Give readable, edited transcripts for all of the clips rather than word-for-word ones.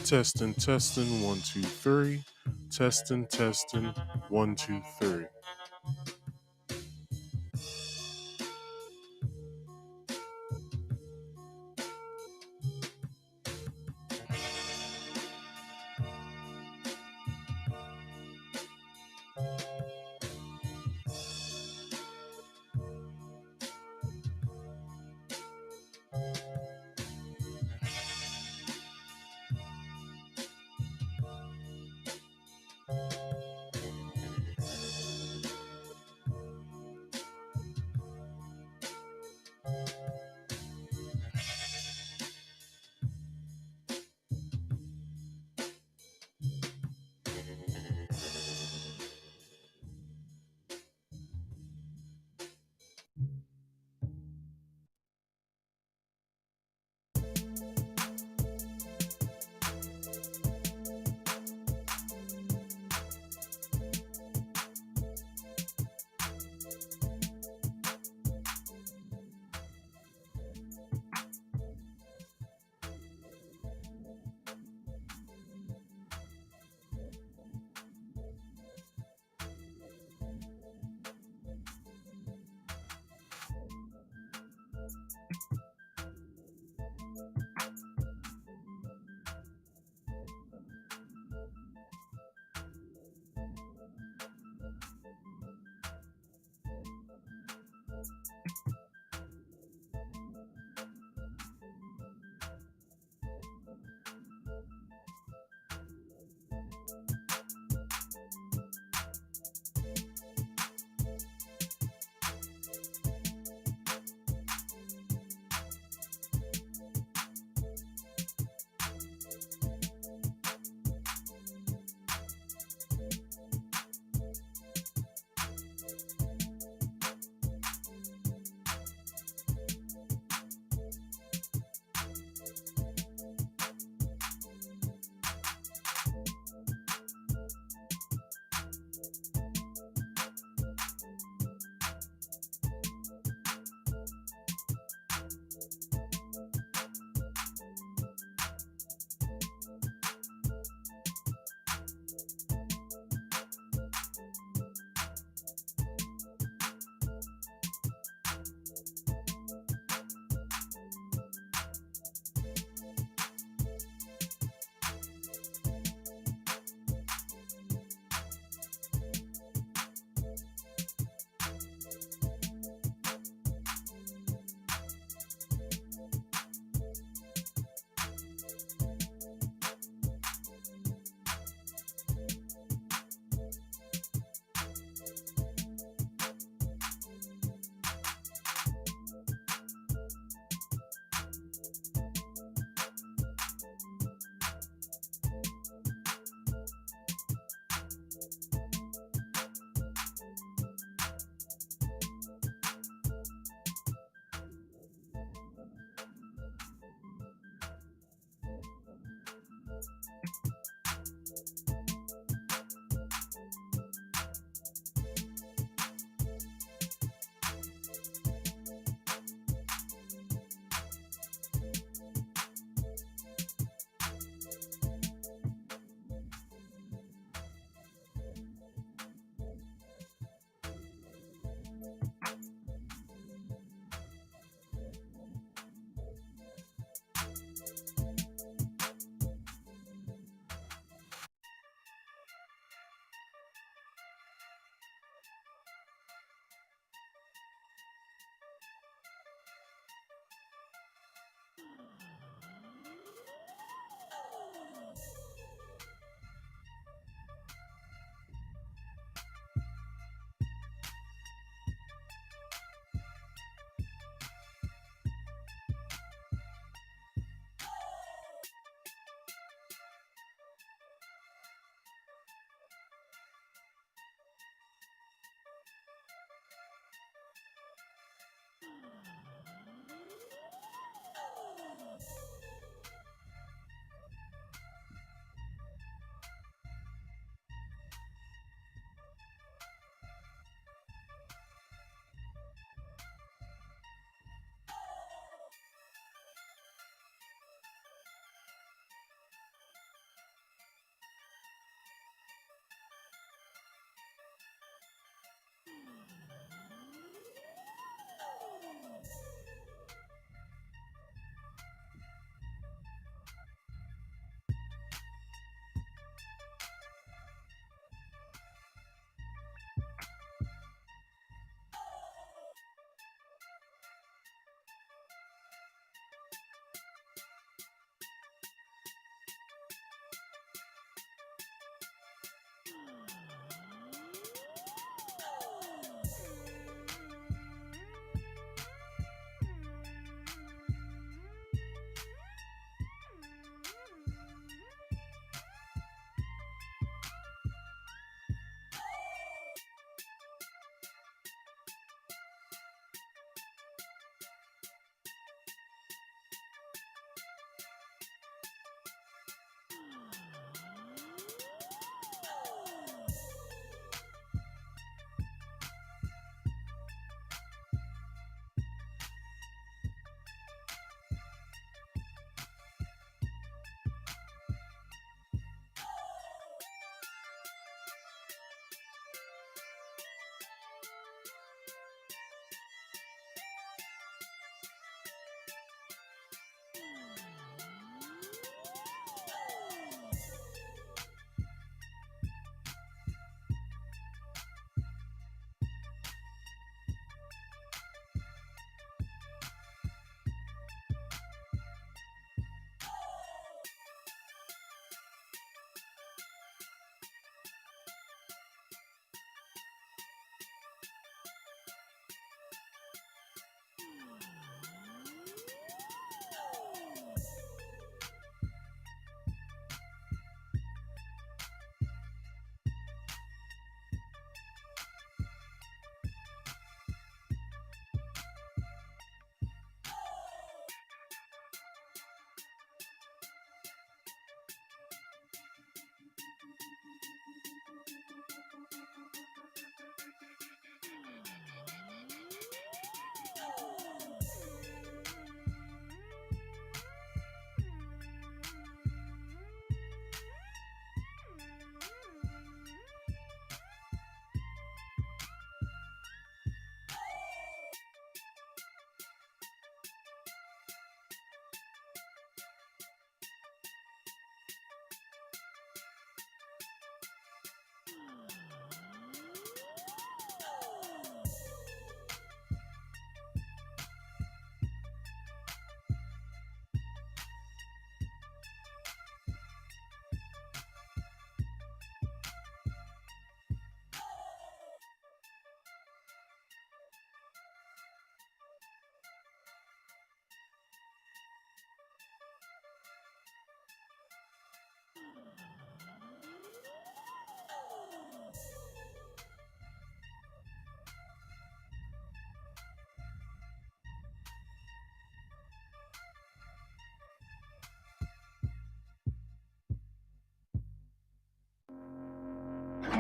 Testing, testing, one, two, three. Testing, testing, one, two, three.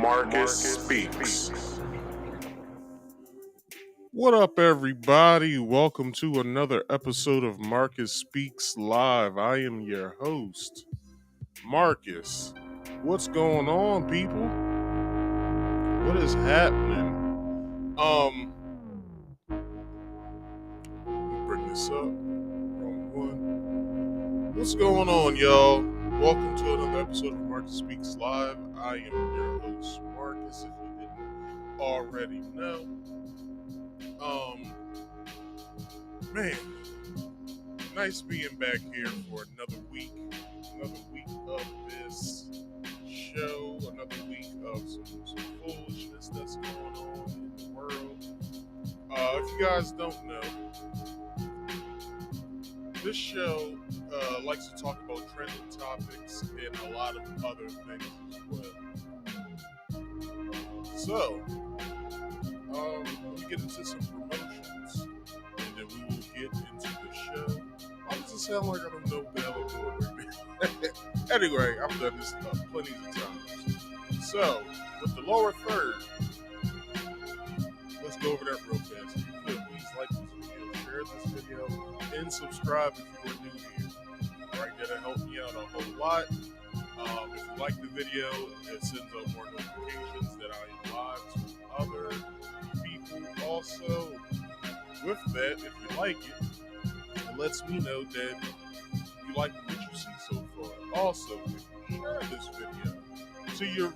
Marcus Speaks. What up, everybody? Welcome to another episode of Marcus Speaks Live. I am your host, Marcus. What's going on, people? What is happening? Let me bring this up. Wrong one. What's going on, y'all? Welcome to another episode of Marcus Speaks Live. I am your host, Marcus, if you didn't already know. Man, nice being back here for another week of this show, another week of some foolishness that's going on in the world. If you guys don't know, this show likes to talk about trending topics and a lot of other things as well. So, let me get into some promotions, and then we will get into the show. Why does it sound like I don't know what the hell I'm doing right now? Anyway, I've done this plenty of times. So, with the lower third, let's go over that real fast. If you could, please like this video, share this video, and subscribe if you are new here. Alright, that'll help me out a whole lot. If you like the video, it sends out more notifications that I am live to other people. Also, with that, if you like it, it lets me know that you like what you see so far. Also, if you share this video to your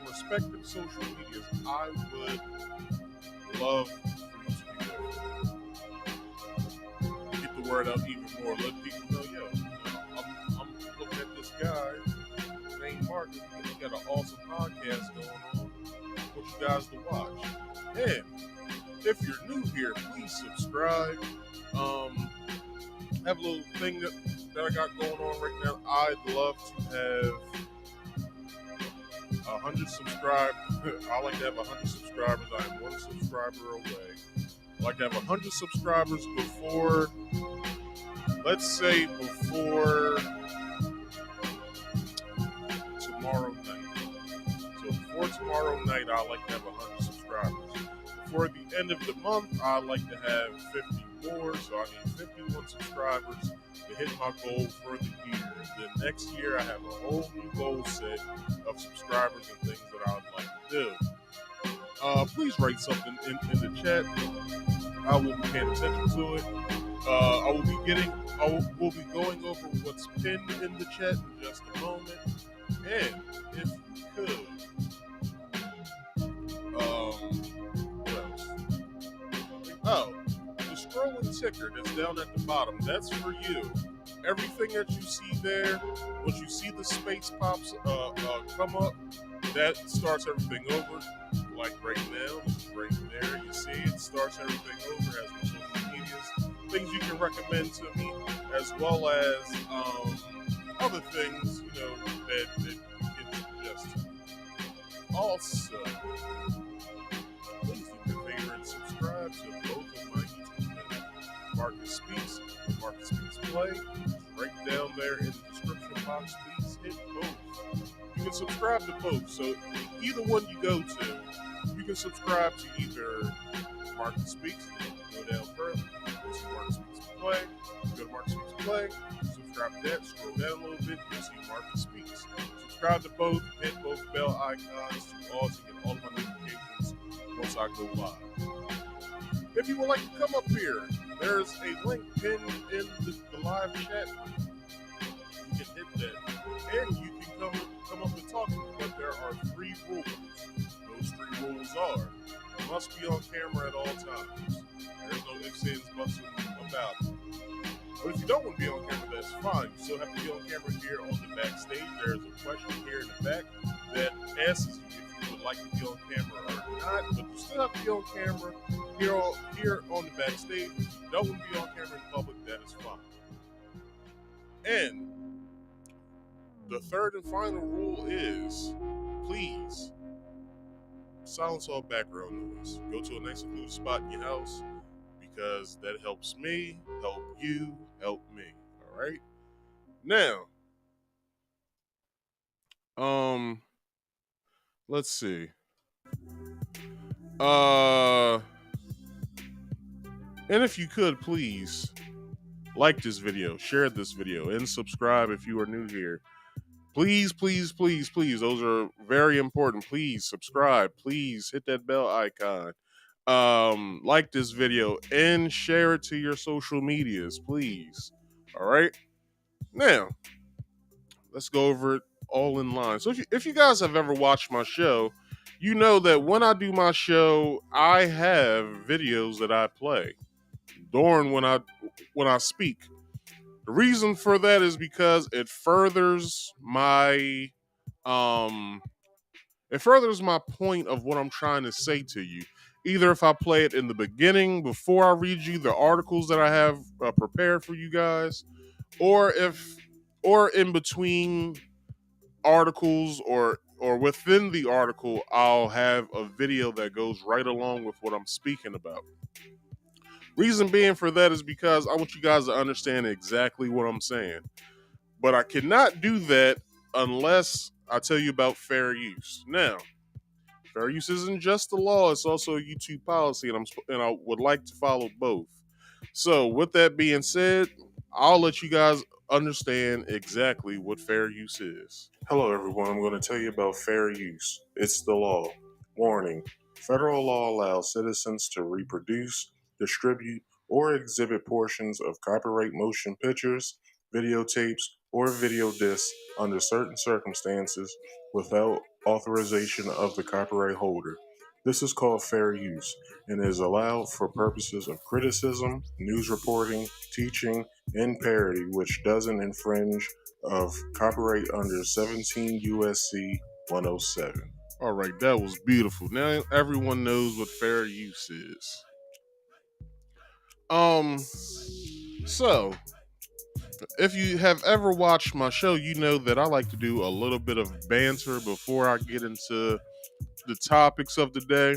respective social medias, I would love for you to do that. Get the word out even more. Let people know, I'm looking at this guy named Marcus. He got an awesome podcast going on. I want you guys to watch. And if you're new here, please subscribe. I have a little thing that I got going on right now. I'd love to have 100 subscribers. I like to have 100 subscribers. I am one subscriber away. I like to have 100 subscribers before, let's say, before tomorrow night. So before tomorrow night, I like to have 100 subscribers. Before the end of the month, I like to have 50 more. So I need 51 subscribers to hit my goal for the year. And then next year, I have a whole new goal set of subscribers and things that I would like to do. Please write something in the chat. I will be paying attention to it. We'll be going over what's pinned in the chat in just a moment. And if you could, what else? Oh, the scrolling ticker that's down at the bottom, that's for you. Everything that you see there, once you see the space pops come up, that starts everything over. Like right now, right there, you see it starts everything over, has my social medias, things you can recommend to me, as well as other things, that you can suggest to me. Also, please do me a favor and subscribe to both of my YouTube channels, Marcus Speaks and Marcus Speaks Play. Right down there in the description box, please hit both. You can subscribe to both, so either one you go to, you can subscribe to either Marcus Speaks, go down further, you'll see Marcus Speaks Play, go to Marcus Speaks Play, subscribe to that, scroll down a little bit, you'll see Marcus Speaks. Subscribe to both, hit both bell icons to get all of my notifications once I go live. If you would like to come up here, there's a link pinned in the live chat room. You can hit that, and you can come up and talk to me. But there are 3 rules. Those 3 rules are: you must be on camera at all times. There's no ifs, ands, buts about it. But if you don't want to be on camera, that's fine. You still have to be on camera here on the backstage. There's a question here in the back that asks you if you would like to be on camera or not. But you still have to be on camera here on the backstage. If you don't want to be on camera in public, that is fine. And the third and final rule is, please silence all background noise. Go to a nice secluded spot in your house, because that helps me, help you, help me. All right. Now, let's see. Uh, and if you could, please like this video, share this video, and subscribe if you are new here. Please, please, please, please. Those are very important. Please subscribe. Please hit that bell icon. Like this video and share it to your social medias, please. All right. Now, let's go over it all in line. So if you guys have ever watched my show, you know that when I do my show, I have videos that I play during when I speak. The reason for that is because um it furthers my point of what I'm trying to say to you. Either if I play it in the beginning before I read you the articles that I have prepared for you guys, or or in between articles or within the article, I'll have a video that goes right along with what I'm speaking about. Reason being for that is because I want you guys to understand exactly what I'm saying. But I cannot do that unless I tell you about fair use. Now, fair use isn't just the law, it's also a YouTube policy, and I would like to follow both. So, with that being said, I'll let you guys understand exactly what fair use is. Hello, everyone. I'm going to tell you about fair use. It's the law. Warning: federal law allows citizens to reproduce, distribute, or exhibit portions of copyright motion pictures, videotapes, or video discs under certain circumstances without authorization of the copyright holder. This is called fair use and is allowed for purposes of criticism, news reporting, teaching, and parody, which doesn't infringe of copyright under 17 USC 107. All right, that was beautiful. Now everyone knows what fair use is. So if you have ever watched my show, you know that I like to do a little bit of banter before I get into the topics of the day.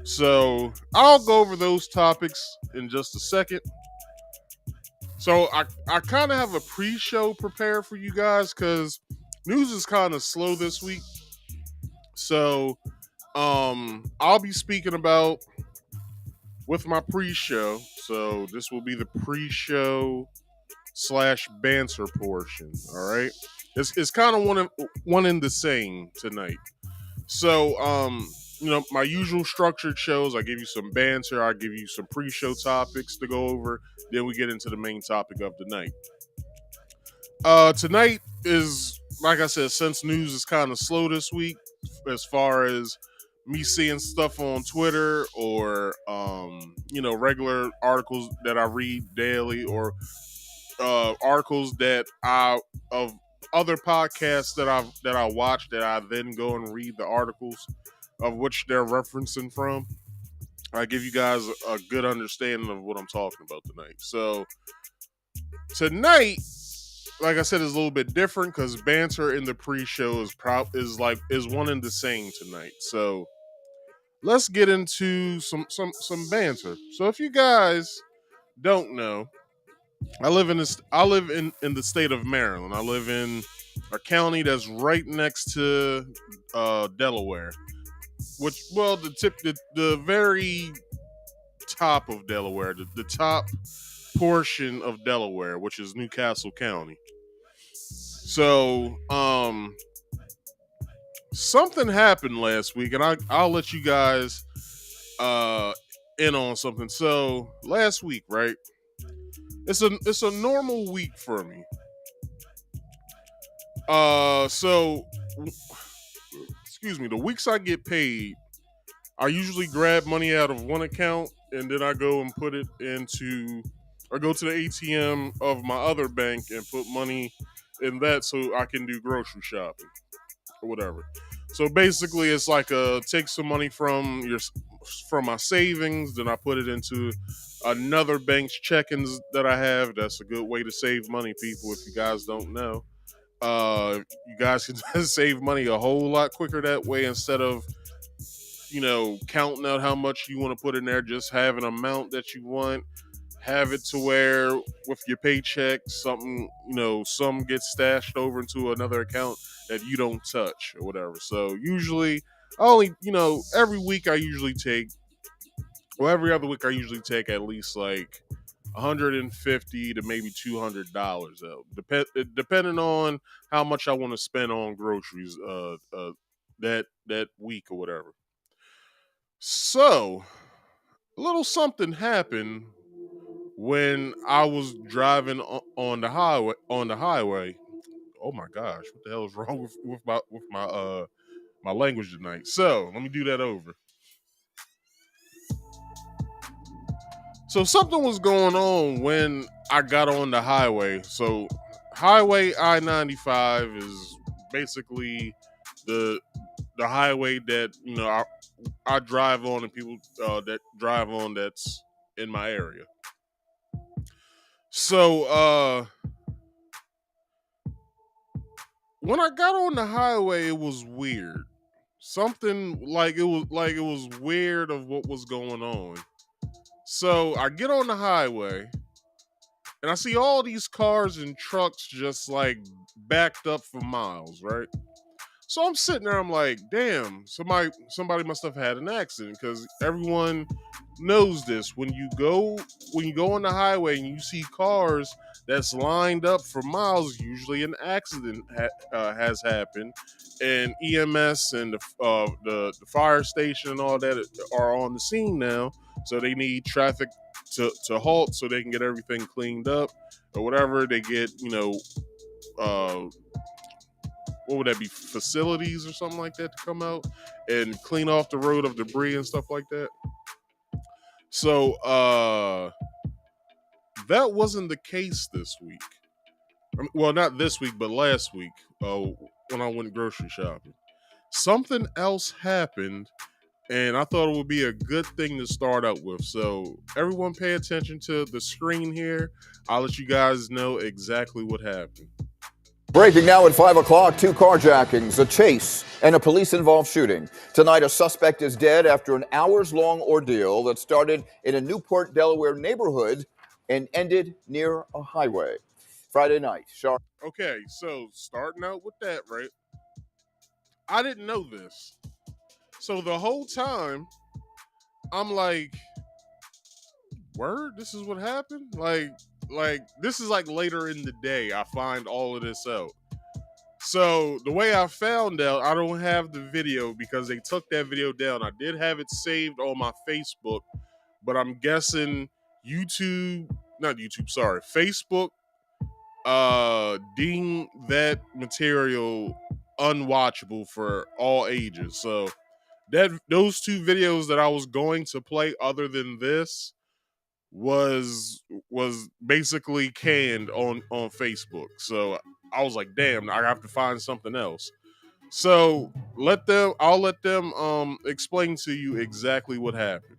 So I'll go over those topics in just a second. So I kind of have a pre-show prepared for you guys because news is kind of slow this week. So I'll be speaking about with my pre-show. So this will be the pre-show / banter portion. All right, it's kind of one in the same tonight. So my usual structured shows, I give you some banter, I give you some pre-show topics to go over, then we get into the main topic of the night. Tonight is, like I said, since news is kind of slow this week, as far as me seeing stuff on Twitter or regular articles that I read daily, or articles that of other podcasts that I watch that I then go and read the articles of which they're referencing from. I give you guys a good understanding of what I'm talking about tonight. So tonight, like I said, is a little bit different because banter in the pre-show is one and the same tonight. So let's get into some banter. So if you guys don't know, I live in the state of Maryland. I live in a county that's right next to Delaware, the very top of Delaware, the top portion of Delaware, which is Newcastle County. So something happened last week, and I'll let you guys in on something. So last week, right? It's a normal week for me. So excuse me, the weeks I get paid, I usually grab money out of one account and then I go and put it into, or go to the ATM of my other bank and put money in that so I can do grocery shopping or whatever. So basically, it's like take some money from my savings, then I put it into another bank's check-ins that I have. That's a good way to save money, people. If you guys don't know, you guys can save money a whole lot quicker that way instead of counting out how much you want to put in there. Just have an amount that you want. Have it to where with your paycheck, some gets stashed over into another account that you don't touch or whatever. So usually only, every week I usually take, well, every other week I usually take at least like 150 to maybe $200 out, depending on how much I want to spend on groceries that week or whatever. So, a little something happened when I was driving on the highway. Oh my gosh, what the hell is wrong with my language tonight? So let me do that over. So something was going on when I got on the highway. So Highway I-95 is basically the the highway that I drive on, and people that drive on that's in my area. So when I got on the highway, it was weird. Something like it was weird of what was going on. So I get on the highway and I see all these cars and trucks just like backed up for miles, right? So I'm sitting there, I'm like, damn, somebody must have had an accident, because everyone knows this. When you go on the highway and you see cars that's lined up for miles, usually an accident has happened, and EMS and the fire station and all that are on the scene now, so they need traffic to halt so they can get everything cleaned up or whatever. They get uh, what would that be, facilities or something like that to come out and clean off the road of debris and stuff like that. So that wasn't the case this week. Well, not this week, but last week, when I went grocery shopping. Something else happened, and I thought it would be a good thing to start out with. So everyone pay attention to the screen here. I'll let you guys know exactly what happened. Breaking now at 5 o'clock, 2 carjackings, a chase, and a police-involved shooting. Tonight, a suspect is dead after an hours-long ordeal that started in a Newport, Delaware neighborhood and ended near a highway. Friday night, Okay, so starting out with that, right? I didn't know this. So the whole time, I'm like, word, this is what happened? Like this is like later in the day I find all of this out. So the way I found out, I don't have the video because they took that video down. I did have it saved on my Facebook, but I'm guessing Facebook deemed that material unwatchable for all ages. So those 2 videos that I was going to play other than this was basically canned on Facebook. So I was like, damn, I have to find something else. So I'll let them explain to you exactly what happened.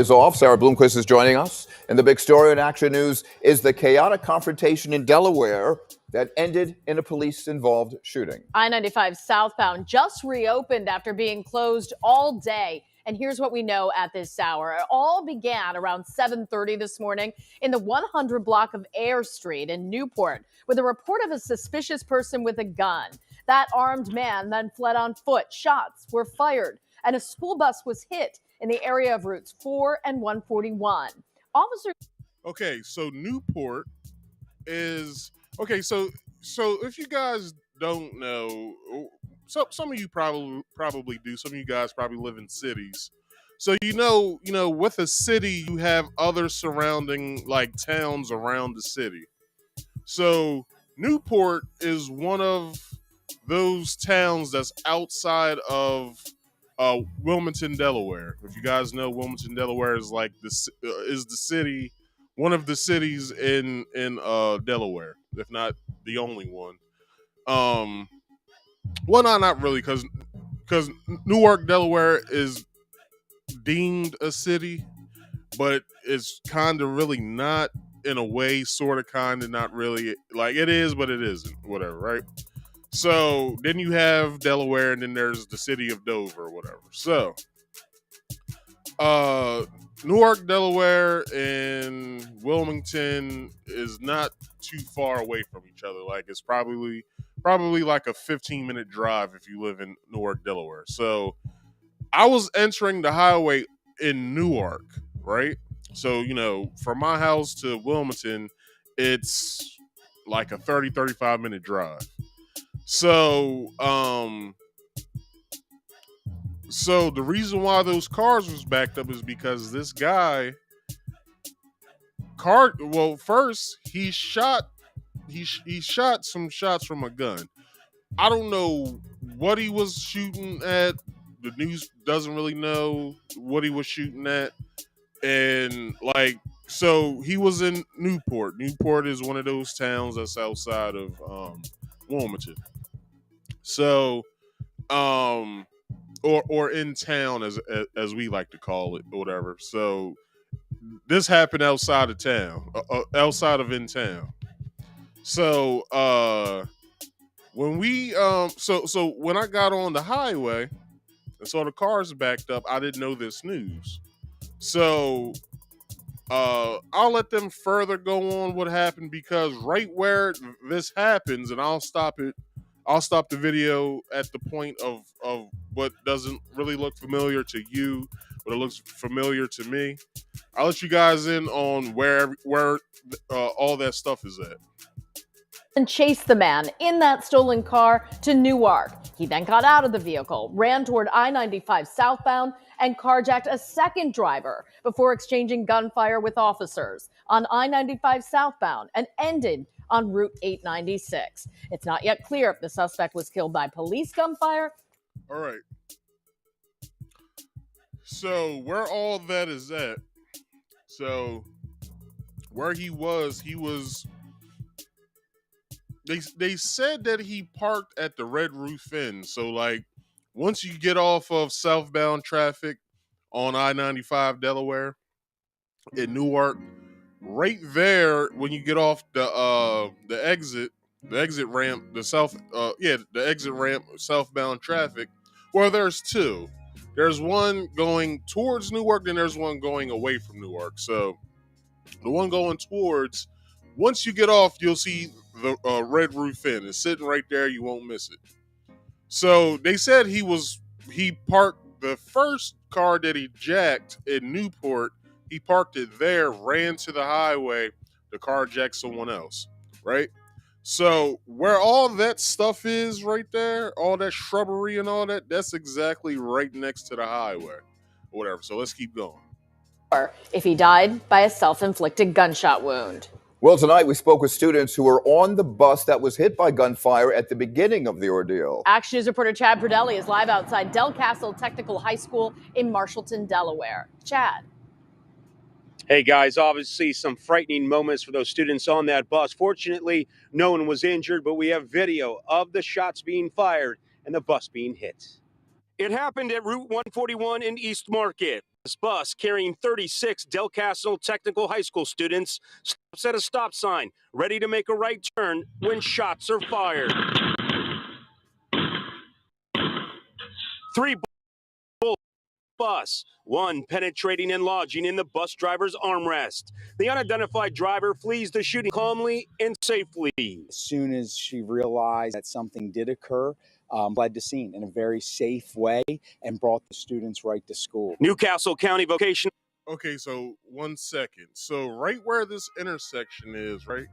is off. Sarah Bloomquist is joining us. And the big story in Action News is the chaotic confrontation in Delaware that ended in a police-involved shooting. I-95 southbound just reopened after being closed all day. And here's what we know at this hour. It all began around 7:30 this morning in the 100 block of Air Street in Newport with a report of a suspicious person with a gun. That armed man then fled on foot. Shots were fired and a school bus was hit in the area of routes 4 and 141. Officers. Okay, so Newport is okay. So if you guys don't know, some of you probably do. Some of you guys probably live in cities. So with a city, you have other surrounding like towns around the city. So Newport is one of those towns that's outside of Wilmington, Delaware. If you guys know, Wilmington, Delaware is like is the city, one of the cities in Delaware, if not the only one. Well, not really, because Newark, Delaware is deemed a city, but it's kind of really not, in a way, sort of, kind of, not really. Like, it is, but it isn't. Whatever, right? So then you have Delaware, and then there's the city of Dover or whatever. So Newark, Delaware, and Wilmington is not too far away from each other. Like it's probably like a 15-minute drive if you live in Newark, Delaware. So I was entering the highway in Newark, right? So, from my house to Wilmington, it's like a 35 minute drive. So, the reason why those cars was backed up is because this guy first he shot some shots from a gun. I don't know what he was shooting at. The news doesn't really know what he was shooting at. And so he was in Newport. Newport is one of those towns that's outside of Wilmington. So or in town as we like to call it or whatever. So this happened outside of town, outside of in town. So when we so when I got on the highway and saw the cars backed up, I didn't know this news. So I'll let them further go on what happened, because right where this happens, and I'll stop the video at the point of what doesn't really look familiar to you, but it looks familiar to me. I'll let you guys in on where all that stuff is at. And chased the man in that stolen car to Newark. He then got out of the vehicle, ran toward I-95 southbound, and carjacked a second driver before exchanging gunfire with officers on I-95 southbound and ended on Route 896. It's not yet clear if the suspect was killed by police gunfire. All right. So where all that is at, so where he was they said that he parked at the Red Roof Inn. So once you get off of southbound traffic on I-95 Delaware in Newark, right there when you get off the exit ramp, the exit ramp, southbound traffic, well, there's two. There's one going towards Newark, and there's one going away from Newark. So the one going towards, once you get off, you'll see the Red Roof Inn. It's sitting right there. You won't miss it. So they said he parked the first car that he jacked in Newport. He parked it there, ran to the highway to carjack someone else, right? So where all that stuff is right there, all that shrubbery and all that, that's exactly right next to the highway or whatever. So let's keep going. If he died by a self-inflicted gunshot wound. Well, tonight we spoke with students who were on the bus that was hit by gunfire at the beginning of the ordeal. Action News reporter Chad Perdelli is live outside Del Castle Technical High School in Marshallton, Delaware. Chad. Hey guys, obviously some frightening moments for those students on that bus. Fortunately, no one was injured, but we have video of the shots being fired and the bus being hit. It happened at Route 141 in East Market. This bus carrying 36 Del Castle Technical High School students stops at a stop sign, ready to make a right turn when shots are fired. 3 bus, one penetrating and lodging in the bus driver's armrest. The unidentified driver flees the shooting calmly and safely. As soon as she realized that something did occur, fled the scene in a very safe way and brought the students right to school. Newcastle County Vocational. Okay, so 1 second. So right where this intersection is, right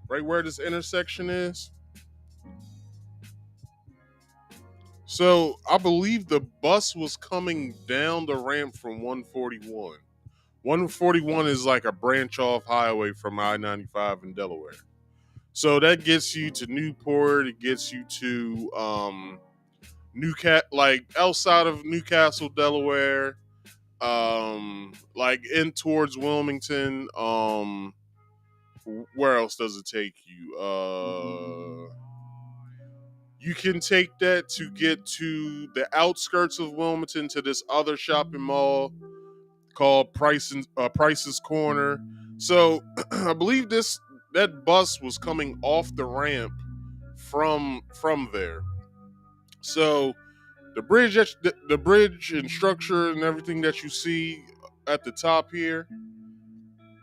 where this intersection is. So I believe the bus was coming down the ramp from 141. 141 is like a branch off highway from I-95 in Delaware. So that gets you to Newport. It gets you to outside of Newcastle, Delaware, in towards Wilmington. Where else does it take you? You can take that to get to the outskirts of Wilmington to this other shopping mall called Price's Corner. So I believe that bus was coming off the ramp from there. So the bridge and structure and everything that you see at the top here,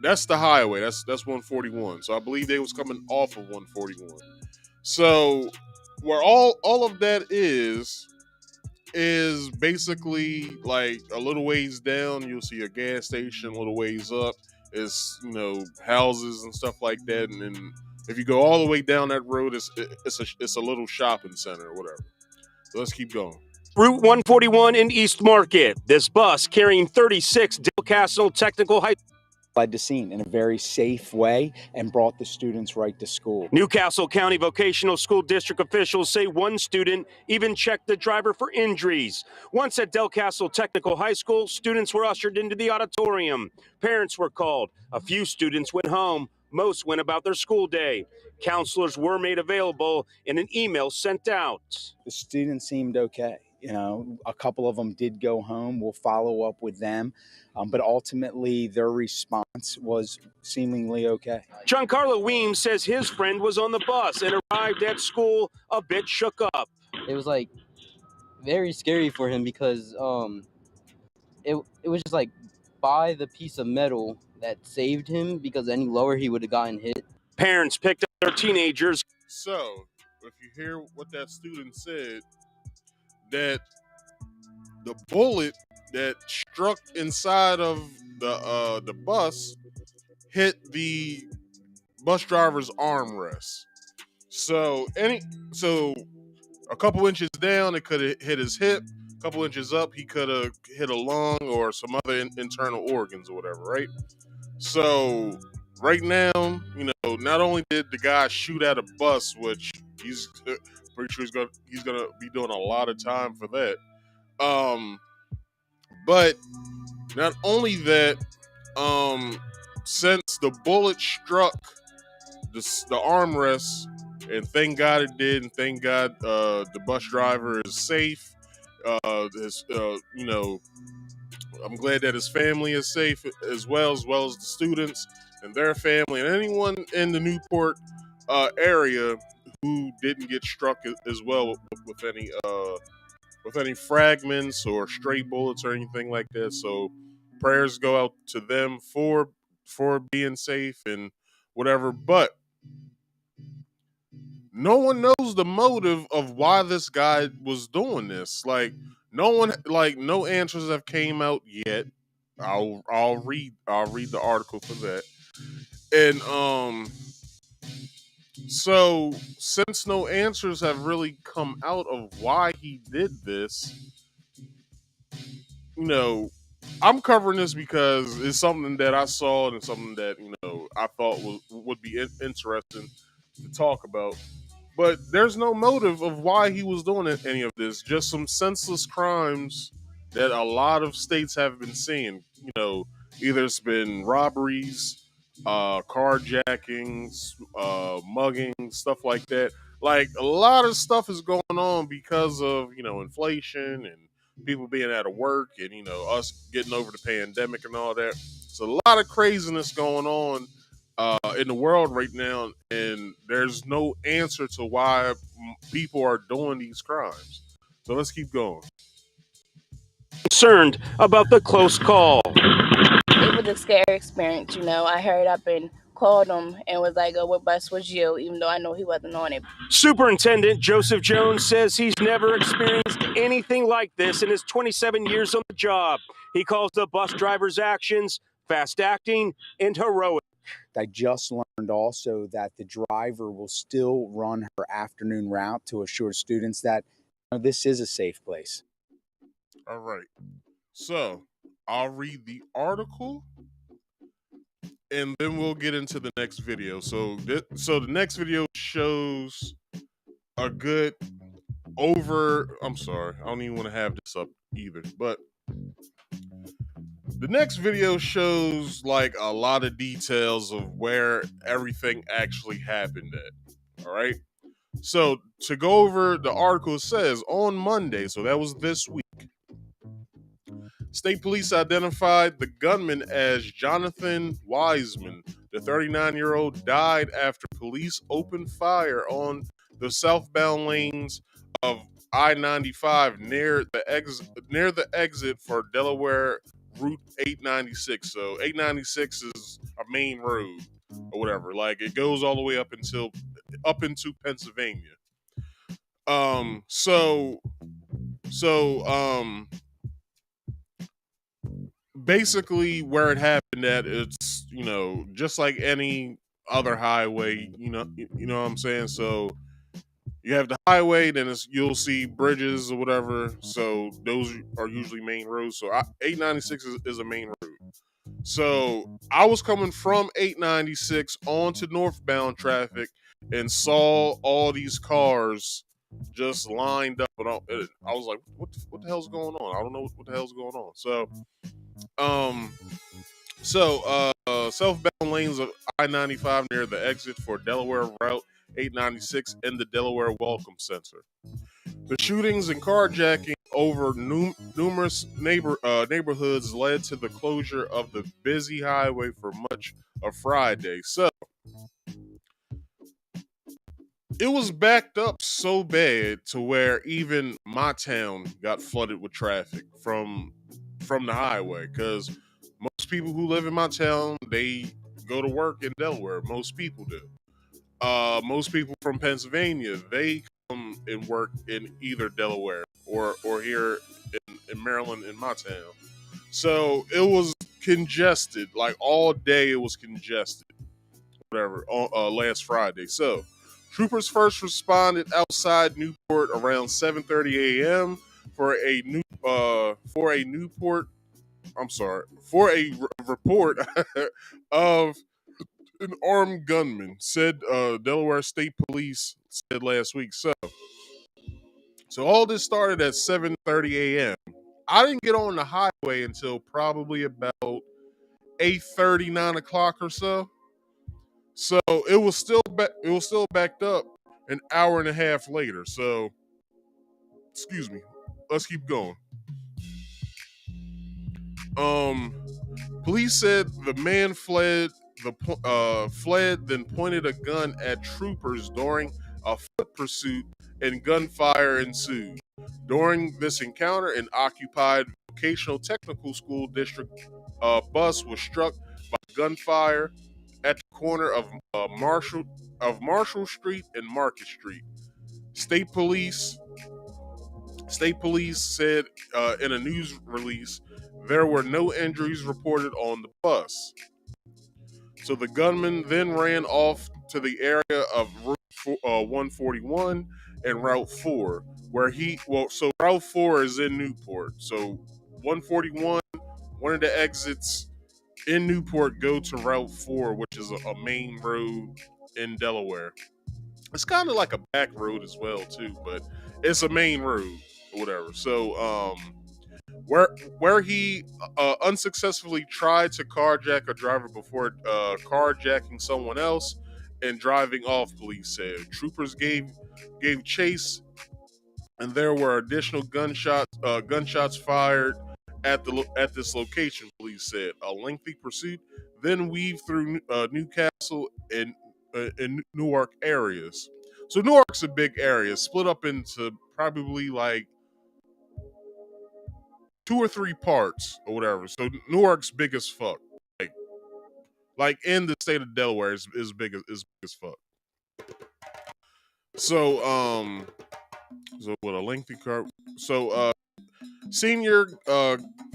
that's the highway. That's 141. So I believe they was coming off of 141. So where all of that is basically like a little ways down. You'll see a gas station. A little ways up is houses and stuff like that. And then if you go all the way down that road, it's a little shopping center or whatever. So let's keep going. Route 141 in East Market. This bus carrying 36 Del Castle Technical High Led to scene in a very safe way and brought the students right to school. Newcastle County Vocational School District officials say one student even checked the driver for injuries. Once at Del Castle Technical High School, students were ushered into the auditorium. Parents were called. A few students went home. Most went about their school day. Counselors were made available and an email sent out. The students seemed okay. A couple of them did go home. We'll follow up with them. But ultimately, their response was seemingly okay. Giancarlo Weems says his friend was on the bus and arrived at school a bit shook up. It was like very scary for him because it was just like by the piece of metal that saved him, because any lower he would have gotten hit. Parents picked up their teenagers. So if you hear what that student said, that the bullet that struck inside of the bus hit the bus driver's armrest. So a couple inches down, it could have hit his hip. A couple inches up, he could have hit a lung or some other internal organs or whatever, right? So right now, not only did the guy shoot at a bus, which he's pretty sure he's gonna be doing a lot of time for that. But not only that, since the bullet struck the armrest, and thank God it did, and thank God the bus driver is safe. I'm glad that his family is safe as well as the students and their family and anyone in the Newport area who didn't get struck as well with any fragments or stray bullets or anything like that. So prayers go out to them for being safe and whatever. But no one knows the motive of why this guy was doing this. No answers have came out yet. I'll read the article for that. And so since no answers have really come out of why he did this, I'm covering this because it's something that I saw and it's something that I thought would be interesting to talk about. But there's no motive of why he was doing any of this. Just some senseless crimes that a lot of states have been seeing. Either it's been robberies, carjackings, muggings, stuff like that. Like a lot of stuff is going on because of inflation and people being out of work and us getting over the pandemic and all that. So a lot of craziness going on in the world right now, and there's no answer to why people are doing these crimes. So let's keep going. Concerned about the close call. It was a scary experience, I hurried up and called him and was like, oh, what bus was you? Even though I know he wasn't on it. Superintendent Joseph Jones says he's never experienced anything like this in his 27 years on the job. He calls the bus driver's actions fast acting and heroic. I just learned also that the driver will still run her afternoon route to assure students that this is a safe place. All right. So I'll read the article and then we'll get into the next video. So the next video shows a good I'm sorry, I don't even want to have this up either, but the next video shows like a lot of details of where everything actually happened at. All right. So to go over the article, it says on Monday, so that was this week, state police identified the gunman as Jonathan Wiseman. The 39-year-old died after police opened fire on the southbound lanes of I-95 near the exit for Delaware Route 896. So 896 is a main road or whatever. Like it goes all the way up into Pennsylvania. So basically where it happened at, it's just like any other highway. You know what I'm saying. So you have the highway, then you'll see bridges or whatever. So those are usually main roads. So 896 is a main road. So I was coming from 896 onto northbound traffic and saw all these cars just lined up. And I was like, what the hell's going on? I don't know what the hell's going on. Southbound lanes of I-95 near the exit for Delaware Route 896 and the Delaware Welcome Center. The shootings and carjacking over numerous neighborhoods led to the closure of the busy highway for much of Friday. So it was backed up so bad to where even my town got flooded with traffic from the highway, because most people who live in my town, they go to work in Delaware. Most people do. Most people from Pennsylvania, they come and work in either Delaware or here in Maryland in my town. So it was congested, like all day it was congested, whatever, last Friday. So troopers first responded outside Newport around 7:30 a.m. for a report of an armed gunman, said Delaware State Police said last week. So all this started at 7:30 a.m. I didn't get on the highway until probably about 8:30, 9 o'clock or so. So it was still backed up an hour and a half later. So, excuse me. Let's keep going. Police said the man fled, then pointed a gun at troopers during a foot pursuit, and gunfire ensued. During this encounter, an occupied vocational technical school district bus was struck by gunfire at the corner of Marshall Street and Market Street. State police said in a news release there were no injuries reported on the bus. So the gunman then ran off to the area of Route 141 and Route 4, so Route 4 is in Newport. So 141, one of the exits in Newport go to Route 4, which is a main road in Delaware. It's kind of like a back road as well too, but it's a main road or whatever. So where he unsuccessfully tried to carjack a driver before carjacking someone else and driving off, police said. Troopers gave chase, and there were additional gunshots fired at this location, police said. A lengthy pursuit then weaved through Newcastle and Newark areas. So Newark's a big area, split up into probably like 2 or 3 parts or whatever. So Newark's big as fuck. Like in the state of Delaware is big as fuck. So what a lengthy car. So senior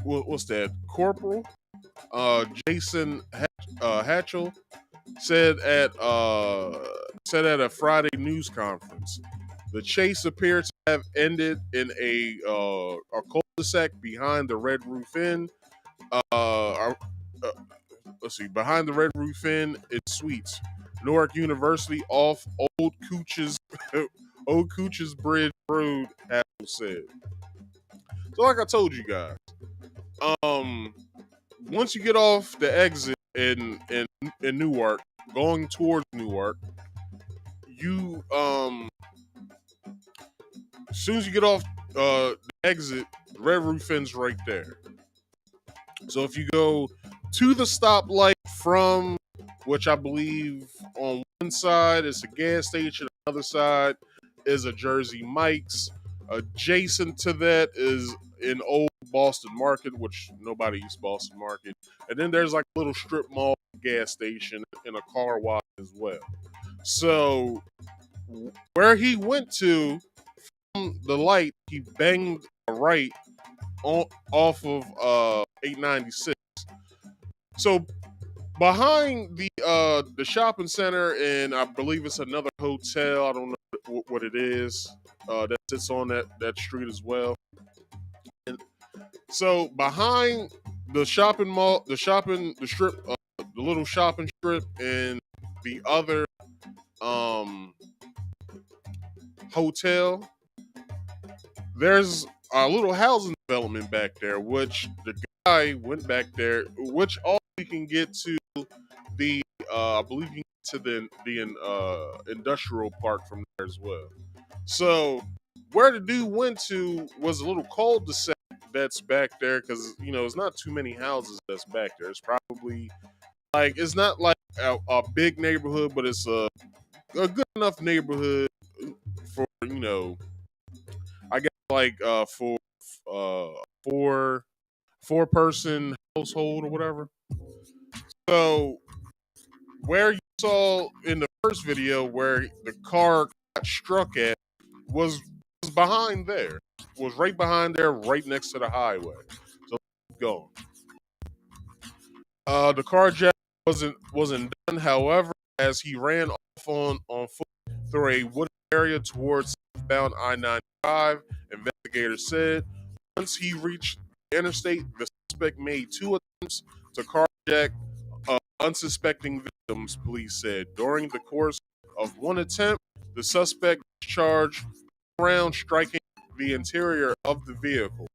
what's that? Corporal Jason Hatchell said at a Friday news conference. The chase appeared to have ended in a cul-de-sac behind the Red Roof Inn. Behind the Red Roof Inn in Suites, Newark University, off Old Cooch's Bridge Road, Apple said. So, like I told you guys, once you get off the exit in Newark, going towards Newark, you as soon as you get off the exit, the Red Roof Inn's right there. So if you go to the stoplight from, which I believe on one side is a gas station, the other side is a Jersey Mike's. Adjacent to that is in old Boston Market, which nobody eats Boston Market. And then there's like a little strip mall gas station and a car wash as well. So where he went to from the light, he banged a right off of 896. So behind the shopping center, and I believe it's another hotel. I don't know what it is. That sits on that street as well. And so behind the shopping mall, the strip, the little shopping strip, and the other hotel, there's a little housing development back there, which the guy went back there, which all you can get to the I believe you can get to the industrial park from there as well. So where the dude went to was a little cul-de-sac that's back there, because it's not too many houses that's back there. It's probably like, it's not like a big neighborhood, but it's a good enough neighborhood for I guess like for four person household or whatever. So where you saw in the first video where the car got struck at was behind there. Was right behind there, right next to the highway. So going. The carjack wasn't done. However, as he ran off on foot through a wooded area towards southbound I-95, investigators said once he reached the interstate, the suspect made two attempts to carjack unsuspecting victims. Police said during the course of one attempt, the suspect was charged around striking the interior of the vehicle.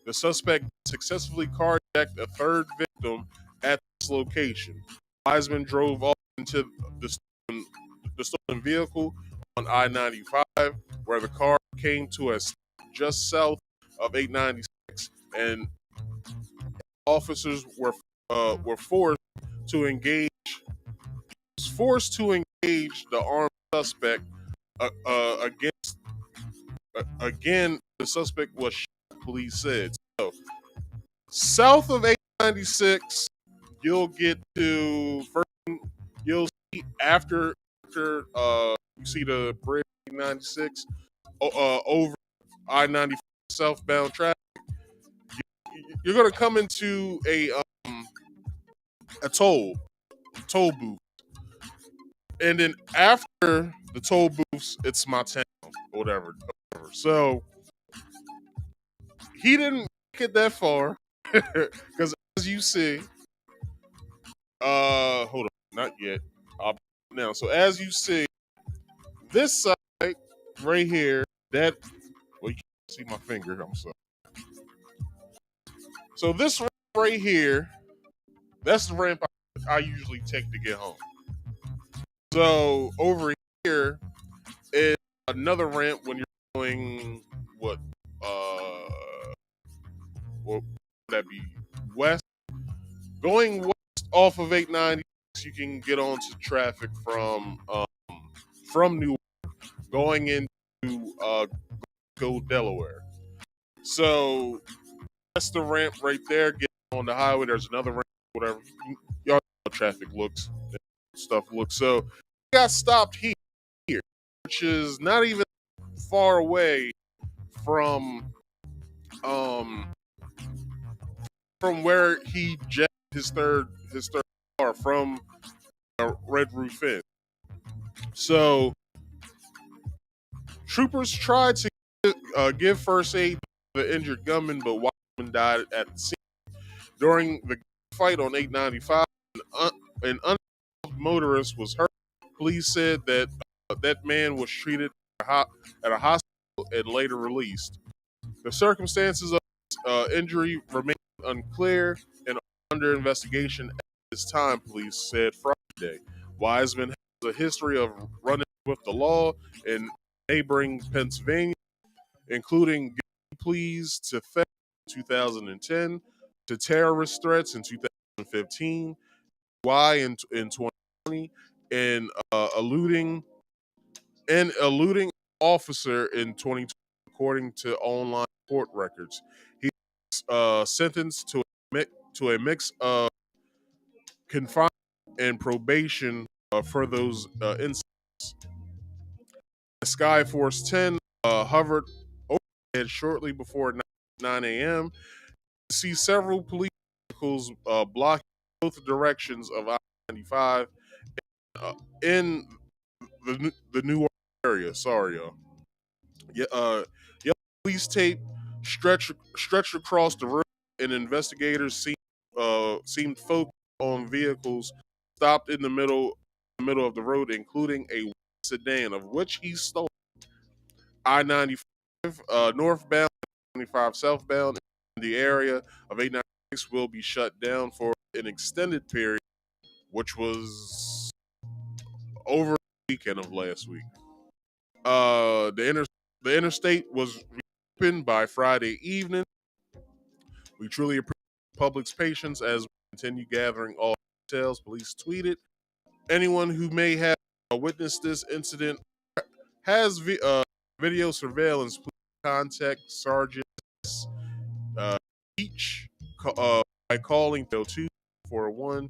The suspect successfully carjacked a third victim at this location. Wiseman drove off into the stolen vehicle on I-95, where the car came to a stop just south of 896, and officers were forced to engage the armed suspect against. Again, the suspect was shot, police said. So, south of 896, you'll get to first. You'll see after you see the bridge 96 over I-95 southbound traffic. You're gonna come into a toll booth, and then after the toll booths, it's my town or whatever. So he didn't make it that far because as you see, hold on, not yet. Now, so as you see, this side right here, that well, you can't see my finger. I'm sorry. So this ramp right here, that's the ramp I usually take to get home. So over here is another ramp when you're going what would that be west? Going west off of 890, you can get onto traffic from Newark going into Delaware. So that's the ramp right there. Get on the highway. There's another ramp, whatever. Y'all know how traffic looks, stuff looks. So I got stopped here, which is not even far away from where he jacked his third car from Red Roof Inn. So troopers tried to give first aid to the injured gunman, but Wiseman died at the scene. During the fight on 895, an unarmed motorist was hurt. Police said that that man was treated at a hospital and later released. The circumstances of his injury remain unclear and under investigation at this time, police said Friday. Wiseman has a history of running with the law in neighboring Pennsylvania, including guilty pleas to theft in 2010, to terrorist threats in 2015, in 2020, and eluding officer in 2020, according to online court records. He was sentenced to a mix of confinement and probation for those incidents. Skyforce 10 hovered overhead shortly before 9 a.m. See several police vehicles blocking both directions of I-95 in the New York area. Sorry, y'all. Yellow police tape stretched across the road, and investigators seemed focused on vehicles stopped in the middle of the road, including a sedan of which he stole. I-95 northbound, 95 southbound in the area of 896 will be shut down for an extended period, which was over the weekend of last week. The interstate was reopened by Friday evening. We truly appreciate the public's patience as we continue gathering all details. Police tweeted, anyone who may have witnessed this incident has video surveillance. Please contact Sergeant each by calling 241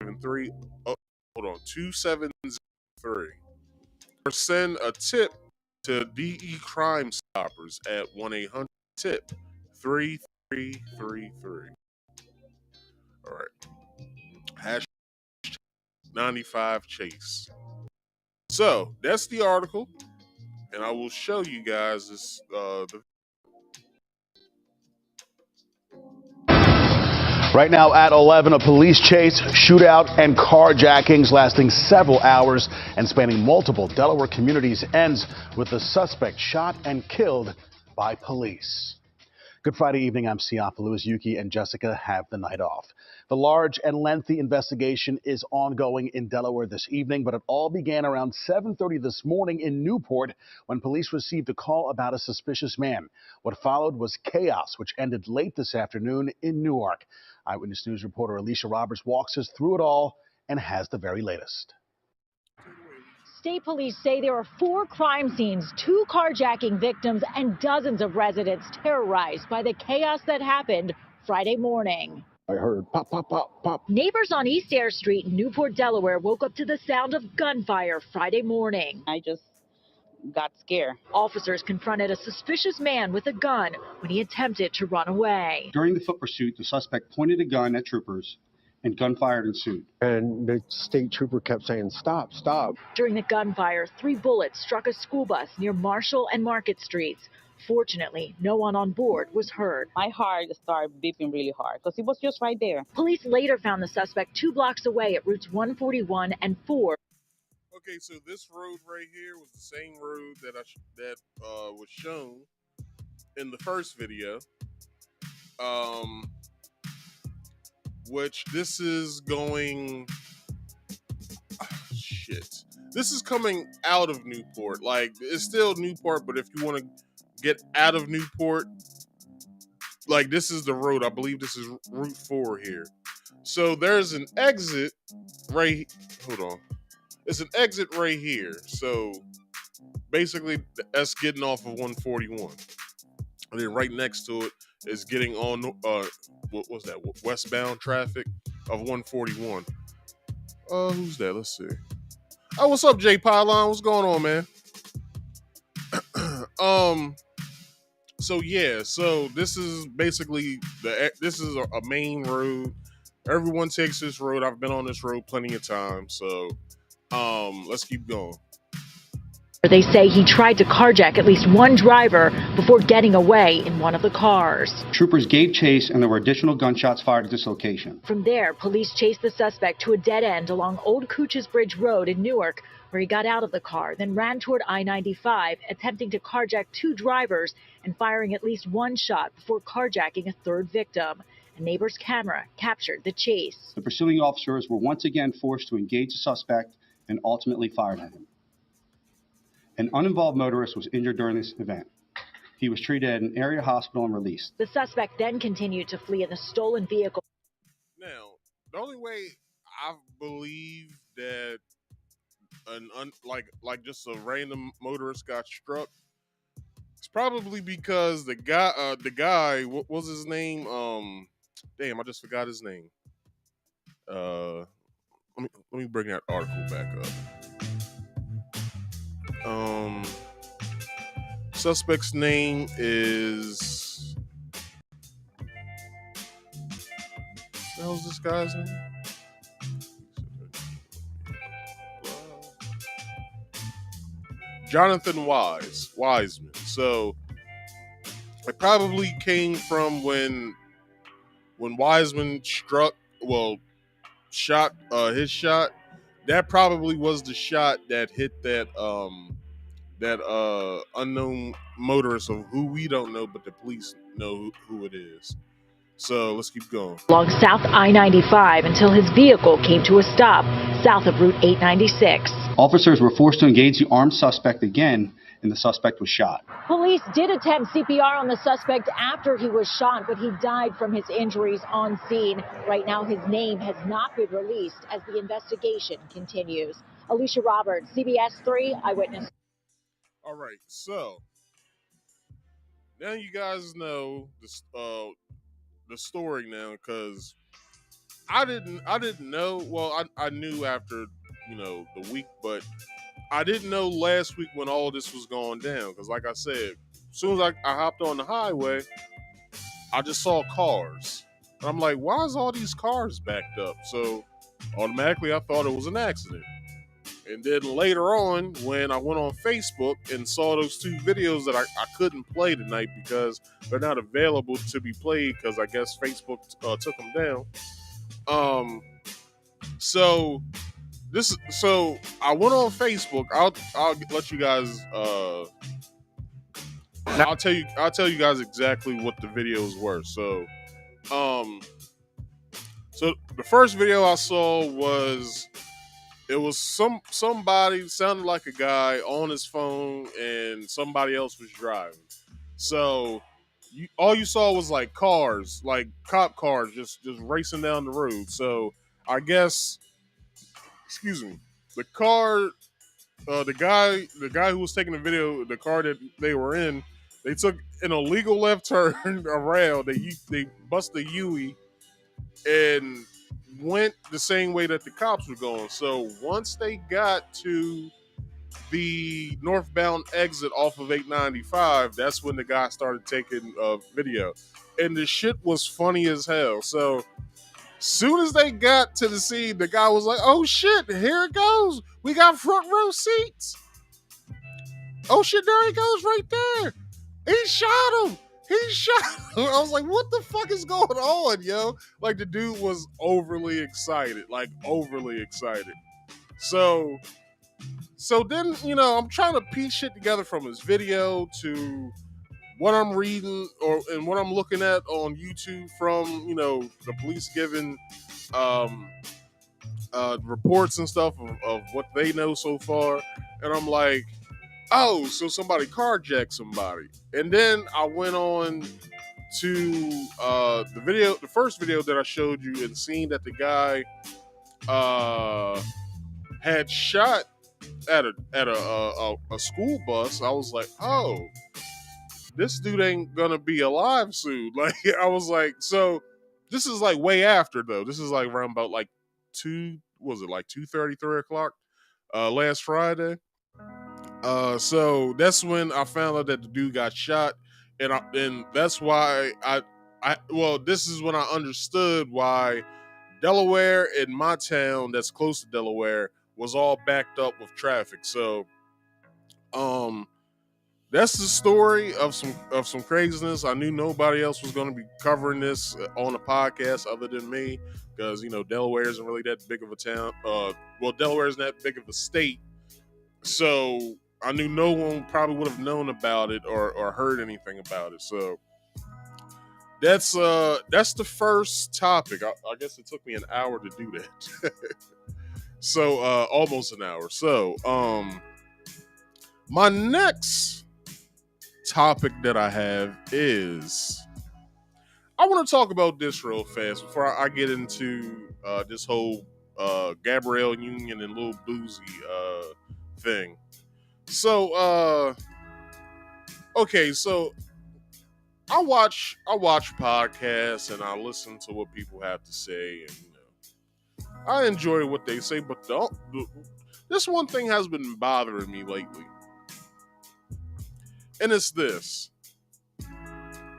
73 hold on 2703 or send a tip to DE Crime Stoppers at 1-800-TIP 3333. All right. #95 Chase. So that's the article, and I will show you guys this. Right now at 11, a police chase, shootout, and carjackings lasting several hours and spanning multiple Delaware communities ends with the suspect shot and killed by police. Good Friday evening. I'm C.E.O. Yuki and Jessica have the night off. The large and lengthy investigation is ongoing in Delaware this evening, but it all began around 7:30 this morning in Newport when police received a call about a suspicious man. What followed was chaos, which ended late this afternoon in Newark. Eyewitness News reporter Alicia Roberts walks us through it all and has the very latest. State police say there are 4 crime scenes, 2 carjacking victims, and dozens of residents terrorized by the chaos that happened Friday morning. I heard pop, pop, pop, pop. Neighbors on East Air Street in Newport, Delaware woke up to the sound of gunfire Friday morning. I just got scared. Officers confronted a suspicious man with a gun when he attempted to run away. During the foot pursuit, the suspect pointed a gun at troopers and gunfire ensued. And the state trooper kept saying, stop, stop. During the gunfire, 3 bullets struck a school bus near Marshall and Market Streets. Fortunately, no one on board was hurt. My heart started beeping really hard because it was just right there. Police later found the suspect 2 blocks away at routes 141 and 4. Okay, so this road right here was the same road that was shown in the first video. Which this is going. Shit. This is coming out of Newport. Like, it's still Newport, but if you want to get out of Newport, like, this is the road. I believe this is Route 4 here. So there's an exit right. Hold on. It's an exit right here. So basically, that's getting off of 141. And then right next to it is getting on, what was that? Westbound traffic of 141. Who's that? Let's see. Oh, what's up, Jay Pilon? What's going on, man? So yeah, so this is basically this is a main road. Everyone takes this road. I've been on this road plenty of times. So, let's keep going. They say he tried to carjack at least one driver before getting away in one of the cars. Troopers gave chase and there were additional gunshots fired at this location. From there, police chased the suspect to a dead end along Old Cooch's Bridge Road in Newark, where he got out of the car, then ran toward I-95, attempting to carjack 2 drivers and firing at least 1 shot before carjacking a 3rd victim. A neighbor's camera captured the chase. The pursuing officers were once again forced to engage the suspect and ultimately fired at him. An uninvolved motorist was injured during this event. He was treated at an area hospital and released. The suspect then continued to flee in a stolen vehicle. Now, the only way I believe that like just a random motorist got struck is probably because the guy, what was his name? Damn, I just forgot his name. Let me bring that article back up. Suspect's name is. What was this guy's name? Jonathan Wiseman. So it probably came from when Wiseman shot his shot. That probably was the shot that hit that unknown motorist of who we don't know, but the police know who it is. So let's keep going. Along South I-95 until his vehicle came to a stop south of Route 896. Officers were forced to engage the armed suspect again, and the suspect was shot. Police did attempt CPR on the suspect after he was shot, but he died from his injuries on scene. Right now, his name has not been released as the investigation continues. Alicia Roberts, CBS 3 Eyewitness. All right, so now you guys know the story now, because I didn't know. Well, I knew after the week, but I didn't know last week when all this was going down. Because like I said, as soon as I hopped on the highway, I just saw cars. And I'm like, why is all these cars backed up? So automatically I thought it was an accident. And then later on, when I went on Facebook and saw those two videos that I couldn't play tonight because they're not available to be played because I guess Facebook took them down. So I went on Facebook. I'll let you guys. I'll tell you guys exactly what the videos were. So the first video I saw was. It was somebody, sounded like a guy on his phone, and somebody else was driving. So all you saw was like cars, like cop cars, just racing down the road. So I guess, excuse me, the car, the guy who was taking the video, the car that they were in, they took an illegal left turn around. They bust the U-ey and went the same way that the cops were going. So once they got to the northbound exit off of 895, that's when the guy started taking video. And the shit was funny as hell. So soon as they got to the scene, the guy was like, oh shit, here it goes. We got front row seats. Oh shit, there he goes right there. He shot him. I was like, what the fuck is going on, yo? Like, the dude was overly excited. So then, I'm trying to piece shit together from his video to what I'm reading and what I'm looking at on YouTube from, the police giving reports and stuff of what they know so far. And I'm like, oh, so somebody carjacked somebody. And then I went on to the first video that I showed you, and seen that the guy had shot at a school bus. I was like, oh, this dude ain't gonna be alive soon. Like, I was like, so this is like way after though. This is like around about like 2:30, 3 o'clock last Friday. So that's when I found out that the dude got shot, and that's why this is when I understood why Delaware and my town that's close to Delaware was all backed up with traffic. So that's the story of some craziness. I knew nobody else was going to be covering this on a podcast other than me, because Delaware isn't really that big of a town. Delaware isn't that big of a state, so I knew no one probably would have known about it or heard anything about it. So that's the first topic. I guess it took me an hour to do that. So almost an hour. So my next topic that I have is, I want to talk about this real fast before I get into this whole Gabrielle Union and Lil Boozy thing. So okay, so I watch podcasts and I listen to what people have to say, and I enjoy what they say. But this one thing has been bothering me lately, and it's this.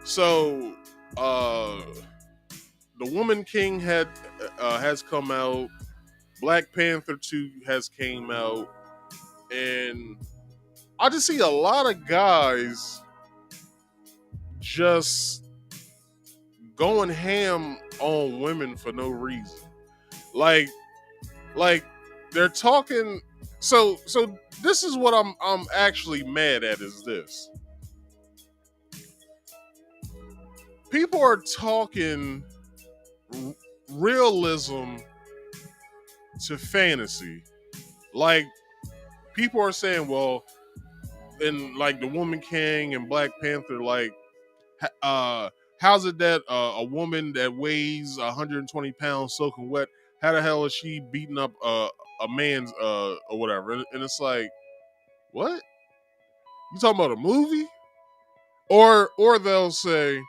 So, the Woman King has come out. Black Panther 2 has came out, and I just see a lot of guys just going ham on women for no reason. Like they're talking. So this is what I'm actually mad at. Is this? People are talking realism to fantasy. Like, people are saying, well, in like the Woman King and Black Panther, like, how's it that a woman that weighs 120 pounds soaking wet, how the hell is she beating up a man's or whatever? And it's like, what? You talking about a movie? Or they'll say,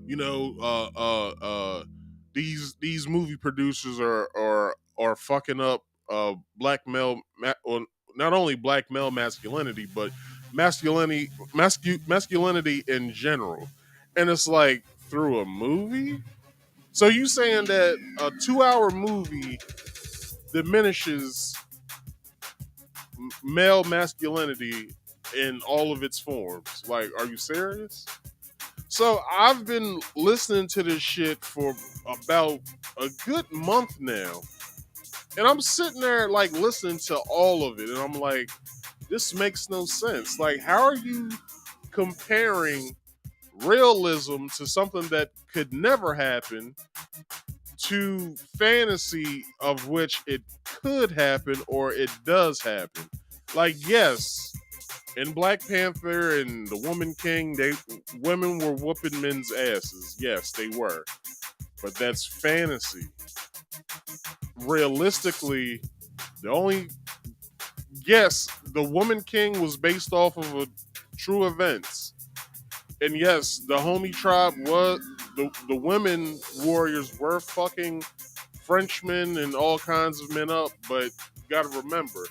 you know, these movie producers are fucking up black male, or not only black male masculinity, but masculinity in general. And it's like, through a movie. So you saying that a 2-hour movie diminishes male masculinity in all of its forms? Like, are you serious? So I've been listening to this shit for about a good month now. And I'm sitting there like listening to all of it, and I'm like, this makes no sense. Like, how are you comparing realism to something that could never happen to fantasy of which it could happen or it does happen? Like, yes, in Black Panther and the Woman King, women were whooping men's asses. Yes, they were. But that's fantasy. Realistically, the Woman King was based off of true events. And yes, the homie tribe was the women warriors were fucking Frenchmen and all kinds of men up, but you gotta remember,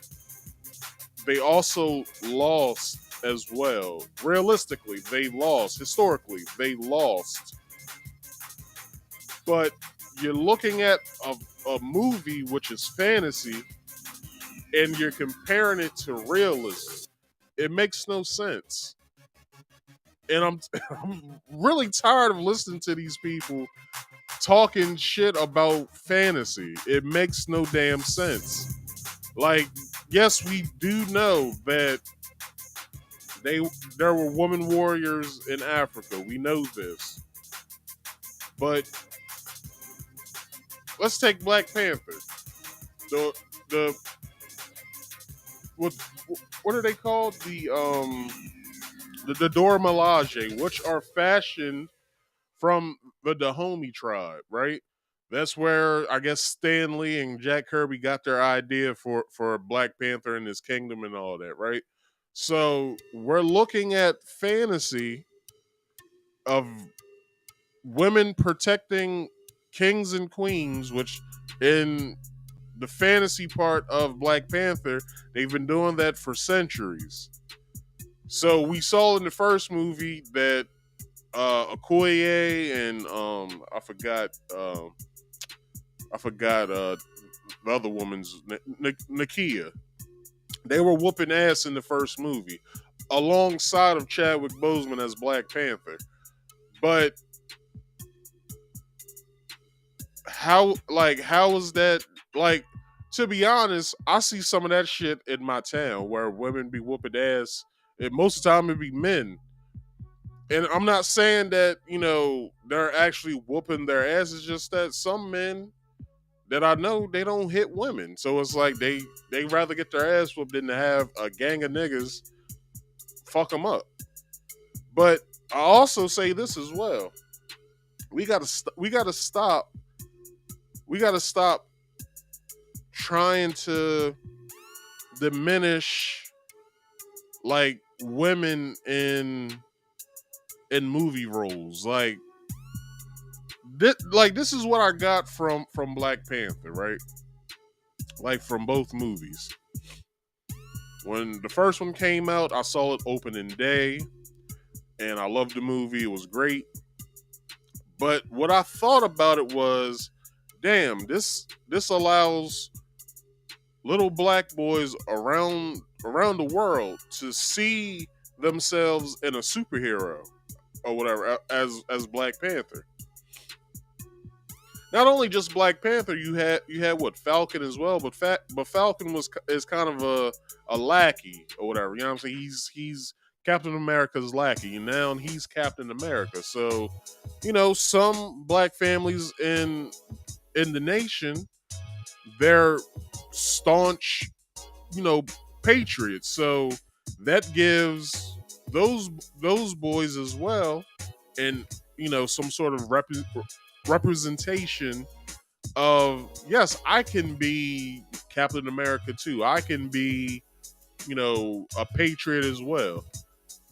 they also lost as well. Realistically, they lost. Historically, they lost. But you're looking at a movie which is fantasy, and you're comparing it to realism. It makes no sense. And I'm really tired of listening to these people talking shit about fantasy. It makes no damn sense. Like, yes, we do know that there were women warriors in Africa. We know this. But let's take Black Panther. The what are they called? The Dora Milaje, which are fashioned from the Dahomey tribe, right? That's where I guess Stan Lee and Jack Kirby got their idea for Black Panther and his kingdom and all that, right? So we're looking at fantasy of women protecting kings and queens, which in the fantasy part of Black Panther, they've been doing that for centuries. So we saw in the first movie that Okoye and I forgot the other woman's Nakia. They were whooping ass in the first movie, alongside of Chadwick Boseman as Black Panther. But how is that, like, to be honest, I see some of that shit in my town where women be whooping ass, and most of the time it be men. And I'm not saying that, they're actually whooping their ass. It's just that some men that I know, they don't hit women. So it's like they rather get their ass whooped than to have a gang of niggas fuck them up. But I also say this as well. We gotta stop trying to diminish like women in movie roles. Like this is what I got from Black Panther, right? Like from both movies. When the first one came out, I saw it opening day, and I loved the movie. It was great. But what I thought about it was, damn, this allows little black boys around the world to see themselves in a superhero or whatever as Black Panther. Not only just Black Panther, you had what, Falcon as well, but Falcon is kind of a lackey or whatever. You know what I'm saying? He's Captain America's lackey, and now he's Captain America. So, some black families in the nation, they're staunch, patriots. So that gives those boys as well, and some sort of representation of, yes, I can be Captain America too. I can be, a patriot as well.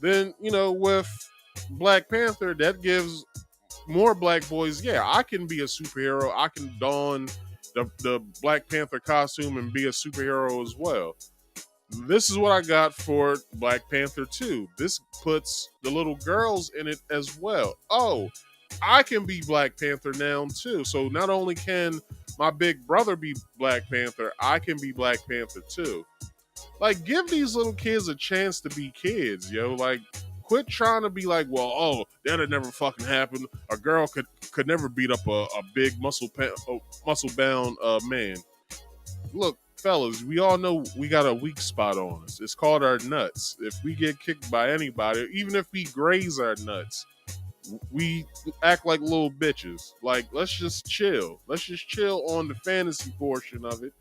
Then, with Black Panther, that gives more black boys, yeah, I can be a superhero. I can don the Black Panther costume and be a superhero as well. This is what I got for Black Panther 2. This puts the little girls in it as well. Oh, I can be Black Panther now too. So not only can my big brother be Black Panther, I can be Black Panther too. Like, give these little kids a chance to be kids, yo. Like, quit trying to be like, well, oh, that'd never fucking happen. A girl could never beat up a big muscle-bound man. Look, fellas, we all know we got a weak spot on us. It's called our nuts. If we get kicked by anybody, even if we graze our nuts, we act like little bitches. Like, let's just chill. Let's just chill on the fantasy portion of it.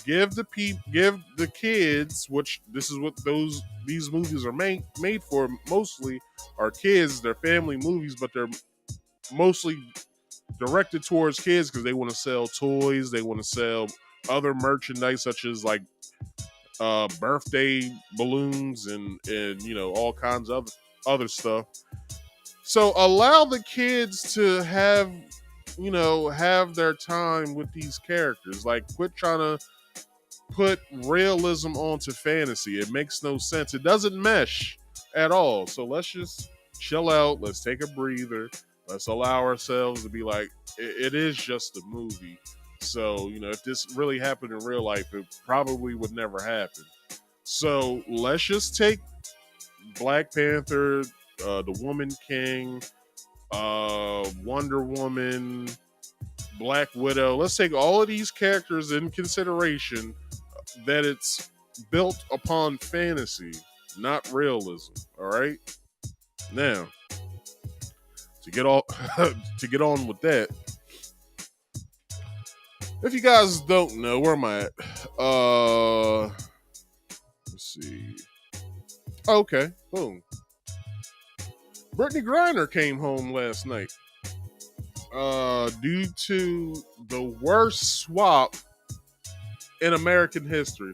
Give the kids, which this is what these movies are made for, mostly are kids. They're family movies, but they're mostly directed towards kids because they want to sell toys, they want to sell other merchandise such as like birthday balloons and all kinds of other stuff. So allow the kids to have their time with these characters. Like, quit trying to put realism onto fantasy. It makes no sense. It doesn't mesh at all. So let's just chill out. Let's take a breather. Let's allow ourselves to be like, it is just a movie. So, if this really happened in real life, it probably would never happen. So let's just take Black Panther, the Woman King, Wonder Woman, Black Widow. Let's take all of these characters in consideration, that it's built upon fantasy, not realism. All right. Now, to get on with that, if you guys don't know, where am I at? Let's see. Okay, boom. Brittany Griner came home last night due to the worst swap in American history.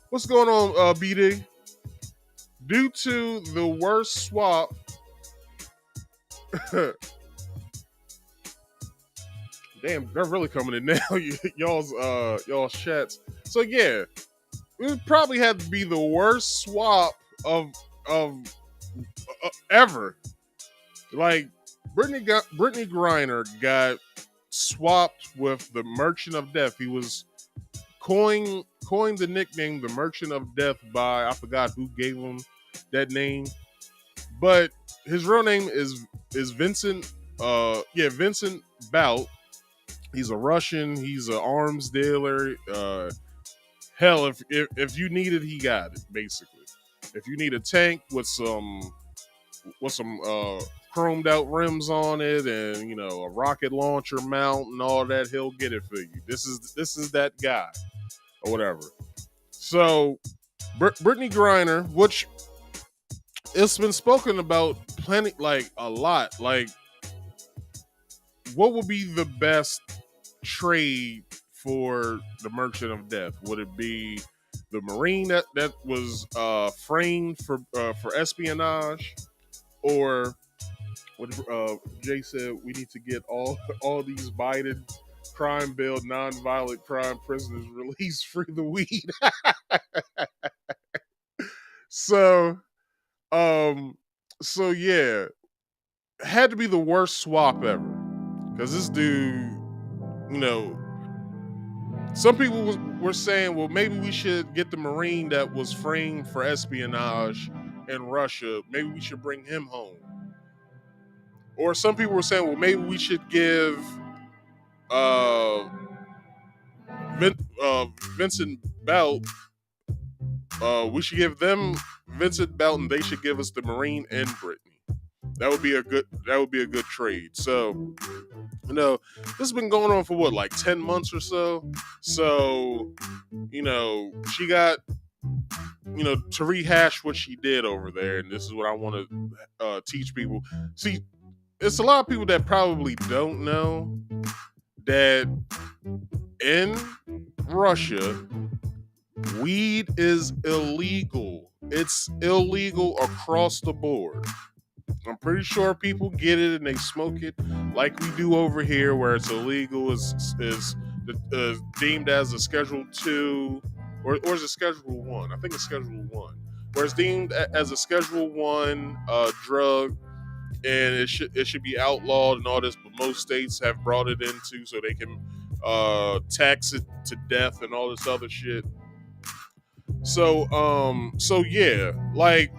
What's going on, BD? Due to the worst swap damn, they're really coming in now. y'all's chats. So yeah, it probably had to be the worst swap of ever. Like, Brittany Griner got swapped with the Merchant of Death. He was coined the nickname the Merchant of Death by, I forgot who gave him that name, but his real name is Vincent. Vincent Bout. He's a Russian. He's an arms dealer. Hell, if you need it, he got it. Basically, if you need a tank with some chromed out rims on it and a rocket launcher mount and all that, he'll get it for you. This is that guy or whatever. So Brittany Griner, which it's been spoken about plenty, like a lot, like what would be the best trade for the Merchant of Death? Would it be the Marine that was framed for espionage, or what Jay said, we need to get all these Biden crime bill nonviolent crime prisoners released, free the weed. So so yeah, had to be the worst swap ever, because this dude, you know, some people were saying, well, maybe we should get the Marine that was framed for espionage in Russia, maybe we should bring him home. Or some people were saying, well, maybe we should give Vincent Belt, we should give them Vincent Belt, and they should give us the Marine and Brittany. That would be a good trade. So, you know, this has been going on for what, like 10 months or so. So, you know, she got, you know, to rehash what she did over there, and this is what I want to teach people. See, it's a lot of people that probably don't know that in Russia, weed is illegal. It's illegal across the board. I'm pretty sure people get it and they smoke it like we do over here, where it's illegal, is deemed as a Schedule 2, or is it Schedule 1? I think it's Schedule 1, where it's deemed as a Schedule 1 drug, and it should be outlawed and all this, but most states have brought it into so they can tax it to death and all this other shit. So yeah, like,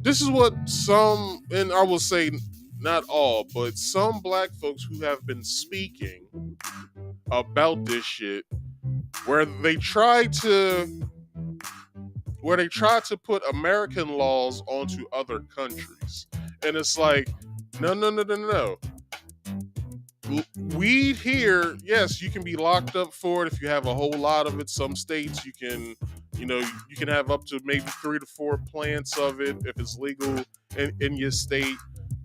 this is what some, and I will say not all, but some black folks who have been speaking about this shit, where they try to put American laws onto other countries. And it's like, no. Weed here, yes, you can be locked up for it if you have a whole lot of it. Some states you can, you know, you can have up to maybe 3 to 4 plants of it if it's legal in your state.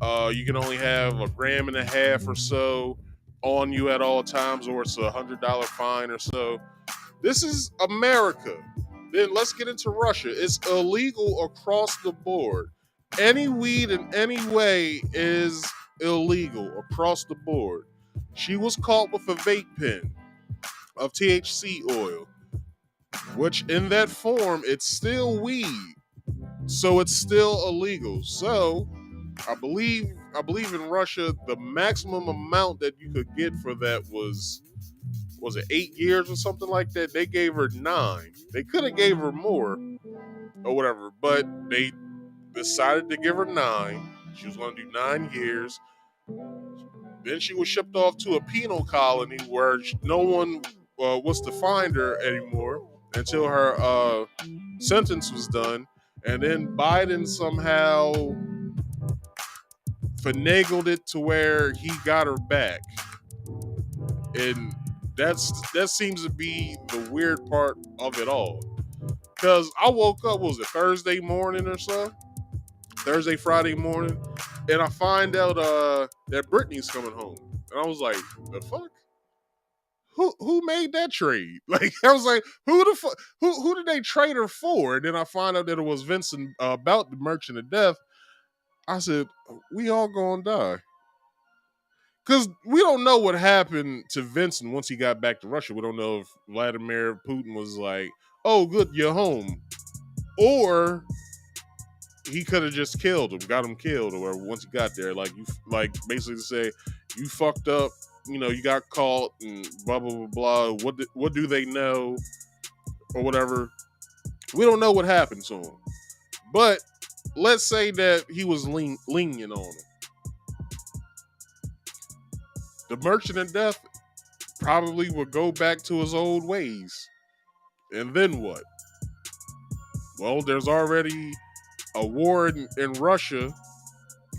You can only have 1.5 grams or so on you at all times, or it's $100 fine or so. This is America. Then let's get into Russia. It's illegal across the board. Any weed in any way is illegal across the board. She was caught with a vape pen of THC oil, which in that form, it's still weed. So it's still illegal. So I believe in Russia, the maximum amount that you could get for that was it 8 years or something like that? They gave her 9. They could have gave her more or whatever, but they decided to give her 9. She was going to do 9 years. Then she was shipped off to a penal colony where no one was to find her anymore until her sentence was done. And then Biden somehow finagled it to where he got her back. And that seems to be the weird part of it all. Because I woke up, was it Thursday morning or so? Thursday, Friday morning, and I find out that Brittany's coming home, and I was like, "The fuck? Who made that trade?" Like, I was like, Who did they trade her for?" And then I find out that it was Vincent about the Merchant of Death. I said, "We all gonna die." Because we don't know what happened to Vincent once he got back to Russia. We don't know if Vladimir Putin was like, "Oh, good, you're home," or he could have just killed him, got him killed, or once he got there, like basically to say, you fucked up, you know, you got caught, and blah blah blah blah. What do they know, or whatever? We don't know what happened to him, but let's say that he was lenient on him. The Merchant of Death probably would go back to his old ways, and then what? Well, there's already a war in Russia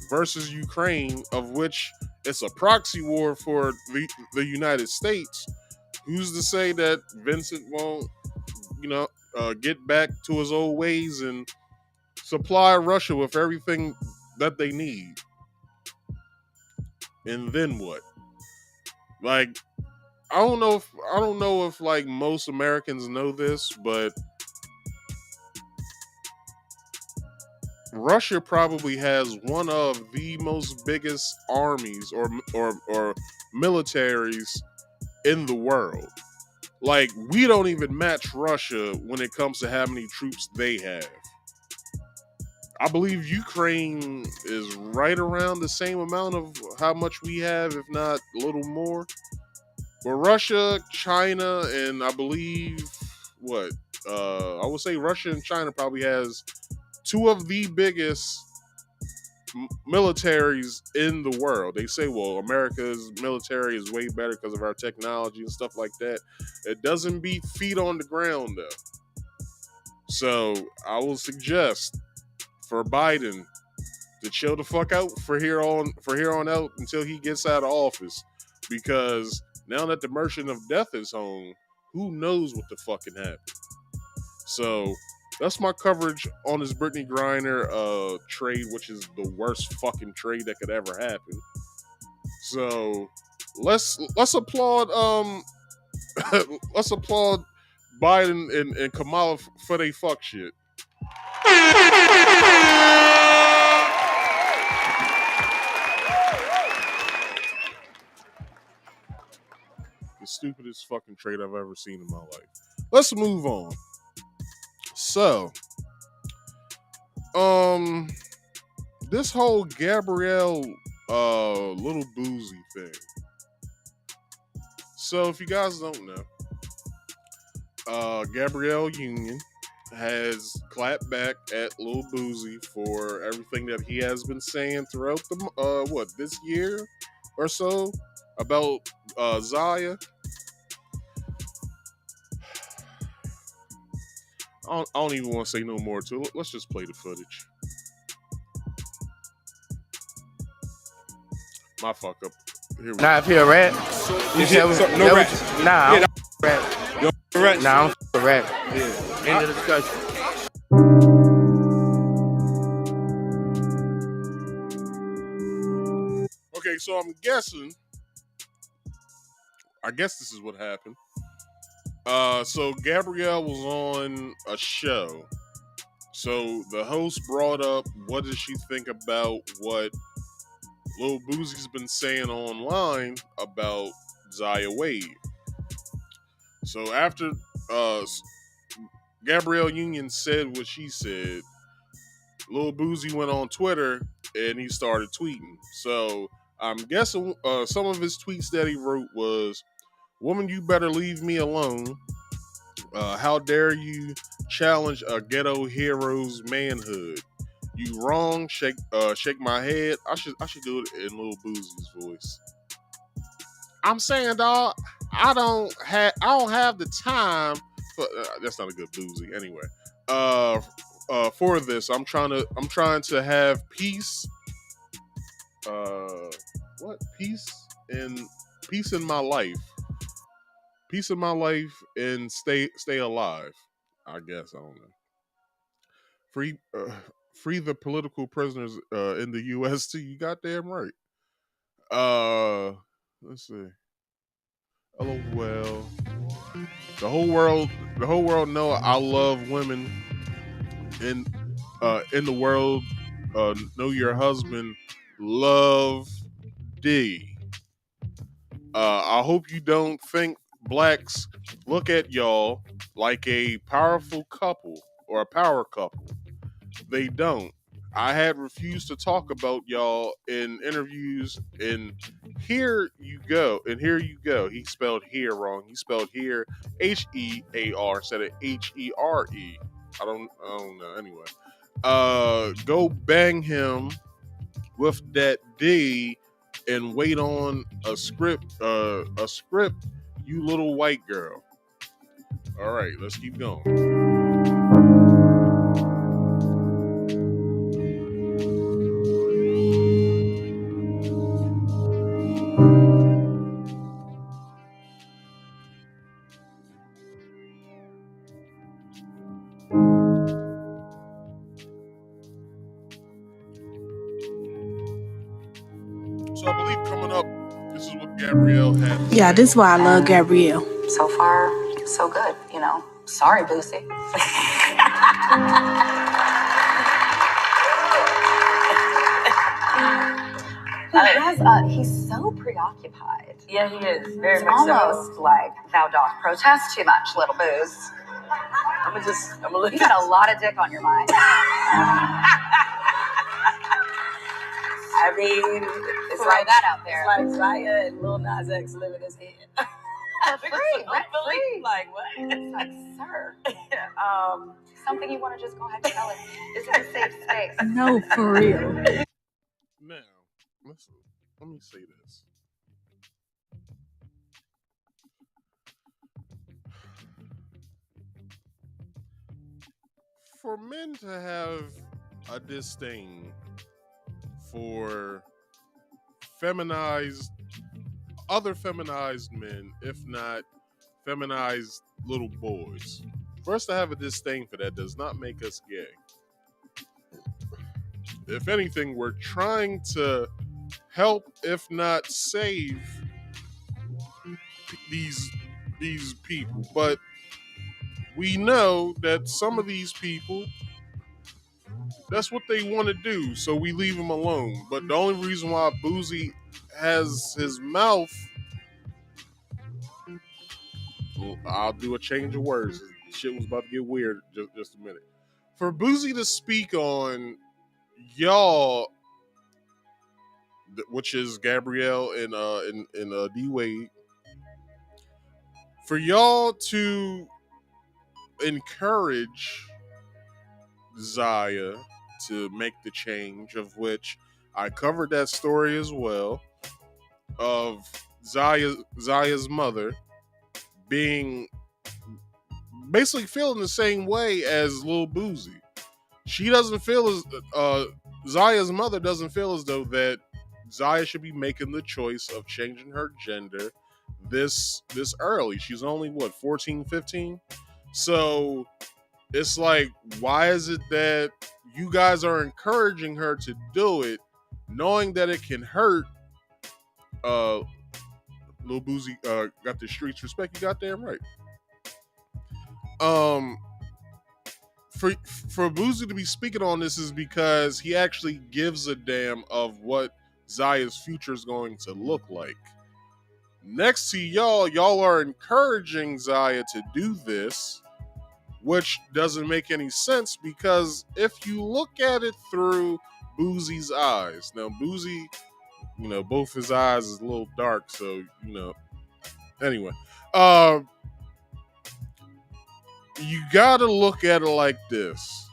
versus Ukraine, of which it's a proxy war for the United States. Who's to say that Vincent won't, you know, get back to his old ways and supply Russia with everything that they need? And then what? Like, I don't know if like most Americans know this, but Russia probably has one of the most biggest armies or militaries in the world. Like, we don't even match Russia when it comes to how many troops they have. I believe Ukraine is right around the same amount of how much we have, if not a little more. But Russia, China, and I believe I would say Russia and China probably has two of the biggest militaries in the world. They say, well, America's military is way better because of our technology and stuff like that. It doesn't beat feet on the ground though. So I will suggest for Biden to chill the fuck out for here on out until he gets out of office, because now that the merchant of death is home, who knows what the fucking happened. So that's my coverage on this Brittany Griner trade, which is the worst fucking trade that could ever happen. So let's applaud let's applaud Biden and Kamala for they fuck shit. The stupidest fucking trade I've ever seen in my life. Let's move on. So, this whole Gabrielle little boozy thing. So, if you guys don't know, Gabrielle Union has clapped back at Lil Boozy for everything that he has been saying throughout the this year or so about Zaya. I don't even want to say no more to it. Let's just play the footage. My fuck up. Here we Nah, if you're a rat, no rap. Nah, yeah, rap. Rap. Nah, I'm a rap. Yeah. End of the discussion. Okay, so I'm guessing. I guess this is what happened. So Gabrielle was on a show. So the host brought up, what does she think about what Lil Boozy's been saying online about Zaya Wade? So after Gabrielle Union said what she said, Lil Boozy went on Twitter and he started tweeting. So I'm guessing some of his tweets that he wrote was, "Woman, you better leave me alone. How dare you challenge a ghetto hero's manhood? You wrong. Shake my head." I should do it in Lil Boozy's voice. I'm saying, dog, I don't have the time for that's not a good Boozy anyway. For this, I'm trying to have peace. Peace in my life. Peace in my life and stay alive. I guess I don't know. Free the political prisoners in the U.S. too. You goddamn right. Let's see. LOL. The whole world know I love women in the world. Know your husband. Love D. I hope you don't think blacks look at y'all like a powerful couple or a power couple. They don't. I had refused to talk about y'all in interviews, and here you go. He spelled here wrong. He spelled here HEAR instead of HERE. I don't know. Anyway, go bang him with that D and wait on a script. You little white girl. All right, let's keep going. So I believe coming up, this is what Gabrielle had to Yeah, say. this is why I love Gabrielle. So far, so good, you know. Sorry, Boosie. He's so preoccupied. Yeah, he is. Very much almost like thou dost protest too much, little Booze. I'm gonna look. You got a lot of dick on your mind. I mean, it's like that out there. It's like Zaya and Lil Nas X live in his head. Rent-free. Like what? It's like, sir. Something you want to just go ahead and tell us. This is a safe space. No, for real. Now, listen. Let me say this. For men to have a disdain for other feminized men, if not feminized little boys, for us to have a disdain for that does not make us gay. If anything, we're trying to help, if not save, these people. But we know that some of these people, that's what they want to do, so we leave them alone. But the only reason why Boosie has his mouth, well, I'll do a change of words. Shit was about to get weird just a minute. For Boosie to speak on y'all, which is Gabrielle and D Wade, for y'all to encourage Zaya to make the change, of which I covered that story as well, of Zaya's mother being basically feeling the same way as Lil Boosie. She doesn't feel as Zaya's mother doesn't feel as though that Zaya should be making the choice of changing her gender this early. She's only 14, 15. So it's like, why is it that you guys are encouraging her to do it, knowing that it can hurt? Lil Boosie got the streets respect. You goddamn right. For Boosie to be speaking on this is because he actually gives a damn of what Zaya's future is going to look like. Next to y'all are encouraging Zaya to do this, which doesn't make any sense, because if you look at it through Boosie's eyes, now Boosie, both his eyes is a little dark, so anyway, you gotta look at it like this.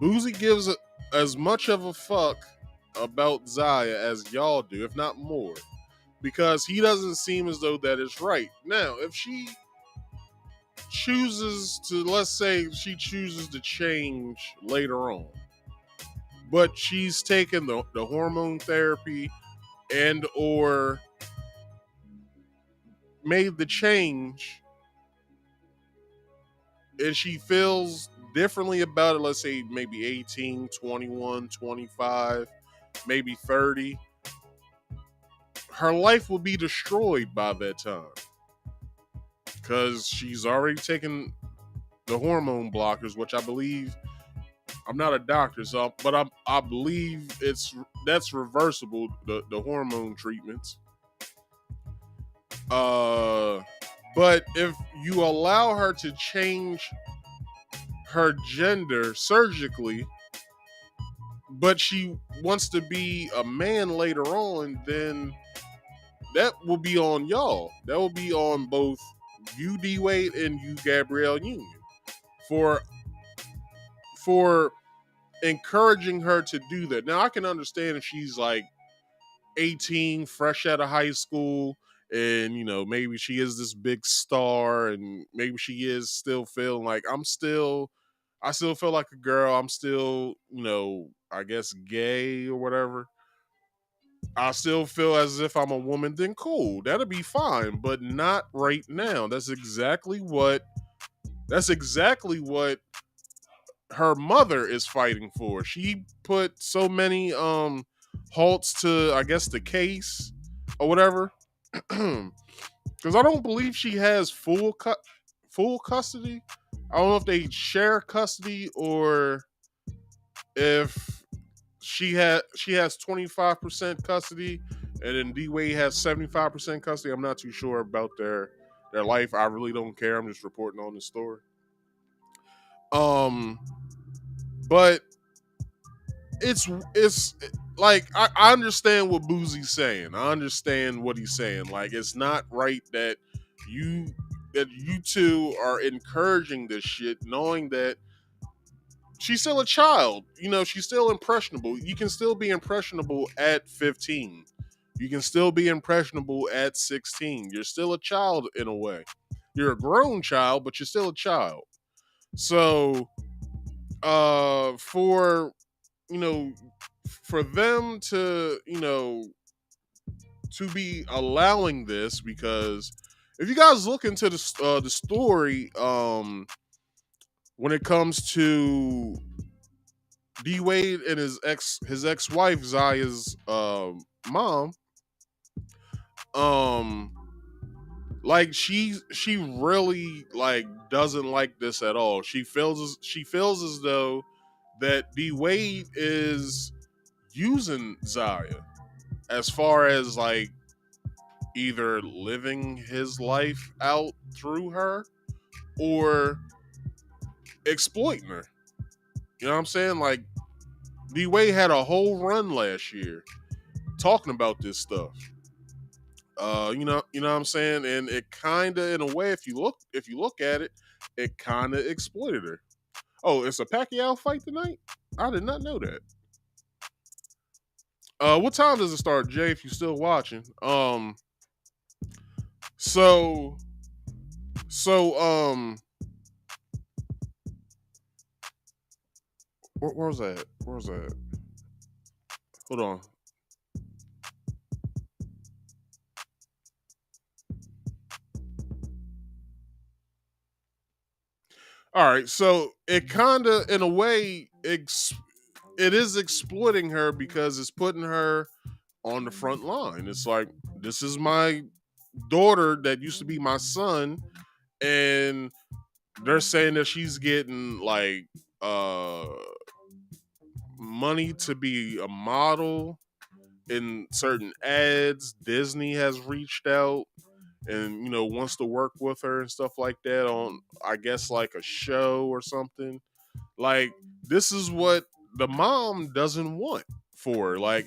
Boosie gives as much of a fuck about Zaya as y'all do, if not more, because he doesn't seem as though that is right. Now, if she chooses to, let's say she chooses to change later on, but she's taken the hormone therapy and or made the change, and she feels differently about it, let's say maybe 18, 21, 25, maybe 30, her life will be destroyed by that time, because she's already taken the hormone blockers, which I believe, I'm not a doctor, but I believe that's reversible, the hormone treatments. But if you allow her to change her gender surgically, but she wants to be a man later on, then that will be on y'all. That will be on both you, D Wade, and you, Gabrielle Union, for encouraging her to do that. Now, I can understand if she's like 18, fresh out of high school, and maybe she is this big star, and maybe she is still feeling like I still feel like a girl, I'm still I guess gay or whatever, I still feel as if I'm a woman, then cool, that'll be fine, but not right now. That's exactly what her mother is fighting for. She put so many halts to, I guess, the case or whatever, because I don't believe she has full custody. I don't know if they share custody or if she has 25% custody and then D Wade has 75% custody. I'm not too sure about their life. I really don't care. I'm just reporting on the story. But it's like I understand what Boozie's saying. I understand what he's saying. Like, it's not right that you two are encouraging this shit, knowing that she's still a child. She's still impressionable. You can still be impressionable at 15. You can still be impressionable at 16. You're still a child in a way. You're a grown child, but you're still a child. So, for them to to be allowing this, because if you guys look into the story, when it comes to D Wade and his ex-wife Zaya's mom, like she really like doesn't like this at all. She feels as though that D Wade is using Zaya as far as like either living his life out through her or exploiting her. You know what I'm saying? Like, D Wade had a whole run last year talking about this stuff. You know what I'm saying? And it kind of, in a way, if you look at it, it kind of exploited her. Oh, it's a Pacquiao fight tonight? I did not know that. What time does it start, Jay, if you're still watching? So where was that? Hold on. All right, so it kind of, in a way, it is exploiting her because it's putting her on the front line. It's like, this is my daughter that used to be my son, and they're saying that she's getting like money to be a model in certain ads. Disney has reached out and wants to work with her and stuff like that on, I guess, like a show or something. Like, this is what the mom doesn't want for her. Like,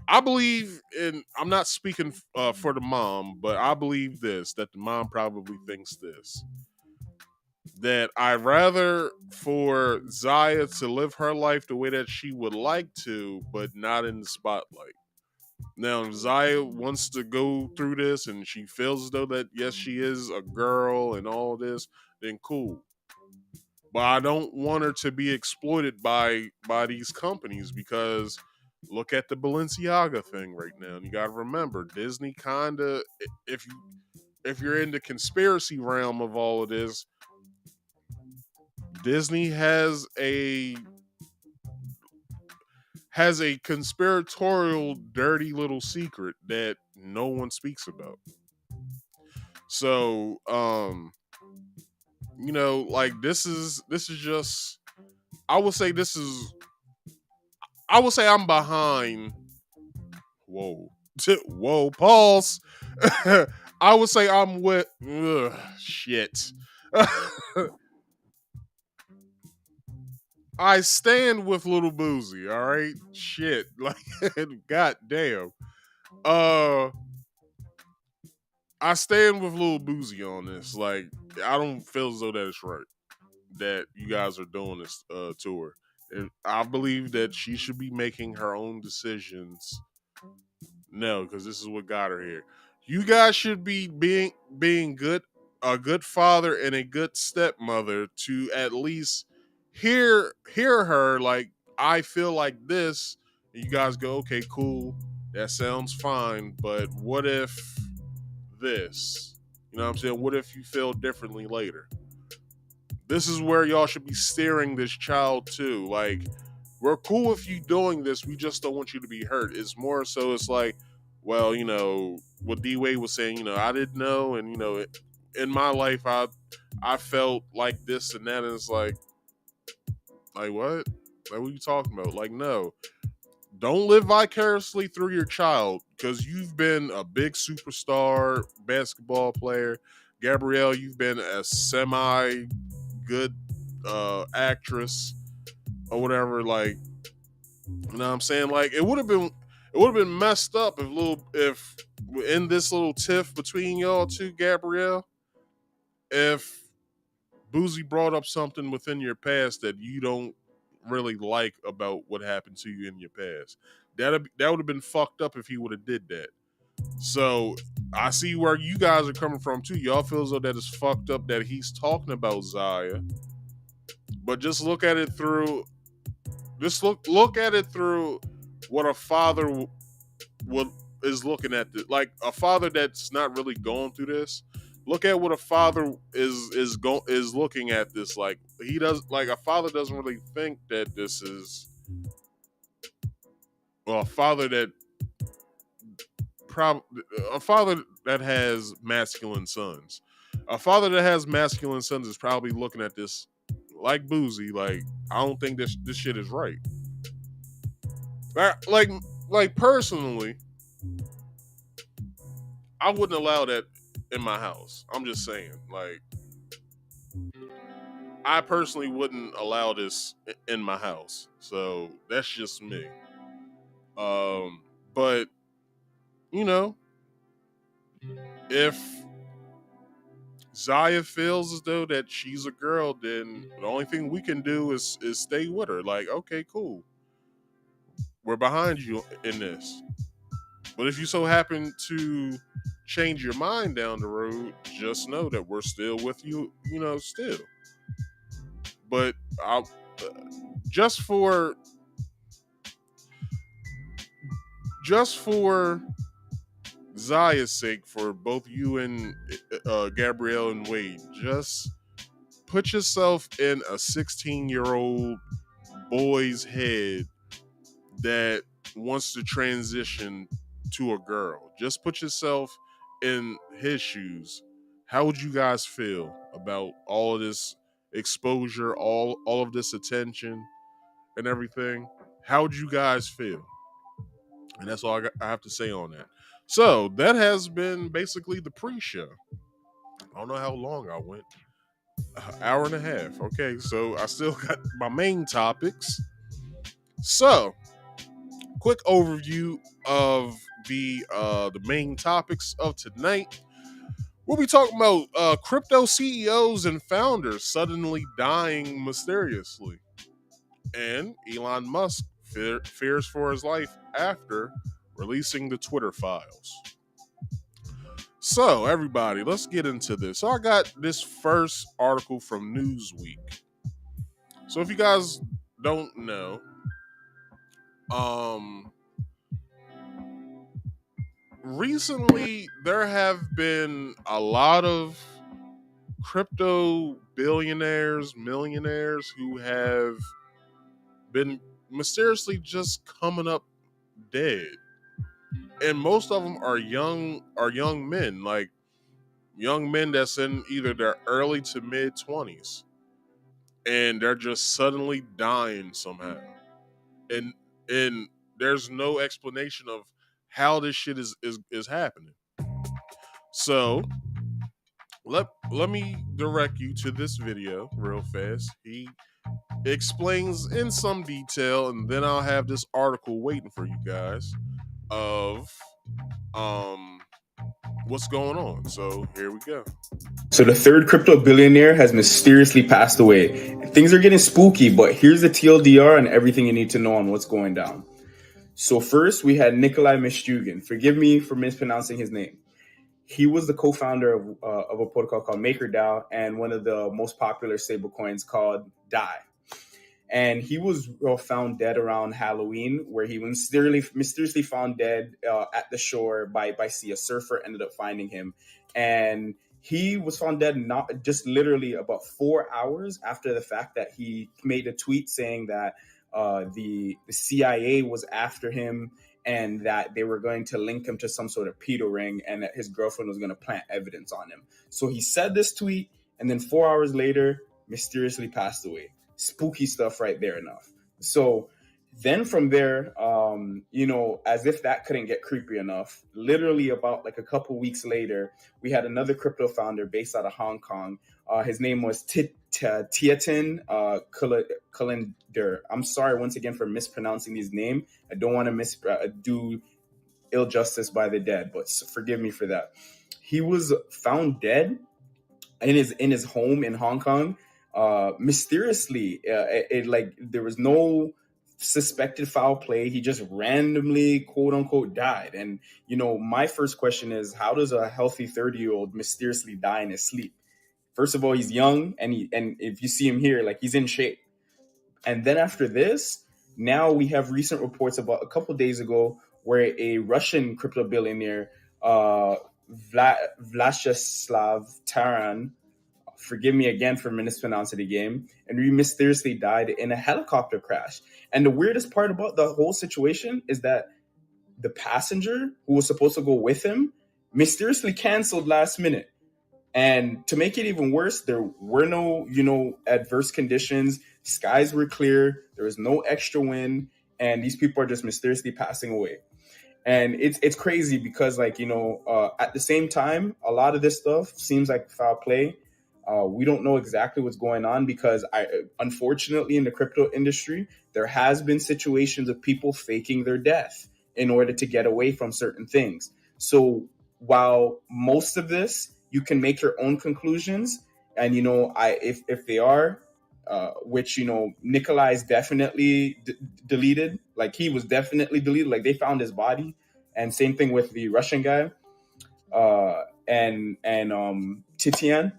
I believe, and I'm not speaking for the mom, but I believe this, that the mom probably thinks this, that I'd rather for Zaya to live her life the way that she would like to, but not in the spotlight. Now, if Zaya wants to go through this and she feels as though that, yes, she is a girl and all this, then cool. But I don't want her to be exploited by these companies, because look at the Balenciaga thing right now. And you got to remember, Disney kind of, if you're in the conspiracy realm of all of this, Disney has a conspiratorial, dirty little secret that no one speaks about. So, like, this is just, I would say I'm behind. Whoa, pause. I would say I'm with. Shit. I stand with Little Boozy, all right? Shit. Like, goddamn. I stand with Little Boozy on this. Like, I don't feel as though that it's right that you guys are doing this tour. And I believe that she should be making her own decisions. No, because this is what got her here. You guys should be being a good father and a good stepmother to at least hear her, like, I feel like this, and you guys go, okay, cool, that sounds fine, but what if this? You know what I'm saying? What if you feel differently later? This is where y'all should be steering this child to. Like, we're cool with you doing this, we just don't want you to be hurt. It's more so, it's like, well, what D-Wade was saying, I didn't know, and in my life I felt like this and that, and it's like what? Like, what are you talking about? Like, no. Don't live vicariously through your child, because you've been a big superstar basketball player. Gabrielle, you've been a semi-good actress or whatever. Like, you know what I'm saying? Like, it would have been messed up if in this little tiff between y'all two, Gabrielle, if Boozy brought up something within your past that you don't really like about what happened to you in your past. That would have been fucked up if he would have did that. So I see where you guys are coming from too. Y'all feel as though that is fucked up that he's talking about Zaya, but just look at it through. Just look at it through what a father is looking at. Like a father that's not really going through this. Look at what a father is looking at this. Like a father doesn't really think that this is. Well, a father that has masculine sons. A father that has masculine sons is probably looking at this like Boozy. Like, I don't think this shit is right. Like personally, I wouldn't allow that in my house. I'm just saying, like, I personally wouldn't allow this in my house. So that's just me. But if Zaya feels as though that she's a girl, then the only thing we can do is stay with her. Like, okay, cool. We're behind you in this. But if you so happen to change your mind down the road, just know that we're still with you, still. But just for Zaya's sake, for both you and Gabrielle and Wade, just put yourself in a 16-year-old boy's head that wants to transition to a girl. Just put yourself in his shoes. How would you guys feel about all of this exposure, all of this attention and everything? How would you guys feel? And that's all I have to say on that. So that has been basically the pre-show. I don't know how long I went. An hour and a half. Okay, so I still got my main topics. So, quick overview of the main topics of tonight. We'll be talking about crypto CEOs and founders suddenly dying mysteriously, and Elon Musk fears for his life after releasing the Twitter files. So, everybody, let's get into this. So I got this first article from Newsweek. So if you guys don't know, recently there have been a lot of crypto billionaires, millionaires who have been mysteriously just coming up dead. And most of them are young men, like young men that's in either their early to mid 20s. And they're just suddenly dying somehow. And there's no explanation of how this shit is happening. So let me direct you to this video real fast. He explains in some detail, and then I'll have this article waiting for you guys of what's going on. So here we go. So the third crypto billionaire has mysteriously passed away. Things are getting spooky, but here's the TLDR and everything you need to know on what's going down. So first, we had Nikolai Mishugin. Forgive me for mispronouncing his name. He was the co-founder of a protocol called MakerDAO and one of the most popular stablecoins called DAI. And he was found dead around Halloween, where he was mysteriously found dead at the shore by sea. A surfer ended up finding him. And he was found dead not just literally about 4 hours after the fact that he made a tweet saying that the CIA was after him and that they were going to link him to some sort of pedo ring, and that his girlfriend was going to plant evidence on him. So he said this tweet, and then 4 hours later, mysteriously passed away. Spooky stuff right there enough. So then from there, as if that couldn't get creepy enough, literally about like a couple weeks later, we had another crypto founder based out of Hong Kong. His name was Tietin Kalender. I'm sorry once again for mispronouncing his name. I don't want to do ill justice by the dead, but forgive me for that. He was found dead in his home in Hong Kong. Mysteriously, there was no suspected foul play. He just randomly, quote unquote, died. And my first question is, how does a healthy 30-year-old mysteriously die in his sleep? First of all, he's young, and if you see him here, like, he's in shape. And then after this, now we have recent reports about a couple days ago where a Russian crypto billionaire, Vyacheslav Taran, forgive me again for mispronouncing the game, and he mysteriously died in a helicopter crash. And the weirdest part about the whole situation is that the passenger who was supposed to go with him mysteriously canceled last minute. And to make it even worse, there were no, adverse conditions. Skies were clear. There was no extra wind. And these people are just mysteriously passing away. And it's crazy because, at the same time, a lot of this stuff seems like foul play. We don't know exactly what's going on because, unfortunately, in the crypto industry, there has been situations of people faking their death in order to get away from certain things. So while most of this, you can make your own conclusions, and if they are, which Nikolai is definitely deleted. Like, he was definitely deleted. Like, they found his body, and same thing with the Russian guy, and Titian.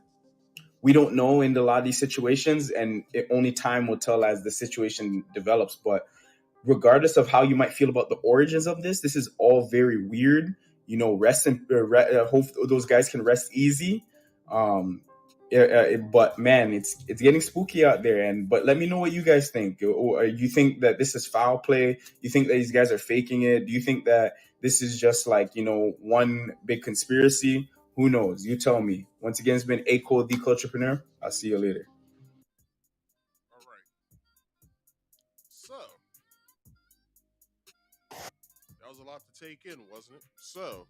We don't know in a lot of these situations, and only time will tell as the situation develops. But regardless of how you might feel about the origins of this is all very weird. Hope those guys can rest easy. But man, it's getting spooky out there. But let me know what you guys think. Or you think that this is foul play? You think that these guys are faking it? Do you think that this is just like, one big conspiracy? Who knows? You tell me. Once again, it's been A-Cole, the Culturepreneur. I'll see you later. All right. So, that was a lot to take in, wasn't it? So,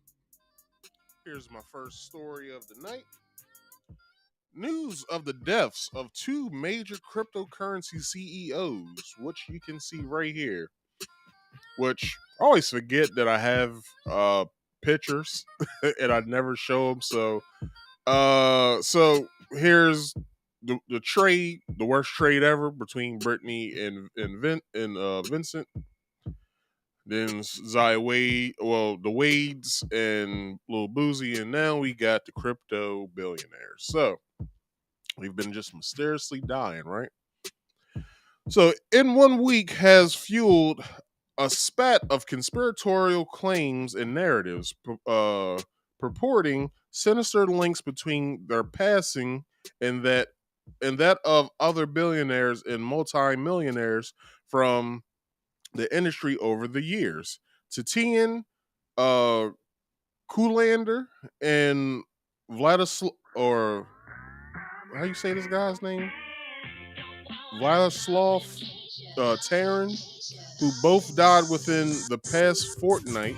here's my first story of the night. News of the deaths of two major cryptocurrency CEOs, which you can see right here. Which I always forget that I have pictures and I never show them. So here's the trade, the worst trade ever between Brittany and Vincent. Then Zaya Wade, the Wades and Lil Boozy, and now we got the crypto billionaires. So we've been just mysteriously dying, right? So in 1 week has fueled a spat of conspiratorial claims and narratives purporting sinister links between their passing and that of other billionaires and multi-millionaires from the industry over the years. Titian Kulander and Vladislav, or how you say this guy's name? Vladislav Taran, who both died within the past fortnight,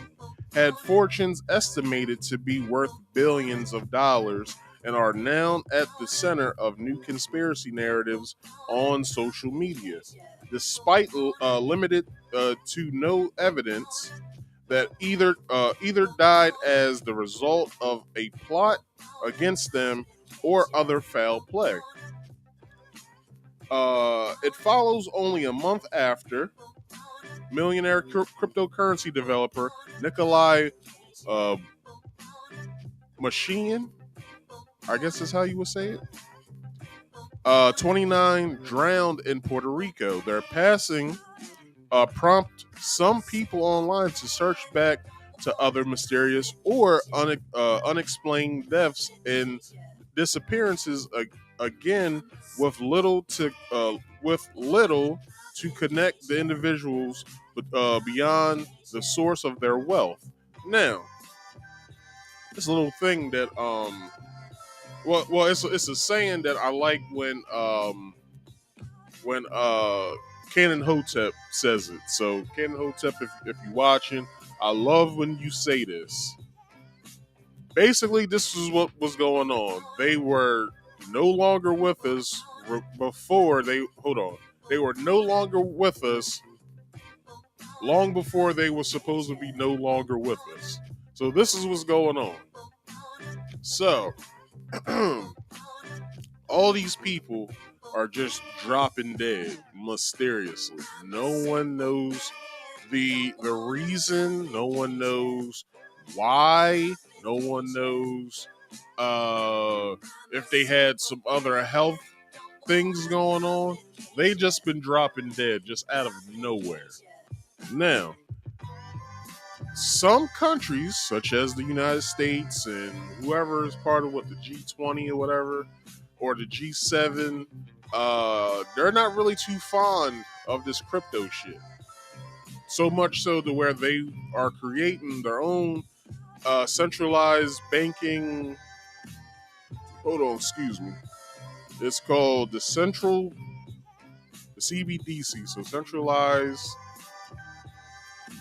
had fortunes estimated to be worth billions of dollars and are now at the center of new conspiracy narratives on social media. Despite limited to no evidence that either died as the result of a plot against them or other foul play. It follows only a month after millionaire cryptocurrency developer Nikolai Mashian, I guess is how you would say it, 29, drowned in Puerto Rico. Their passing prompt some people online to search back to other mysterious or unexplained deaths and disappearances again, with little to connect the individuals beyond the source of their wealth. Now, this little thing that it's a saying that I like when Canon Hotep says it. So Canon Hotep, if you're watching, I love when you say this. Basically, this is what was going on. They were no longer with us before they They were no longer with us long before they were supposed to be no longer with us. So this is what's going on. So all these people are just dropping dead mysteriously. No one knows the reason. No one knows why. No one knows if they had some other health things going on. They just been dropping dead just out of nowhere. Now, some countries, such as the United States and whoever is part of the G20 or whatever, or the G7, they're not really too fond of this crypto shit. So much so to where they are creating their own centralized banking. Hold on, excuse me. It's called the CBDC, so centralized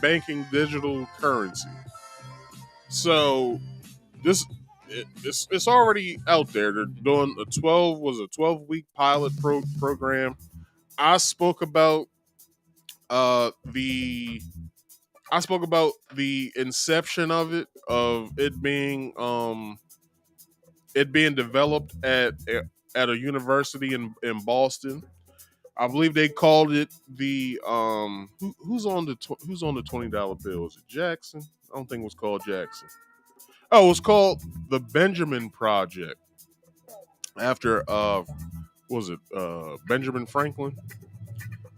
banking digital currency. So it's already out there. They're doing a 12-week pilot program. I spoke about the inception of it being developed at a university in Boston. I believe they called it the who's on the $20 bill? Is it Jackson? I don't think it was called Jackson. Oh, it was called the Benjamin Project after Benjamin Franklin?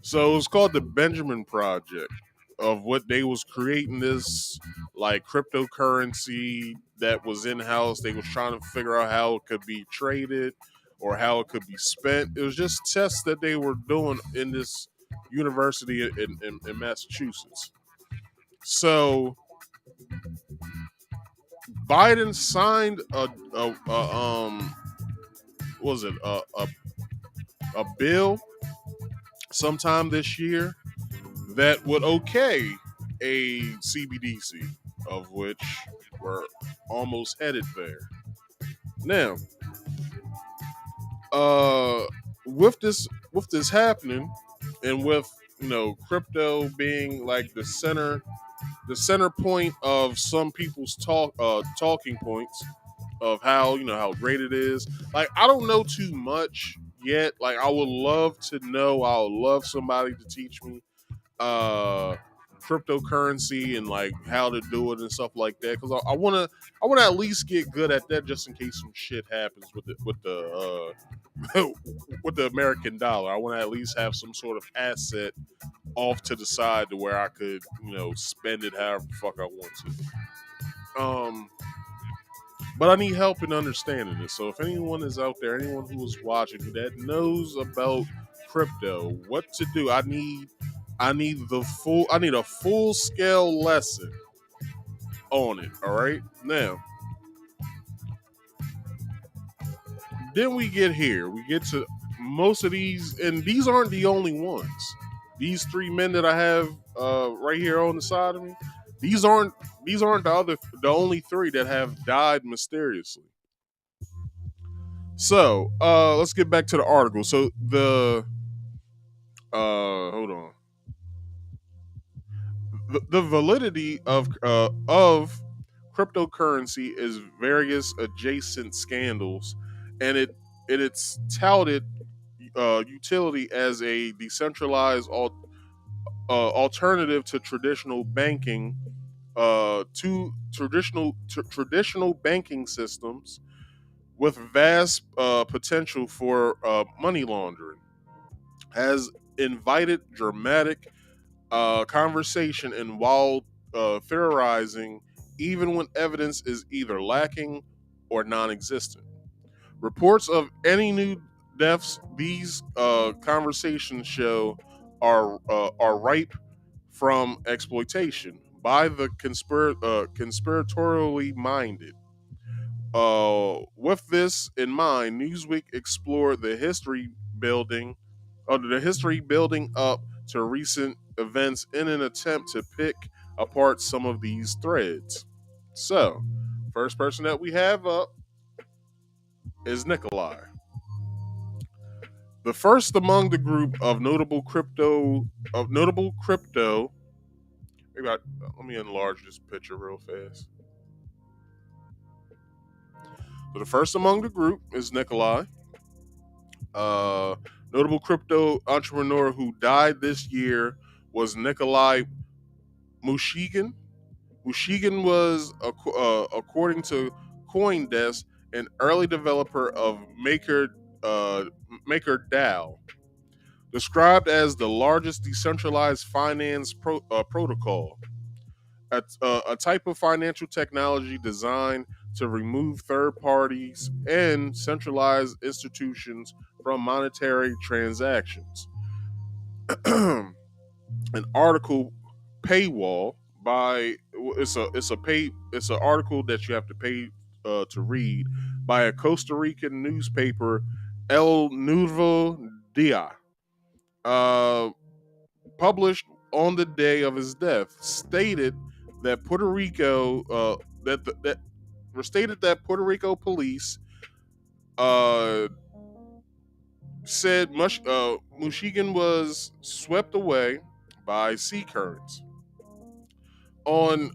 So it was called the Benjamin Project, of what they was creating this like cryptocurrency that was in house. They was trying to figure out how it could be traded or how it could be spent. It was just tests that they were doing in this university in Massachusetts. So Biden signed a bill sometime this year that would okay a CBDC, of which we're almost headed there. Now, with this happening, and with crypto being like the center point of some people's talking points of how how great it is. Like, I don't know too much yet. Like, I would love to know. I would love somebody to teach me cryptocurrency and like how to do it and stuff like that, because I want to at least get good at that, just in case some shit happens with the with the American dollar. I want to at least have some sort of asset off to the side to where I could spend it however the fuck I want to. But I need help in understanding this. So if anyone is out there, anyone who is watching that knows about crypto, what to do, I need a full scale lesson on it. All right. Now, then we get here. We get to most of these, and these aren't the only ones. These three men that I have right here on the side of me, these aren't the only three that have died mysteriously. So let's get back to the article. So the hold on. The validity of cryptocurrency is various adjacent scandals, and it's touted utility as a decentralized alternative to traditional banking, to traditional banking systems, with vast potential for money laundering, has invited dramatic conversation and wild theorizing, even when evidence is either lacking or non-existent. Reports of any new deaths these conversations show are ripe from exploitation by the conspiratorially minded. With this in mind, Newsweek explored the history building up to recent events in an attempt to pick apart some of these threads. So, first person that we have up is Nikolai. The first among the group of notable crypto. Let me enlarge this picture real fast. So the first among the group is Nikolai, notable crypto entrepreneur who died this year was Nikolai Mushigan. Mushigan was, according to CoinDesk, an early developer of MakerDAO, described as the largest decentralized finance protocol, a type of financial technology designed to remove third parties and centralized institutions from monetary transactions. An article paywall by it's an article that you have to pay to read by a Costa Rican newspaper, El Nuevo Dia, published on the day of his death, stated that Puerto Rico Puerto Rico police said Mushigan was swept away by sea currents on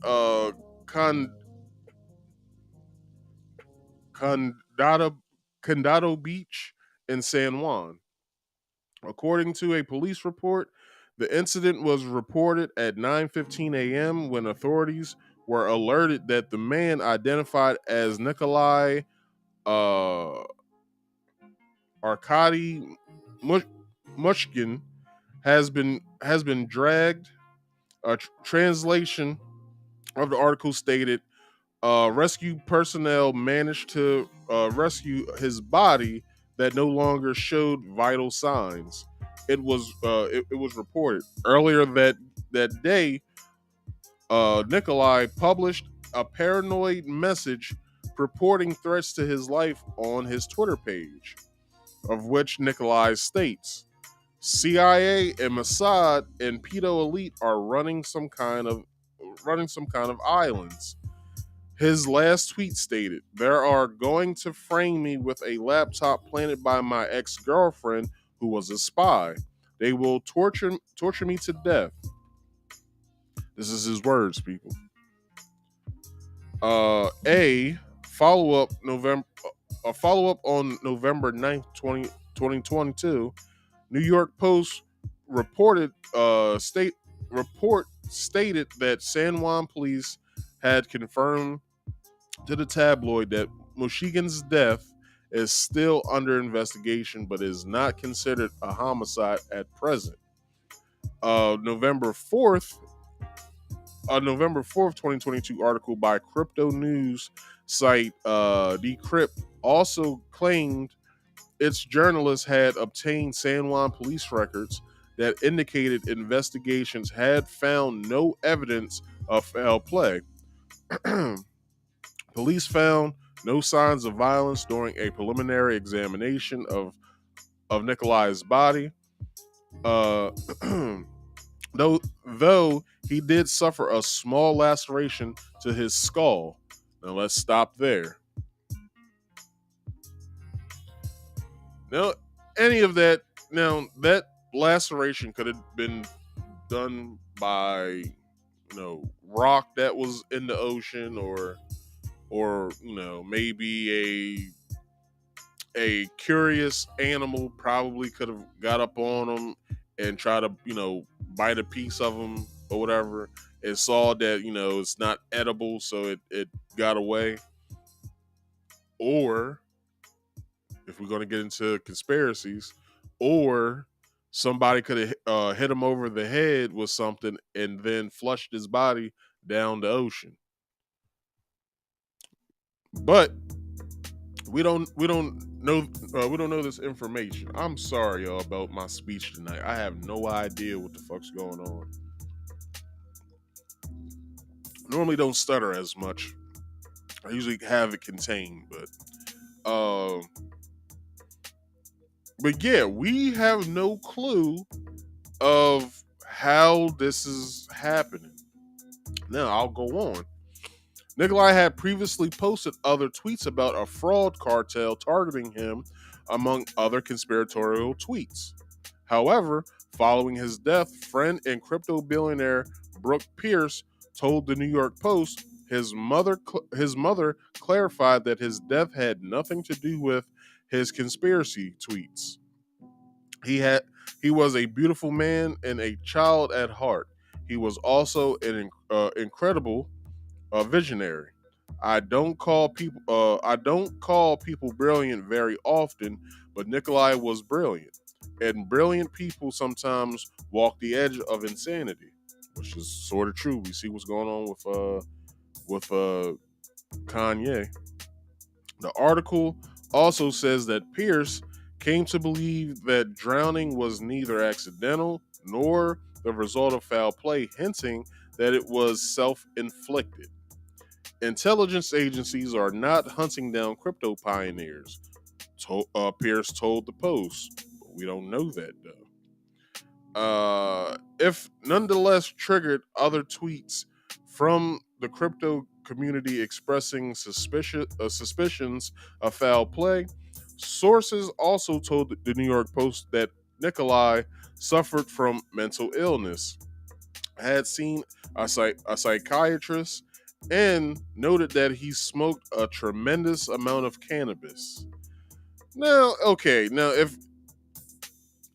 Condado Beach in San Juan. According to a police report, the incident was reported at 9:15 a.m. when authorities were alerted that the man, identified as Nikolai Arkady Mushkin, has been dragged. A translation of the article stated, rescue personnel managed to rescue his body that no longer showed vital signs. It was reported earlier that day. Nikolai published a paranoid message purporting threats to his life on his Twitter page, of which Nikolai states, CIA and Mossad and pedo elite are running some kind of islands. His last tweet stated, "They are going to frame me with a laptop planted by my ex-girlfriend who was a spy. They will torture me to death." This is his words, people. A follow-up on November 9th, 2022, New York Post stated that San Juan police had confirmed to the tabloid that Mushigan's death is still under investigation but is not considered a homicide at present. November 4th, 2022 article by crypto news site Decrypt also claimed its journalists had obtained San Juan police records that indicated investigations had found no evidence of foul play. Police found no signs of violence during a preliminary examination of Nikolai's body, though he did suffer a small laceration to his skull. Now let's stop there. Now, that laceration could have been done by, rock that was in the ocean, or maybe a curious animal probably could have got up on him and tried to, bite a piece of him or whatever, and saw that, it's not edible, so it got away. Or, if we're going to get into conspiracies, or somebody could have hit him over the head with something and then flushed his body down the ocean. But we don't know this information. I'm sorry, y'all, about my speech tonight. I have no idea what the fuck's going on. Normally don't stutter as much. I usually have it contained, but yeah, we have no clue of how this is happening. Now I'll go on. Nikolai had previously posted other tweets about a fraud cartel targeting him, among other conspiratorial tweets. However, following his death, friend and crypto billionaire Brooke Pierce told the New York Post his mother clarified that his death had nothing to do with his conspiracy tweets. He was a beautiful man and a child at heart. He was also an incredible visionary. I don't call people brilliant very often, but Nikolai was brilliant, and brilliant people sometimes walk the edge of insanity, which is sort of true. We see what's going on with Kanye. The article also says that Pierce came to believe that drowning was neither accidental nor the result of foul play, hinting that it was self-inflicted. Intelligence agencies are not hunting down crypto pioneers, Pierce told the Post. But we don't know that, though. If nonetheless triggered other tweets from the crypto community expressing suspicions of foul play, sources also told the New York Post that Nikolai suffered from mental illness, had seen a psychiatrist, and noted that he smoked a tremendous amount of cannabis. Now, okay, now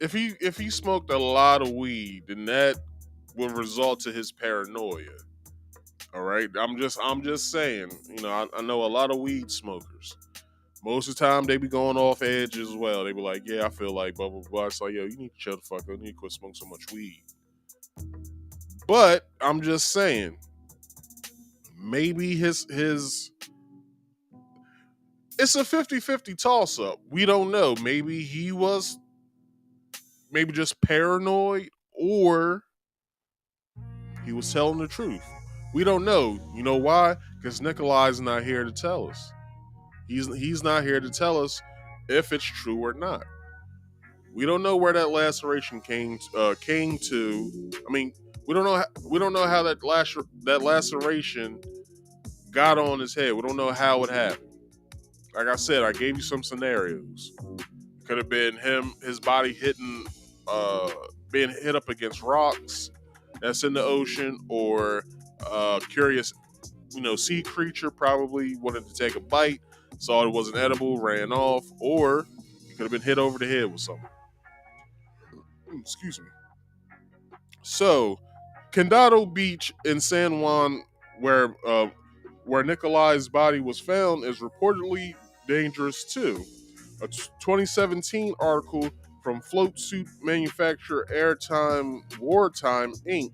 if he smoked a lot of weed, then that will result to his paranoia. All right, I'm just saying. You know, I know a lot of weed smokers. Most of the time, they be going off edge as well. They be like, "Yeah, I feel like blah blah blah." It's like, yo, you need to chill the fuck up. You need to quit smoking so much weed. But I'm just saying, maybe his it's a 50-50 toss up. We don't know. Maybe he was just paranoid, or he was telling the truth. We don't know. You know why? Because Nikolai's not here to tell us. He's not here to tell us if it's true or not. We don't know where that laceration came to. I mean, we don't know how that laceration got on his head. We don't know how it happened. Like I said, I gave you some scenarios. Could have been his body being hit up against rocks that's in the ocean, or curious, sea creature probably wanted to take a bite, saw it wasn't edible, ran off, or he could have been hit over the head with something. Excuse me. So, Condado Beach in San Juan, where Nikolai's body was found, is reportedly dangerous too. A 2017 article from float suit manufacturer Wartime Inc.,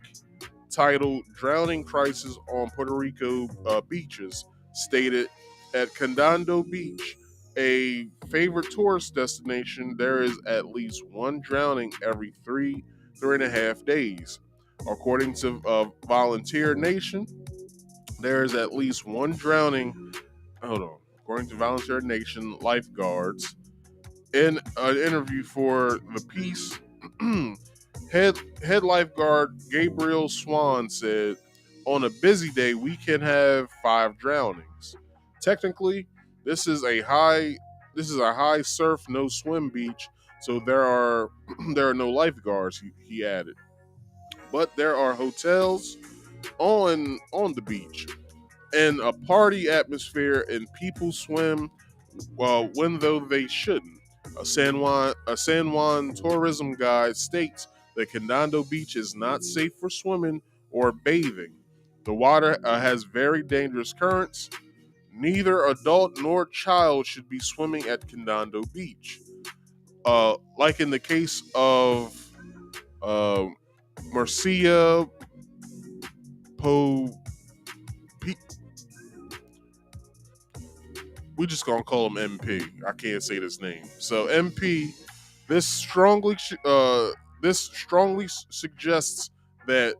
titled "Drowning Crisis on Puerto Rico Beaches," stated, at Condado Beach, a favorite tourist destination, there is at least one drowning every three and a half days. According to Volunteer Nation, there is at least one drowning. Hold on. According to Volunteer Nation lifeguards, in an interview for the piece, head lifeguard Gabriel Swan said, "On a busy day, we can have 5 drownings. Technically, this is a high surf, no swim beach, so there are no lifeguards," he added. "But there are hotels on the beach and a party atmosphere, and people swim when though they shouldn't." A San Juan tourism guide states that Condado Beach is not safe for swimming or bathing. The water has very dangerous currents. Neither adult nor child should be swimming at Condado Beach. Like in the case of Marcia we just gonna call him MP. I can't say this name. So MP, this strongly suggests that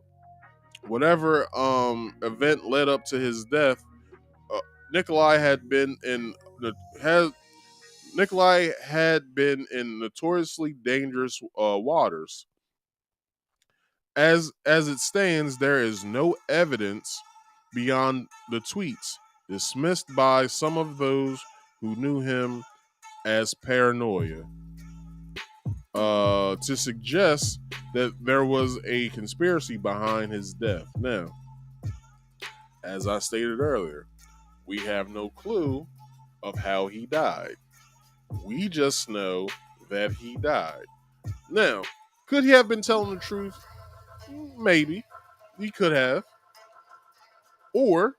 whatever event led up to his death, Nikolai had been in notoriously dangerous waters. As it stands, there is no evidence beyond the tweets dismissed by some of those who knew him as paranoia, to suggest that there was a conspiracy behind his death. Now, as I stated earlier, we have no clue of how he died. We just know that he died. Now, could he have been telling the truth? Maybe. He could have. Or,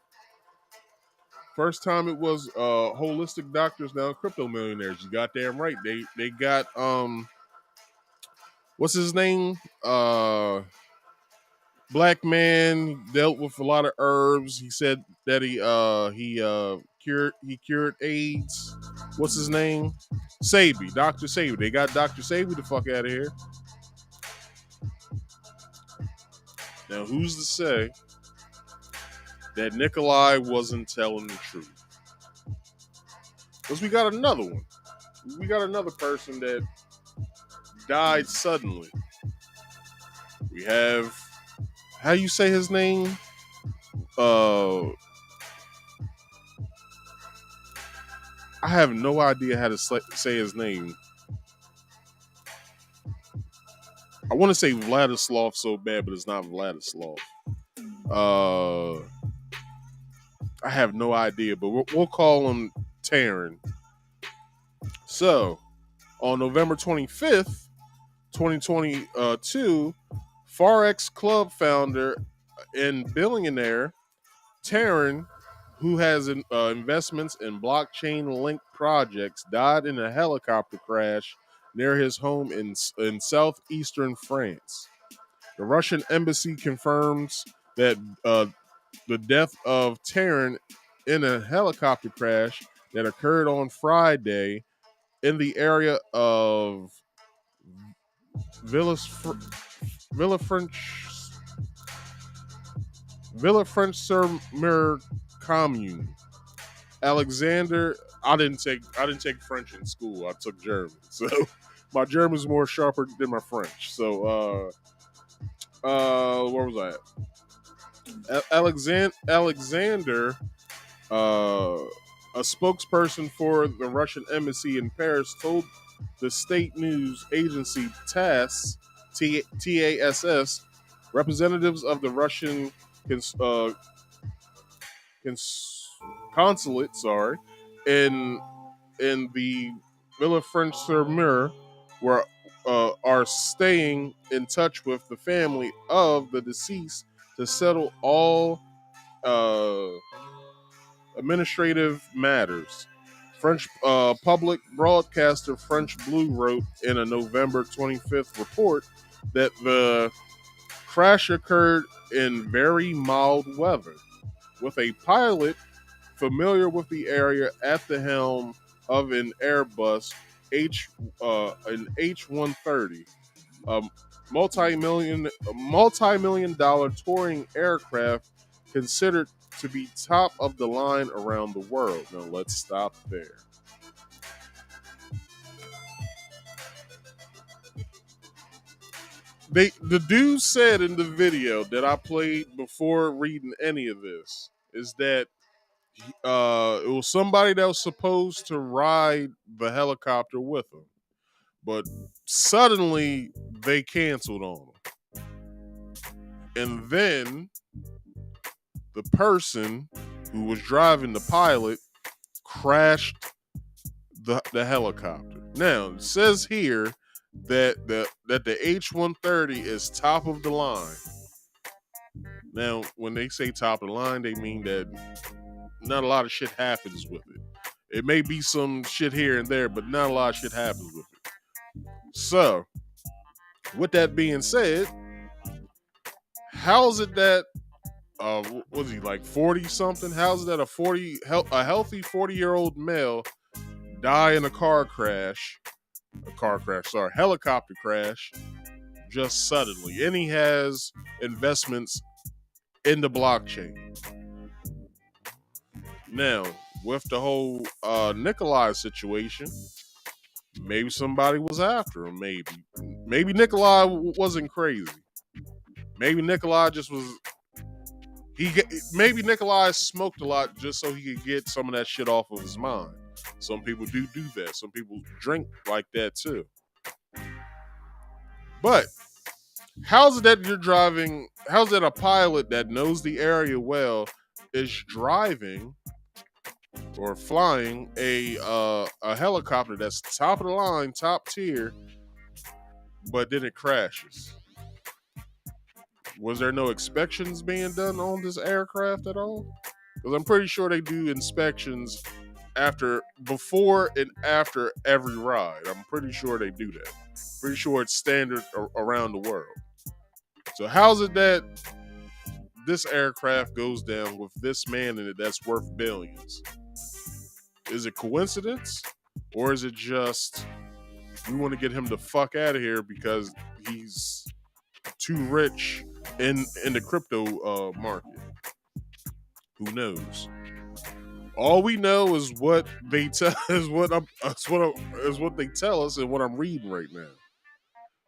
first time it was holistic doctors, now crypto millionaires. You got damn right. They got what's his name? Black man dealt with a lot of herbs. He said that he cured AIDS. What's his name? Sabi, Dr. Sabi. They got Dr. Sabi the fuck out of here. Now, who's to say that Nikolai wasn't telling the truth? Because we got another one. We got another person that died suddenly. We have, how you say his name? I have no idea how to say his name. I want to say Vladislav so bad, but it's not Vladislav. I have no idea, but we'll call him Taryn. So, on November 25th, 2022, Forex Club founder and billionaire Taryn, who has investments in blockchain-linked projects, died in a helicopter crash near his home in southeastern France. The Russian embassy confirms that the death of Taryn in a helicopter crash that occurred on Friday in the area of Villefranche-sur-Mer commune. Alexander, I didn't take French in school. I took German, so my German's more sharper than my French. So, where was I at? Alexander, a spokesperson for the Russian embassy in Paris, told the state news agency TASS, TASS, representatives of the Russian consulate, in the Villefranche-sur-Mer, are staying in touch with the family of the deceased to settle all administrative matters. French public broadcaster French Blue wrote in a November 25th report that the crash occurred in very mild weather, with a pilot familiar with the area at the helm of an Airbus an H-130, a multi-million dollar touring aircraft considered to be top of the line around the world. Now let's stop there. The dude said in the video that I played before reading any of this is that it was somebody that was supposed to ride the helicopter with him, but suddenly they canceled on him. And then the person who was driving the pilot crashed the helicopter. Now, it says here that the H-130 is top of the line. Now, when they say top of the line, they mean that not a lot of shit happens with it. It may be some shit here and there, but not a lot of shit happens with it. So, with that being said, how's it that was he like 40 something? How's it that a healthy 40-year-old male die in a helicopter crash just suddenly? And he has investments in the blockchain. Now, with the whole Nikolai situation, maybe somebody was after him. Maybe Nikolai wasn't crazy. Maybe Nikolai just was. Maybe Nikolai smoked a lot just so he could get some of that shit off of his mind. Some people do that. Some people drink like that too. But how's it that you're driving? How's that a pilot that knows the area well is driving or flying a helicopter that's top of the line, top tier, but then it crashes? Was there no inspections being done on this aircraft at all? Because I'm pretty sure they do inspections before and after every ride. I'm pretty sure they do that. Pretty sure it's standard around the world. So how's it that this aircraft goes down with this man in it that's worth billions? Is it coincidence? Or is it just we want to get him the fuck out of here because he's too rich in the crypto market? Who knows? All we know is what they tell is what they tell us and what I'm reading right now.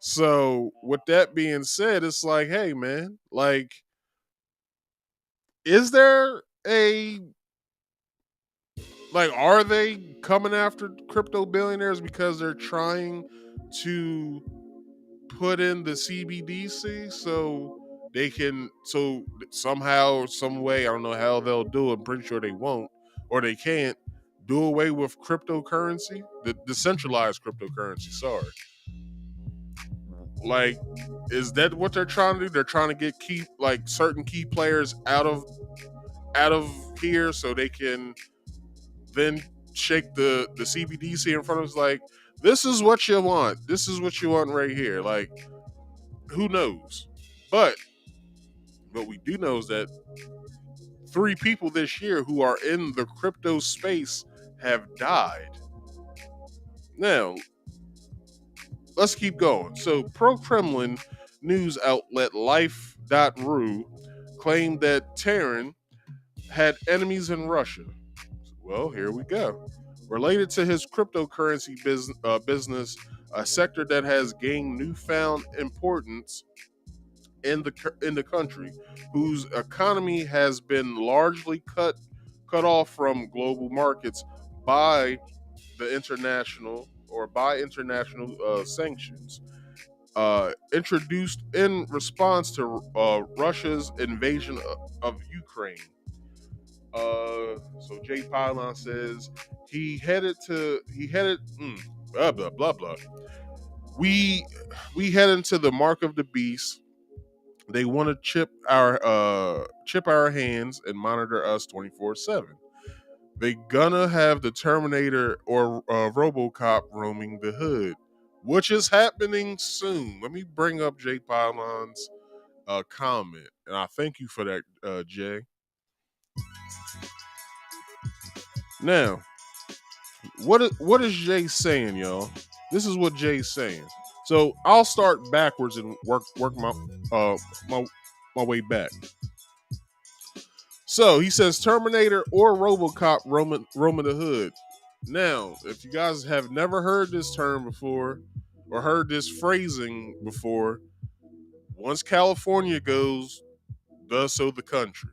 So with that being said, it's like, hey man, like, is there are they coming after crypto billionaires because they're trying to put in the CBDC so they can, so somehow, some way, I don't know how they'll do it, I'm pretty sure they won't, or they can't, do away with cryptocurrency, the decentralized cryptocurrency, sorry. Like, is that what they're trying to do? They're trying to get certain key players out of here so they can then shake the CBDC in front of us like, this is what you want. This is what you want right here. Like, who knows? But what we do know is that 3 people this year who are in the crypto space have died. Now, let's keep going. So, pro-Kremlin news outlet Life.ru claimed that Terran had enemies in Russia. Well, here we go. Related to his cryptocurrency business, a sector that has gained newfound importance in the country, whose economy has been largely cut off from global markets by international sanctions introduced in response to Russia's invasion of Ukraine. So Jay Pilon says he headed blah blah blah blah. We head into the mark of the beast. They want to chip our hands and monitor us 24/7. They gonna have the Terminator or RoboCop roaming the hood, which is happening soon. Let me bring up Jay Pilon's comment, and I thank you for that, Jay. Now, what is Jay saying, y'all? This is what Jay's saying. So I'll start backwards and work my way back. So he says Terminator or RoboCop roaming the hood. Now, if you guys have never heard this term before or heard this phrasing before, once California goes, does so the country.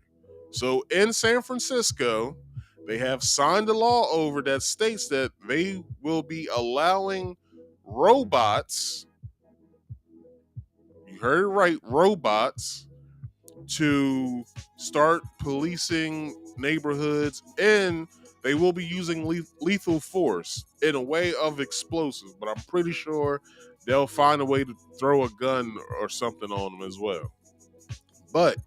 So in San Francisco, they have signed a law over that states that they will be allowing robots, you heard it right, robots, to start policing neighborhoods, and they will be using lethal force in a way of explosives, but I'm pretty sure they'll find a way to throw a gun or something on them as well. But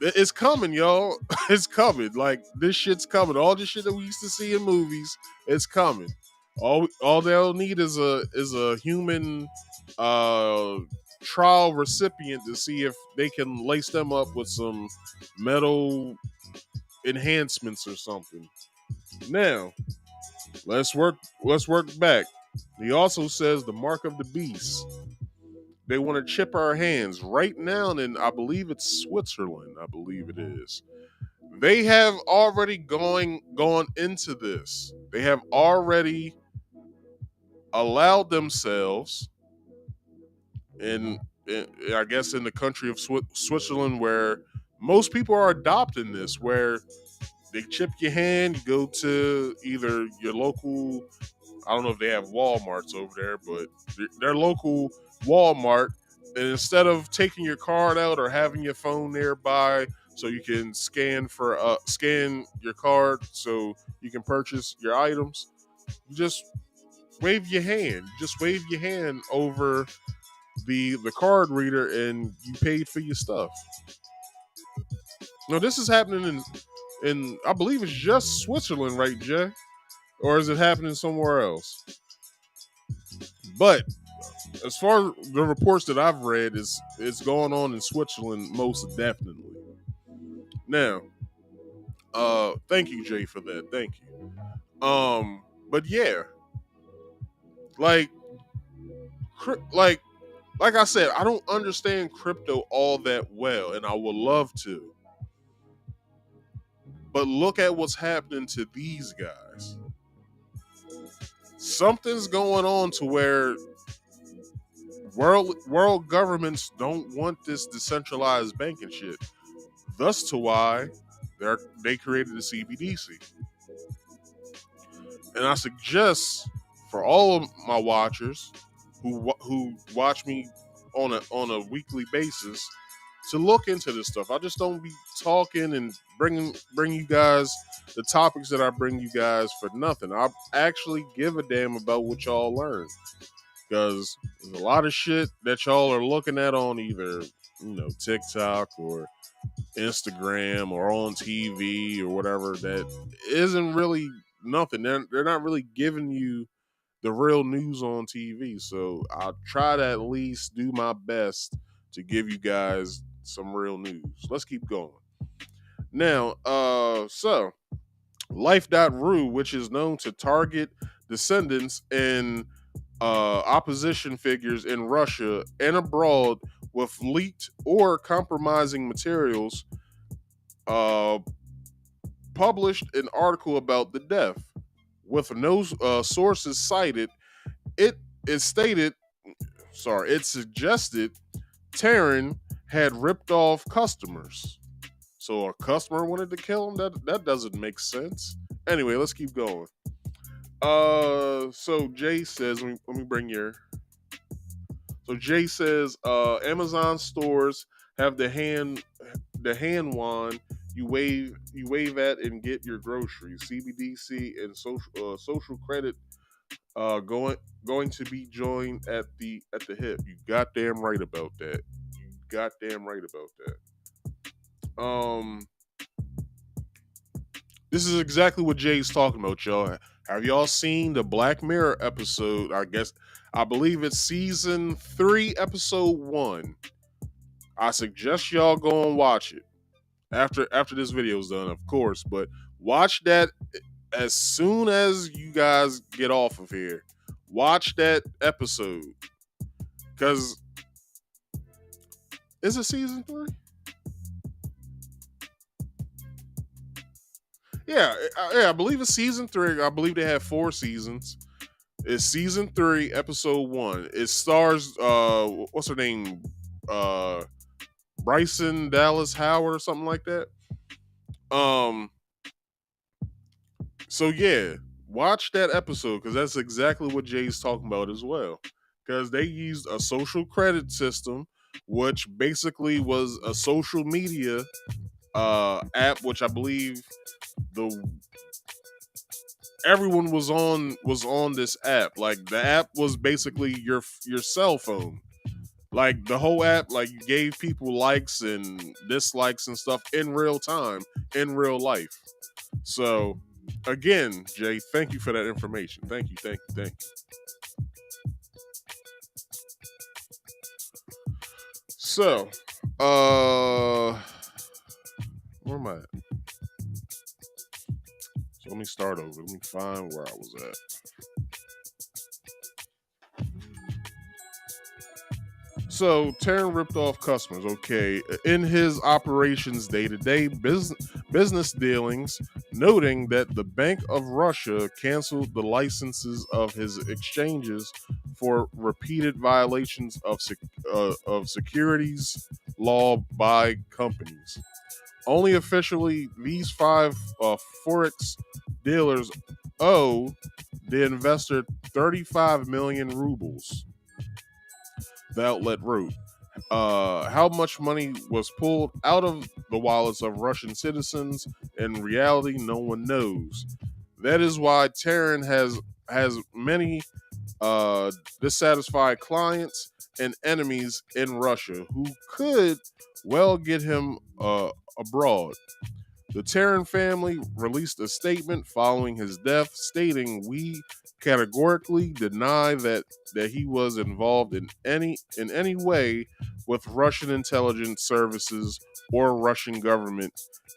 it's coming, y'all. It's coming. Like, this shit's coming. All the shit that we used to see in movies, it's coming. All they'll need is a human trial recipient to see if they can lace them up with some metal enhancements or something. Now, let's work back. He also says the mark of the beast. They want to chip our hands right now, and I believe it's Switzerland. I believe it is. They have already gone into this. They have already allowed themselves in I guess in the country of Switzerland, where most people are adopting this, where they chip your hand, you go to either your local, I don't know if they have Walmarts over there, but their local Walmart, and instead of taking your card out or having your phone nearby so you can scan your card so you can purchase your items, you just wave your hand. Just wave your hand over the card reader and you paid for your stuff. No, this is happening in I believe it's just Switzerland, right, Jay? Or is it happening somewhere else? But as far as the reports that I've read, it's going on in Switzerland most definitely. Now, thank you, Jay, for that. Thank you. But yeah, like I said, I don't understand crypto all that well, and I would love to. But look at what's happening to these guys. Something's going on to where world governments don't want this decentralized banking shit. Thus to why they created the CBDC. And I suggest for all of my watchers who watch me on a weekly basis to look into this stuff. I just don't be talking and bring you guys the topics that I bring you guys for nothing. I actually give a damn about what y'all learn, because there's a lot of shit that y'all are looking at on either TikTok or Instagram or on TV or whatever that isn't really nothing. They're not really giving you the real news on TV. So I'll try to at least do my best to give you guys some real news. Let's keep going. Now, so Life.ru, which is known to target descendants and opposition figures in Russia and abroad with leaked or compromising materials, published an article about the death. With no sources cited, it suggested Taryn had ripped off customers. So a customer wanted to kill him? That doesn't make sense. Anyway, let's keep going. So Jay says, let me bring your. So Jay says, Amazon stores have the hand wand you wave at and get your groceries. CBDC and social credit going to be joined at the hip. You goddamn right about that. This is exactly what Jay's talking about, y'all. Have y'all seen the Black Mirror episode? I believe it's season 3, episode 1. I suggest y'all go and watch it after this video's done, of course. But watch that as soon as you guys get off of here. Watch that episode, because is it season 3? Yeah, I believe it's season 3. I believe they have 4 seasons. It's season 3, episode 1. It stars what's her name? Bryson Dallas Howard or something like that. So yeah, watch that episode, because that's exactly what Jay's talking about as well. Because they used a social credit system, which basically was a social media app, which I believe everyone was on this app. Like, the app was basically your cell phone. Like, the whole app, like, you gave people likes and dislikes and stuff in real time, in real life. So again, Jay, thank you for that information. Thank you. So, where am I at? So let me start over. Let me find where I was at. So Taryn ripped off customers. Okay, in his operations day-to-day business dealings, noting that the Bank of Russia canceled the licenses of his exchanges for repeated violations of securities law by companies. Only officially, these five forex dealers owe the investor 35 million rubles. The outlet wrote. How much money was pulled out of the wallets of Russian citizens? In reality, no one knows. That is why Taryn has many dissatisfied clients and enemies in Russia who could well get him abroad. The Taryn family released a statement following his death stating, "We categorically deny that he was involved in any way with Russian intelligence services or Russian government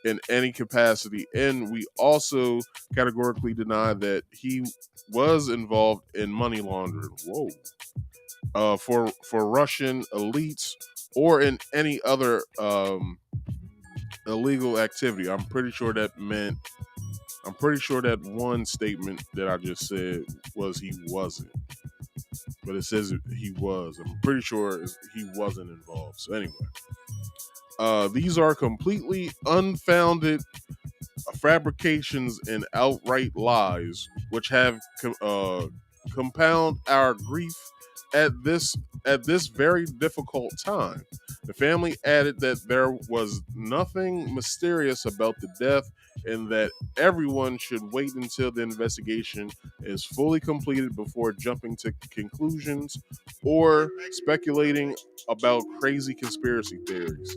in any capacity, and we also categorically deny that he was involved in money laundering." Whoa. For Russian elites or in any other illegal activity. I'm pretty sure that one statement that I just said was he wasn't, but it says he was. I'm pretty sure he wasn't involved. So anyway, these are completely unfounded fabrications and outright lies, which have compound our grief at this very difficult time. The family added that there was nothing mysterious about the death and that everyone should wait until the investigation is fully completed before jumping to conclusions or speculating about crazy conspiracy theories.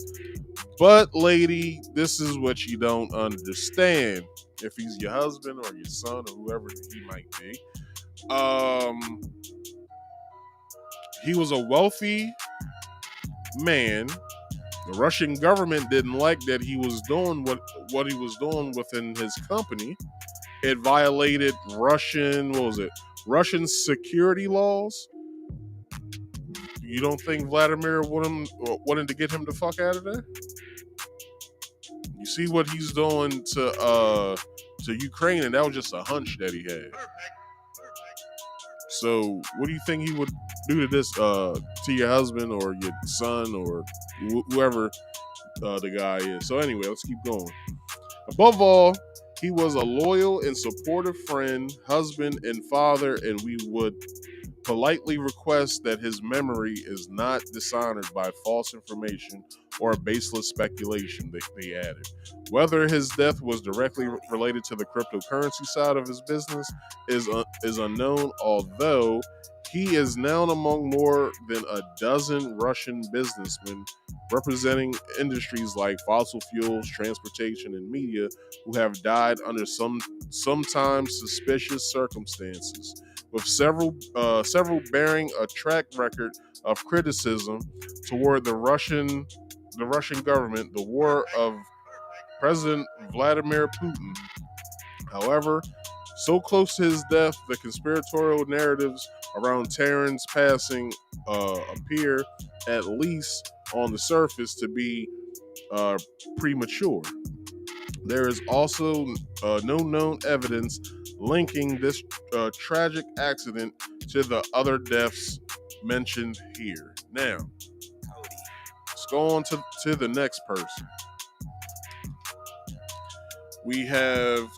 But, lady, this is what you don't understand. If he's your husband or your son or whoever he might be, he was a wealthy man. The Russian government didn't like that he was doing what he was doing within his company. It violated Russian security laws. You don't think Vladimir wanted to get him the fuck out of there? You see what he's doing to Ukraine, and that was just a hunch that he had. So, what do you think he would do to this to your husband or your son or whoever the guy is? So, anyway, let's keep going. Above all, he was a loyal and supportive friend, husband, and father, and we would politely request that his memory is not dishonored by false information or baseless speculation, they added. Whether his death was directly related to the cryptocurrency side of his business is unknown, although he is now among more than a dozen Russian businessmen representing industries like fossil fuels, transportation, and media who have died under sometimes suspicious circumstances, with several bearing a track record of criticism toward the Russian government, the war of President Vladimir Putin. However, so close to his death, the conspiratorial narratives around Taryn's passing appear, at least on the surface, to be premature. There is also no known evidence linking this tragic accident to the other deaths mentioned here. Now, let's go on to the next person. We have,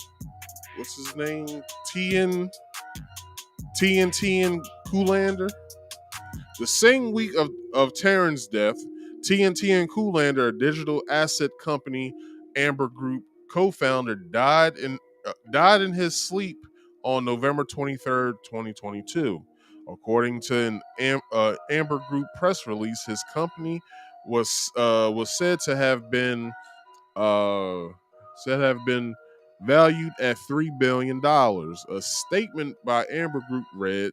what's his name? TNT and Kullander. The same week of Taryn's death, TNT and Kullander, a digital asset company Amber Group co-founder, died in his sleep on November 23rd, 2022. According to an Amber Group press release, his company was said to have been valued at $3 billion. A statement by Amber Group read,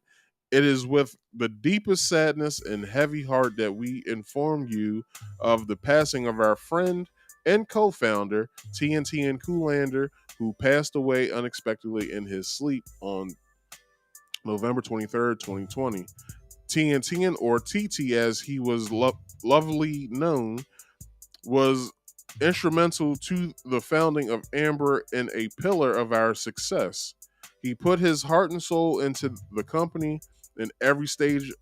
"It is with the deepest sadness and heavy heart that we inform you of the passing of our friend and co-founder, TNT and Kullander, who passed away unexpectedly in his sleep on November 23rd, 2020. Tian or TT as he was lovely known, was instrumental to the founding of Amber and a pillar of our success. He put his heart and soul into the company in every stage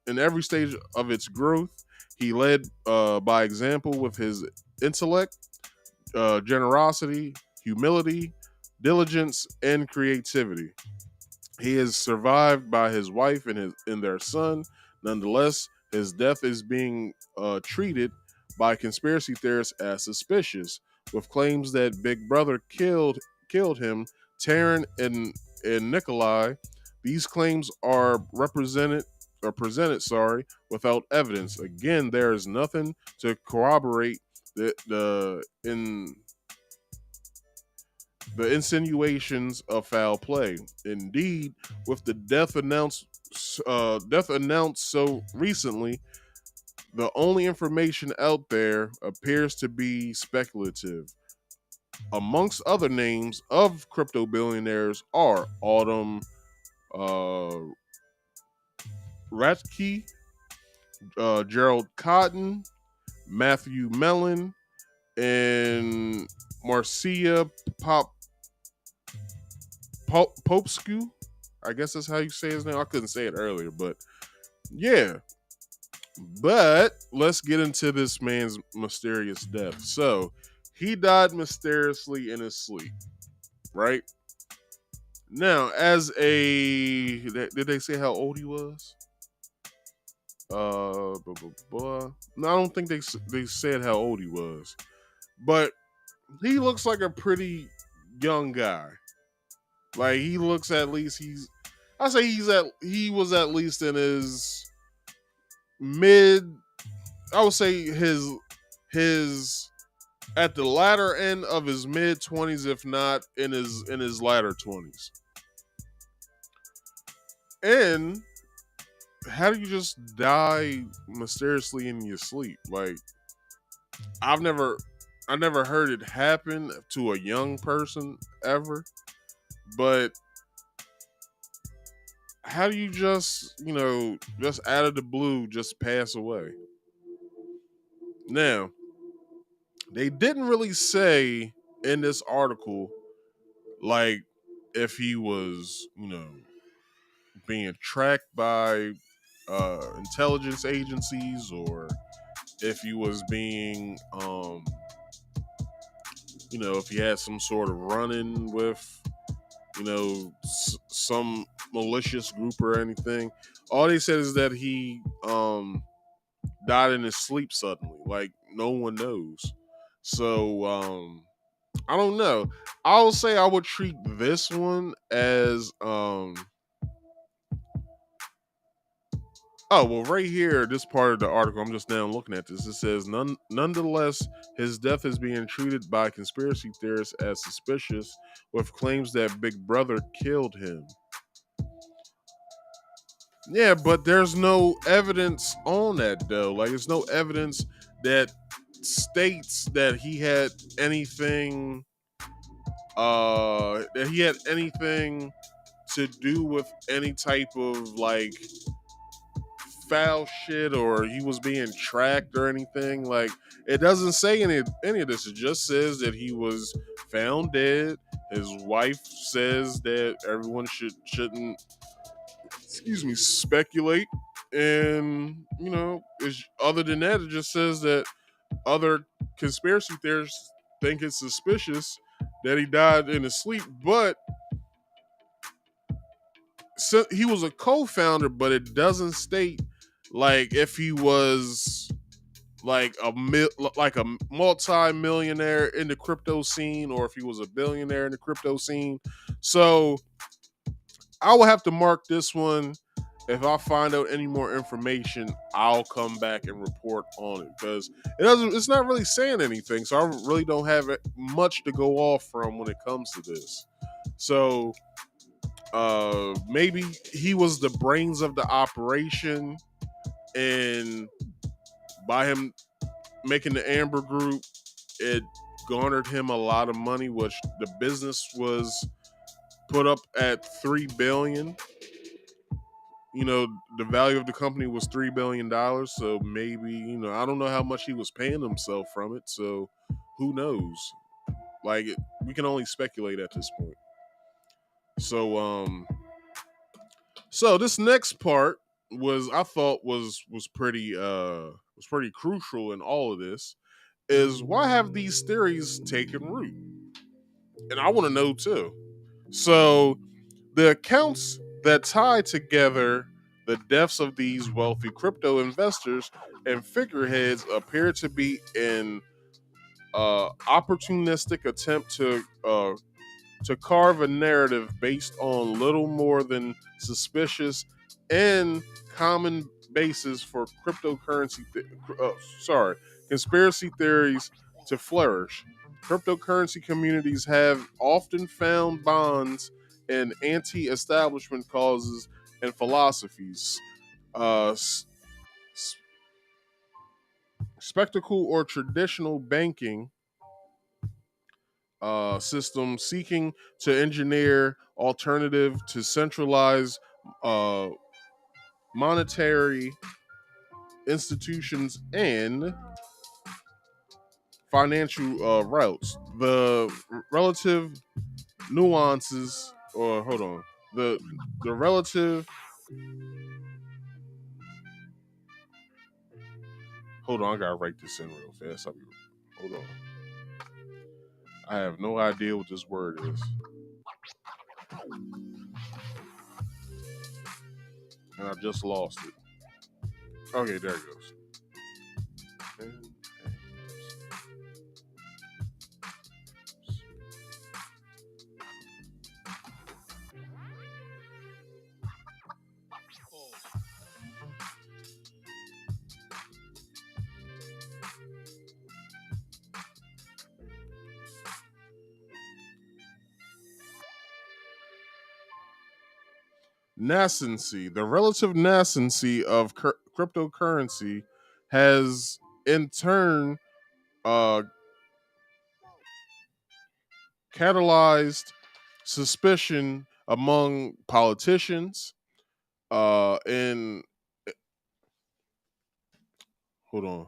of its growth. He led by example with his intellect, generosity, humility, diligence, and creativity. He is survived by his wife and their son. Nonetheless, his death is being treated by conspiracy theorists as suspicious, with claims that Big Brother killed him. Taryn and Nikolai. These claims are presented, without evidence. Again, there is nothing to corroborate the insinuations of foul play. Indeed, with the death announced so recently, the only information out there appears to be speculative. Amongst other names of crypto billionaires are Autumn Ratke, Gerald Cotton, Matthew Mellon, and Marcia Popescu. I guess that's how you say his name. I couldn't say it earlier, but yeah. But let's get into this man's mysterious death. So he died mysteriously in his sleep, right? Now, did they say how old he was? No, I don't think they said how old he was, but he looks like a pretty young guy. Like he looks he was at least in his mid. I would say his at the latter end of his mid 20s, if not in his latter 20s. And how do you just die mysteriously in your sleep? Like I never heard it happen to a young person ever, but how do you just out of the blue just pass away? Now, they didn't really say in this article like if he was, being tracked by intelligence agencies or if he was being if he had some sort of run-in with some malicious group or anything. All they said is that he died in his sleep suddenly. Like no one knows. So I don't know. I would say I would treat this one as oh, well, right here, this part of the article, I'm just now looking at this. It says, nonetheless, his death is being treated by conspiracy theorists as suspicious, with claims that Big Brother killed him. Yeah, but there's no evidence on that, though. Like, there's no evidence that states that he had anything, to do with any type of, like, foul shit or he was being tracked or anything. Like it doesn't say any of this. It just says that he was found dead. His wife says that everyone shouldn't speculate, and other than that, it just says that other conspiracy theorists think it's suspicious that he died in his sleep, but so he was a co-founder, but it doesn't state like if he was like a multi-millionaire in the crypto scene or if he was a billionaire in the crypto scene. So I will have to mark this one. If I find out any more information, I'll come back and report on it because it's not really saying anything. So I really don't have much to go off from when it comes to this. So maybe he was the brains of the operation, and by him making the Amber Group, it garnered him a lot of money, which the business was put up at $3 billion. the value of the company was $3 billion. So maybe, I don't know how much he was paying himself from it. So who knows? Like, we can only speculate at this point. So this next part I thought was pretty crucial in all of this, is why have these theories taken root? And I want to know too. So the accounts that tie together the deaths of these wealthy crypto investors and figureheads appear to be an opportunistic attempt to carve a narrative based on little more than suspicious and common basis for conspiracy theories to flourish. Cryptocurrency communities have often found bonds in anti-establishment causes and philosophies, uh, spectacle or traditional banking system seeking to engineer alternative to centralized uh, monetary institutions and financial routes. The relative nuances, or hold on, the relative. Hold on, I gotta write this in real fast. Hold on. I have no idea what this word is. And I just lost it. Okay, there it goes. Nascency, the relative nascency of cryptocurrency has in turn uh, catalyzed suspicion among politicians and hold on.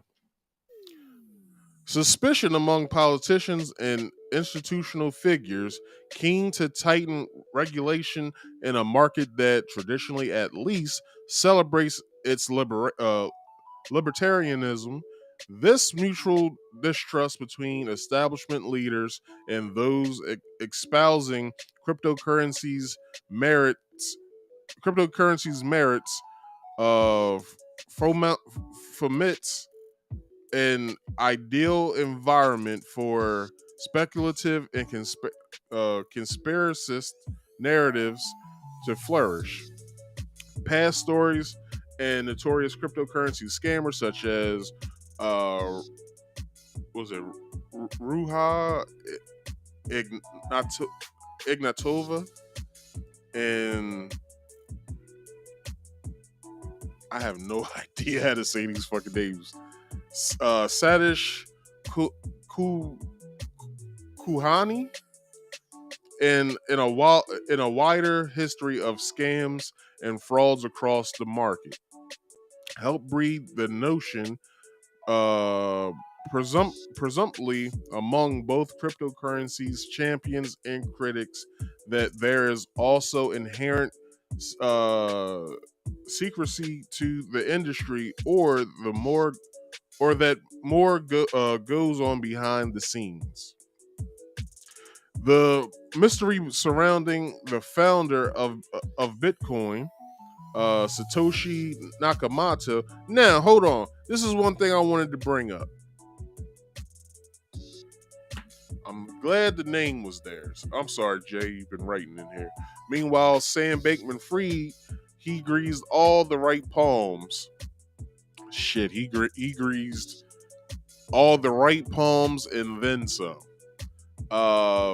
Suspicion among politicians and institutional figures keen to tighten regulation in a market that traditionally, at least, celebrates its libertarianism. This mutual distrust between establishment leaders and those espousing cryptocurrency's merits, foments an ideal environment for speculative and conspiracist narratives to flourish. Past stories and notorious cryptocurrency scammers such as Ruha Ignatova and I have no idea how to say these fucking names. Sadish Kuhani, in a wider history of scams and frauds across the market, help breed the notion, presumptively among both cryptocurrencies champions and critics, that there is also inherent secrecy to the industry, or that more goes on behind the scenes. The mystery surrounding the founder of Bitcoin, Satoshi Nakamoto. Now, hold on. This is one thing I wanted to bring up. I'm glad the name was there. I'm sorry, Jay, you've been writing in here. Meanwhile, Sam Bankman-Fried, he greased all the right palms. Shit, he greased all the right palms and then some.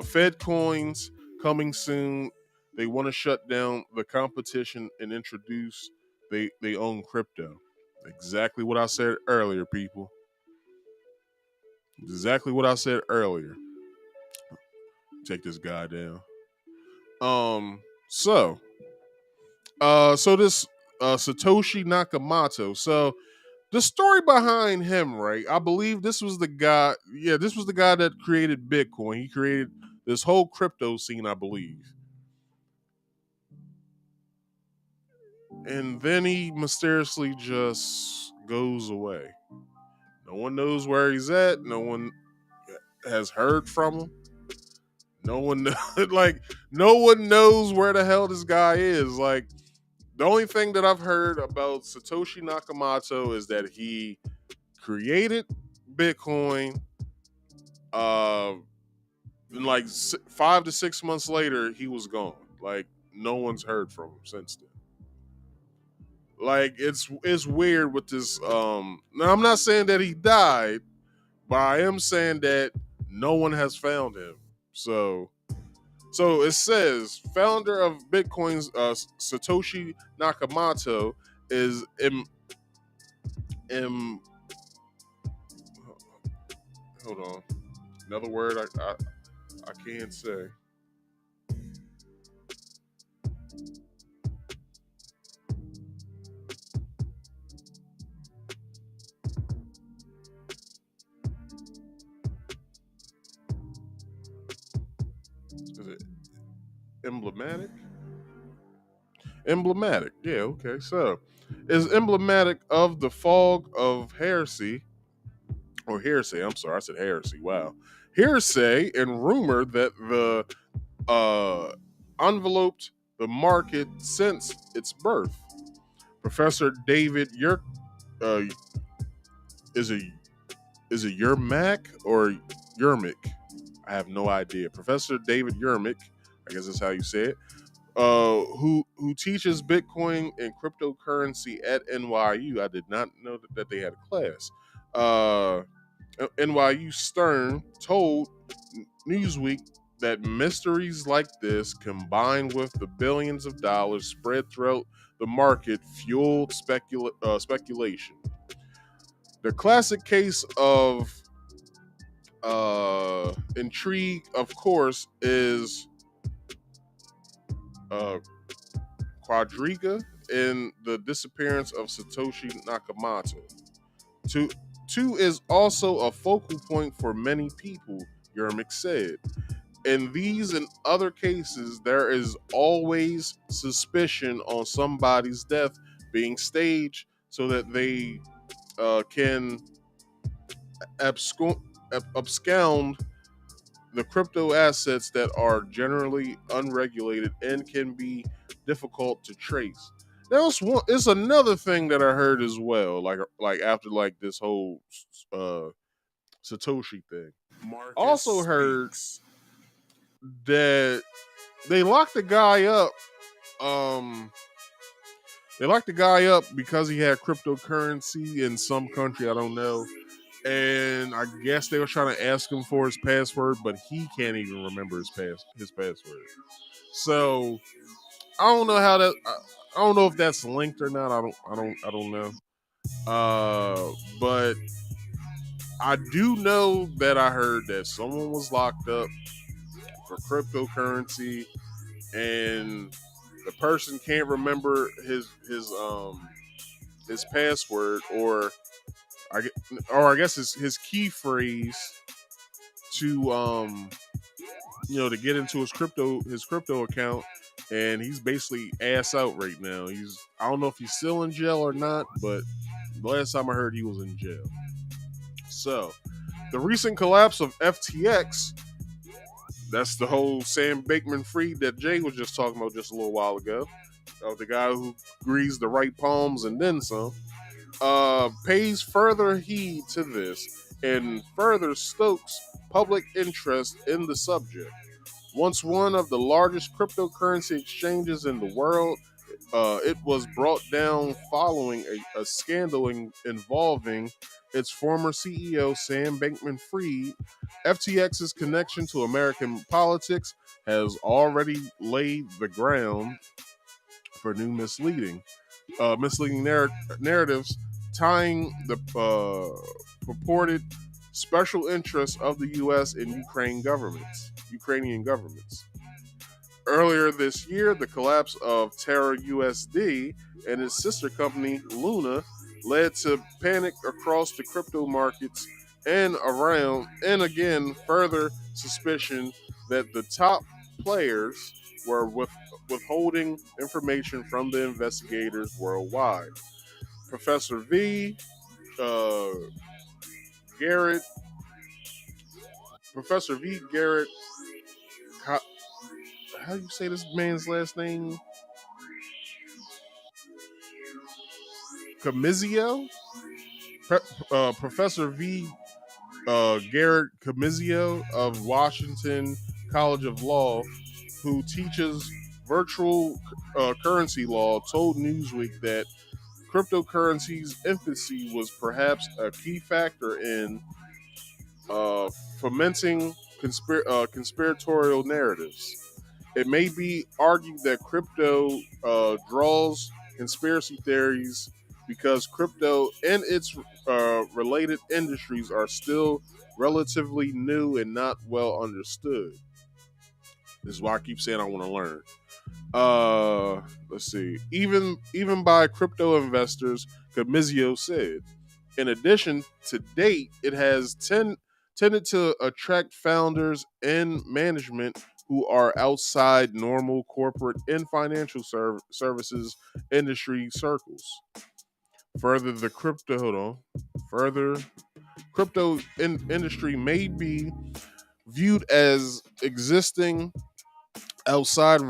Fed coins coming soon. They want to shut down the competition and introduce they own crypto. Exactly what I said earlier, people. Exactly what I said earlier. Take this guy down. So this Satoshi Nakamoto. So the story behind him, right? I believe this was the guy. Yeah, this was the guy that created Bitcoin. He created this whole crypto scene, I believe. And then he mysteriously just goes away. No one knows where he's at. No one has heard from him. No one no one knows where the hell this guy is. Like, the only thing that I've heard about Satoshi Nakamoto is that he created Bitcoin. And like 5 to 6 months later, he was gone. Like, no one's heard from him since then. Like, it's weird with this. Now I'm not saying that he died, but I am saying that no one has found him. So it says founder of Bitcoin's Satoshi Nakamoto is hold on, another word I can't say. Is it emblematic? Emblematic, yeah, okay. So, is emblematic of the fog of heresy, or hearsay, I'm sorry, I said heresy, wow. Hearsay and rumor that the enveloped the market since its birth. Professor David is it Yermak or Yermic? I have no idea. Professor David Yermic, I guess that's how you say it, who teaches Bitcoin and cryptocurrency at NYU. I did not know that they had a class. NYU Stern told Newsweek that mysteries like this, combined with the billions of dollars spread throughout the market, fueled speculation. The classic case of intrigue, of course, is Quadriga and the disappearance of Satoshi Nakamoto. Two is also a focal point for many people, Yermic said. In these and other cases, there is always suspicion on somebody's death being staged so that they can abscond the crypto assets that are generally unregulated and can be difficult to trace. It's another thing that I heard as well, like after like this whole Satoshi thing. Marcus Also heard speaks. that they locked the guy up. They locked the guy up because he had cryptocurrency in some country, I don't know. And I guess they were trying to ask him for his password, but he can't even remember his password. So I don't know how that. I don't know if that's linked or not. I don't know. But I do know that I heard that someone was locked up for cryptocurrency, and the person can't remember his password, or I guess his key phrase to to get into his crypto account, and he's basically ass out right now. I don't know if he's still in jail or not, but the last time I heard he was in jail. So the recent collapse of FTX, that's the whole Sam Bankman-Fried that Jay was just talking about just a little while ago, the guy who greased the right palms and then some, pays further heed to this and further stokes public interest in the subject. Once one of the largest cryptocurrency exchanges in the world, it was brought down following a scandal involving its former CEO, Sam Bankman-Fried. FTX's connection to American politics has already laid the ground for new misleading narratives tying the purported special interests of the U.S. and Ukrainian governments. Earlier this year, the collapse of Terra USD and its sister company Luna led to panic across the crypto markets and again further suspicion that the top players were withholding information from the investigators worldwide. Professor V. Garrett, Professor V. Garrett, how do you say this man's last name? Camizio? Professor V. Garrett Camizio of Washington College of Law, who teaches virtual currency law, told Newsweek that cryptocurrency's infancy was perhaps a key factor in fomenting conspiratorial narratives. It may be argued that crypto draws conspiracy theories because crypto and its related industries are still relatively new and not well understood. This is why I keep saying I want to learn. Let's see. Even by crypto investors, Camizio said. In addition, to date, it has tended to attract founders and management who are outside normal corporate and financial services industry circles. Further, the crypto industry may be viewed as existing outside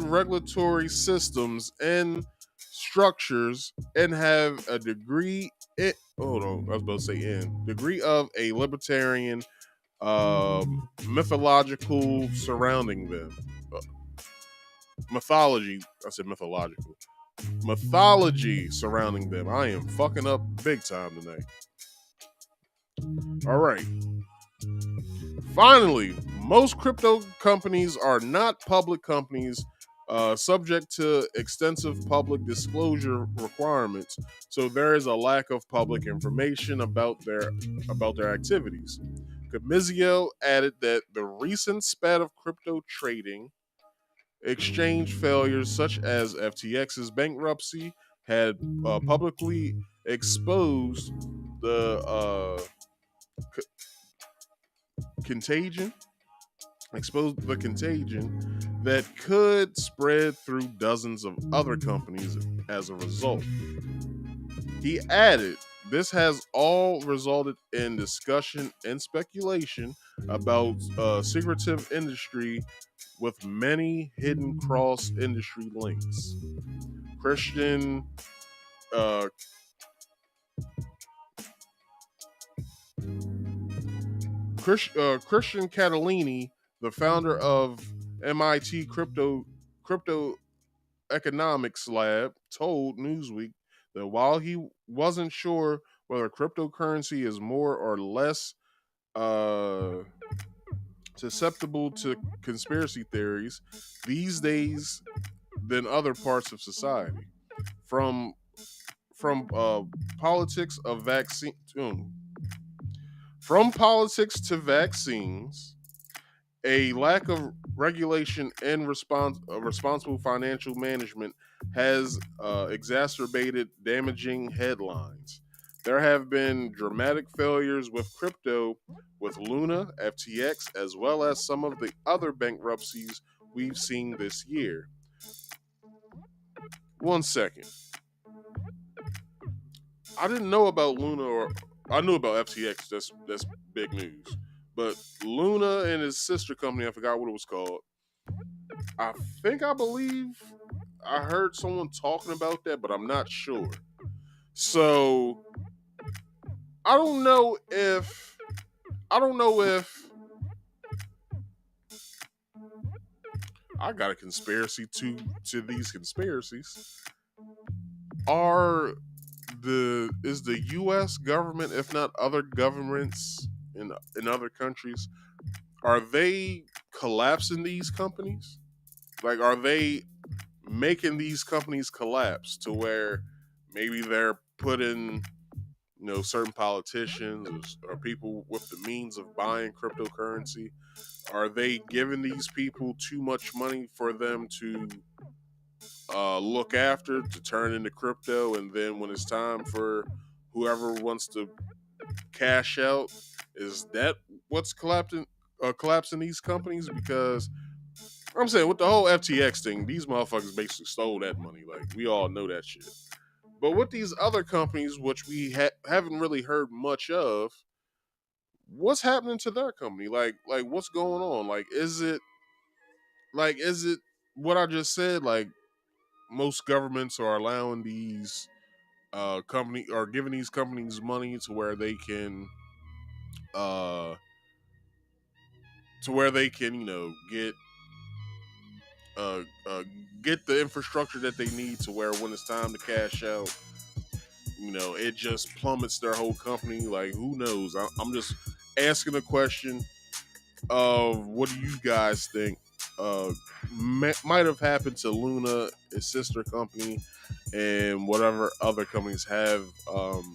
regulatory systems and structures and have a degree degree of a libertarian mythological surrounding them. Mythology surrounding them. I am fucking up big time tonight. All right. Finally, most crypto companies are not public companies, subject to extensive public disclosure requirements, so there is a lack of public information about their activities. Camizio added that the recent spat of crypto trading exchange failures, such as FTX's bankruptcy, had publicly exposed the contagion that could spread through dozens of other companies as a result. He added, this has all resulted in discussion and speculation about secretive industry with many hidden cross-industry links. Christian Catalini, the founder of MIT Crypto Economics Lab, told Newsweek that while he wasn't sure whether cryptocurrency is more or less susceptible to conspiracy theories these days than other parts of society, from politics to vaccines, a lack of regulation and responsible financial management has exacerbated damaging headlines. There have been dramatic failures with crypto, with Luna, FTX, as well as some of the other bankruptcies we've seen this year. 1 second. I didn't know about Luna, or I knew about FTX. That's big news. But Luna and his sister company, I forgot what it was called. I believe I heard someone talking about that, but I'm not sure. So I don't know if I got a conspiracy to these conspiracies. Is the U.S. government, if not other governments in other countries, are they collapsing these companies? Like, are they making these companies collapse to where maybe they're putting certain politicians or people with the means of buying cryptocurrency, are they giving these people too much money for them to look after, to turn into crypto, and then when it's time for whoever wants to cash out, is that what's collapsing these companies? Because I'm saying with the whole FTX thing, these motherfuckers basically stole that money. Like, we all know that shit. But with these other companies, which we haven't really heard much of, what's happening to their company? Like what's going on? Like, is it what I just said? Like, most governments are allowing these company or giving these companies money to where they can get the infrastructure that they need to where when it's time to cash out, it just plummets their whole company. Like, who knows? I'm just asking a question of what do you guys think might have happened to Luna, its sister company, and whatever other companies have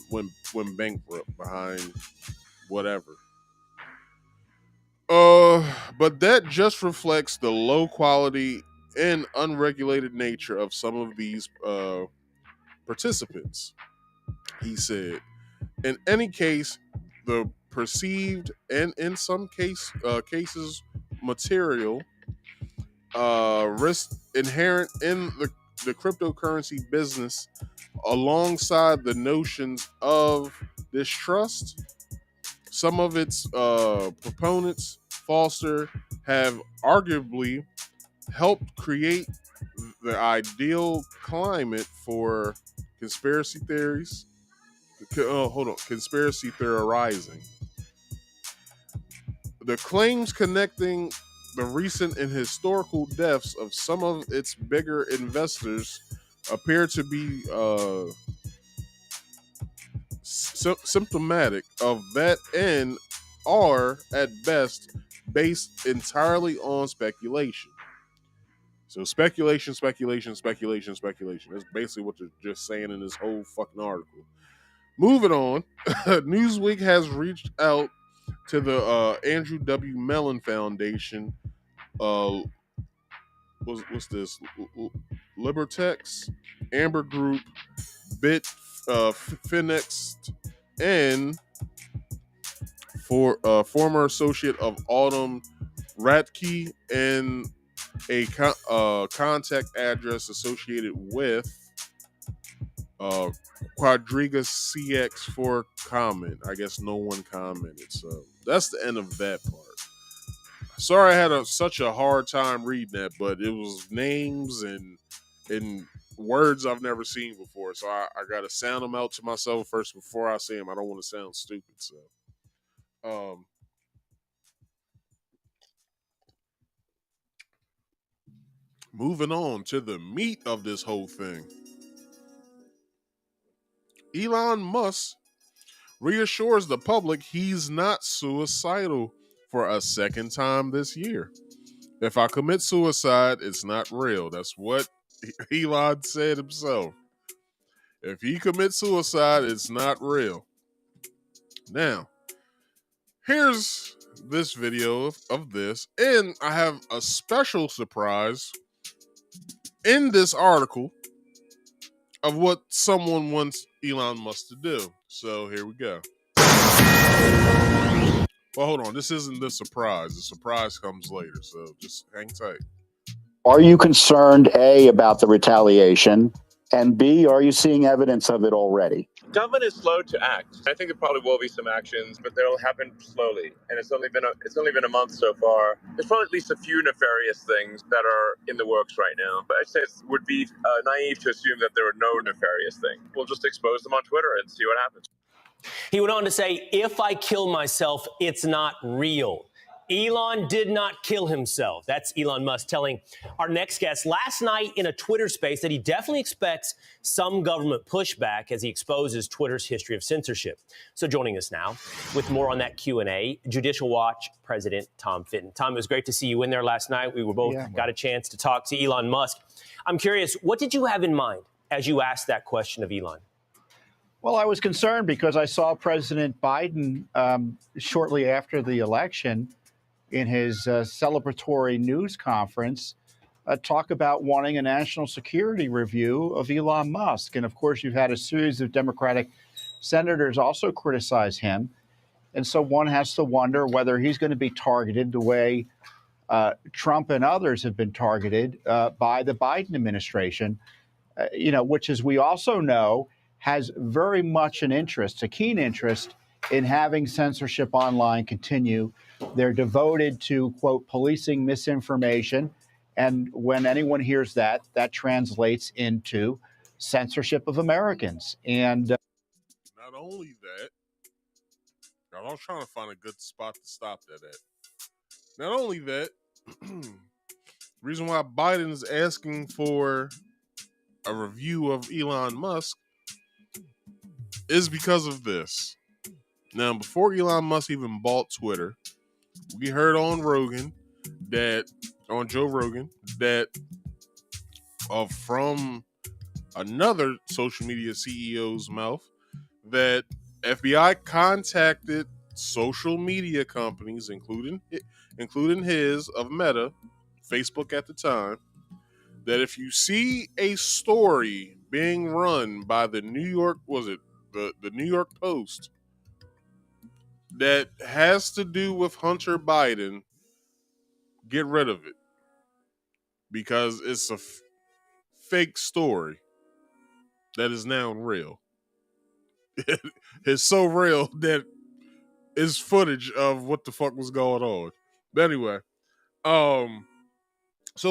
when bankrupt behind whatever. But that just reflects the low quality and unregulated nature of some of these participants, he said. In any case, the perceived and in some cases material risk inherent in the cryptocurrency business, alongside the notions of distrust, some of its proponents, Foster, have arguably helped create the ideal climate for conspiracy theories. Conspiracy theorizing. The claims connecting the recent and historical deaths of some of its bigger investors appear to be symptomatic of that and are, at best, based entirely on speculation. So speculation. That's basically what they're just saying in this whole fucking article. Moving on, Newsweek has reached out to the Andrew W. Mellon Foundation. What's this? Libertex, Amber Group, Bitfinex, and for former associate of Autumn Ratke, and a contact address associated with Quadriga CX for comment. I guess no one commented, so that's the end of that part. Sorry I had such a hard time reading that, but it was names and words I've never seen before, so I got to sound them out to myself first before I say them. I don't want to sound stupid, so moving on to the meat of this whole thing. Elon Musk reassures the public he's not suicidal for a second time this year. If I commit suicide, it's not real. That's what Elon said himself. If he commits suicide, it's not real. Now, here's this video of this, and I have a special surprise in this article of what someone wants Elon Musk to do. So here we go. Well, hold on. This isn't the surprise. The surprise comes later, so just hang tight. Are you concerned, A, about the retaliation, and B, are you seeing evidence of it already? Government is slow to act. I think there probably will be some actions, but they'll happen slowly. And it's only been a month so far. There's probably at least a few nefarious things that are in the works right now. But I'd say it would be naive to assume that there are no nefarious things. We'll just expose them on Twitter and see what happens. He went on to say, if I kill myself, it's not real. Elon did not kill himself. That's Elon Musk telling our next guest last night in a Twitter space that he definitely expects some government pushback as he exposes Twitter's history of censorship. So joining us now with more on that Q&A, Judicial Watch President Tom Fitton. Tom, it was great to see you in there last night. We were both got a chance to talk to Elon Musk. I'm curious, what did you have in mind as you asked that question of Elon? Well, I was concerned because I saw President Biden shortly after the election in his celebratory news conference talk about wanting a national security review of Elon Musk. And of course, you've had a series of Democratic senators also criticize him. And so one has to wonder whether he's going to be targeted the way Trump and others have been targeted by the Biden administration, which, as we also know, has very much an interest, a keen interest in having censorship online continue. They're devoted to, quote, policing misinformation. And when anyone hears that, that translates into censorship of Americans. And not only that, I was trying to find a good spot to stop that at. Not only that, reason why Biden is asking for a review of Elon Musk is because of this. Now, before Elon Musk even bought Twitter, we heard on Joe Rogan, that from another social media CEO's mouth, that FBI contacted social media companies, including his of Meta, Facebook at the time, that if you see a story being run by the New York Post that has to do with Hunter Biden, get rid of it, because it's a fake story that is now real. It's so real that it's footage of what the fuck was going on. But anyway, so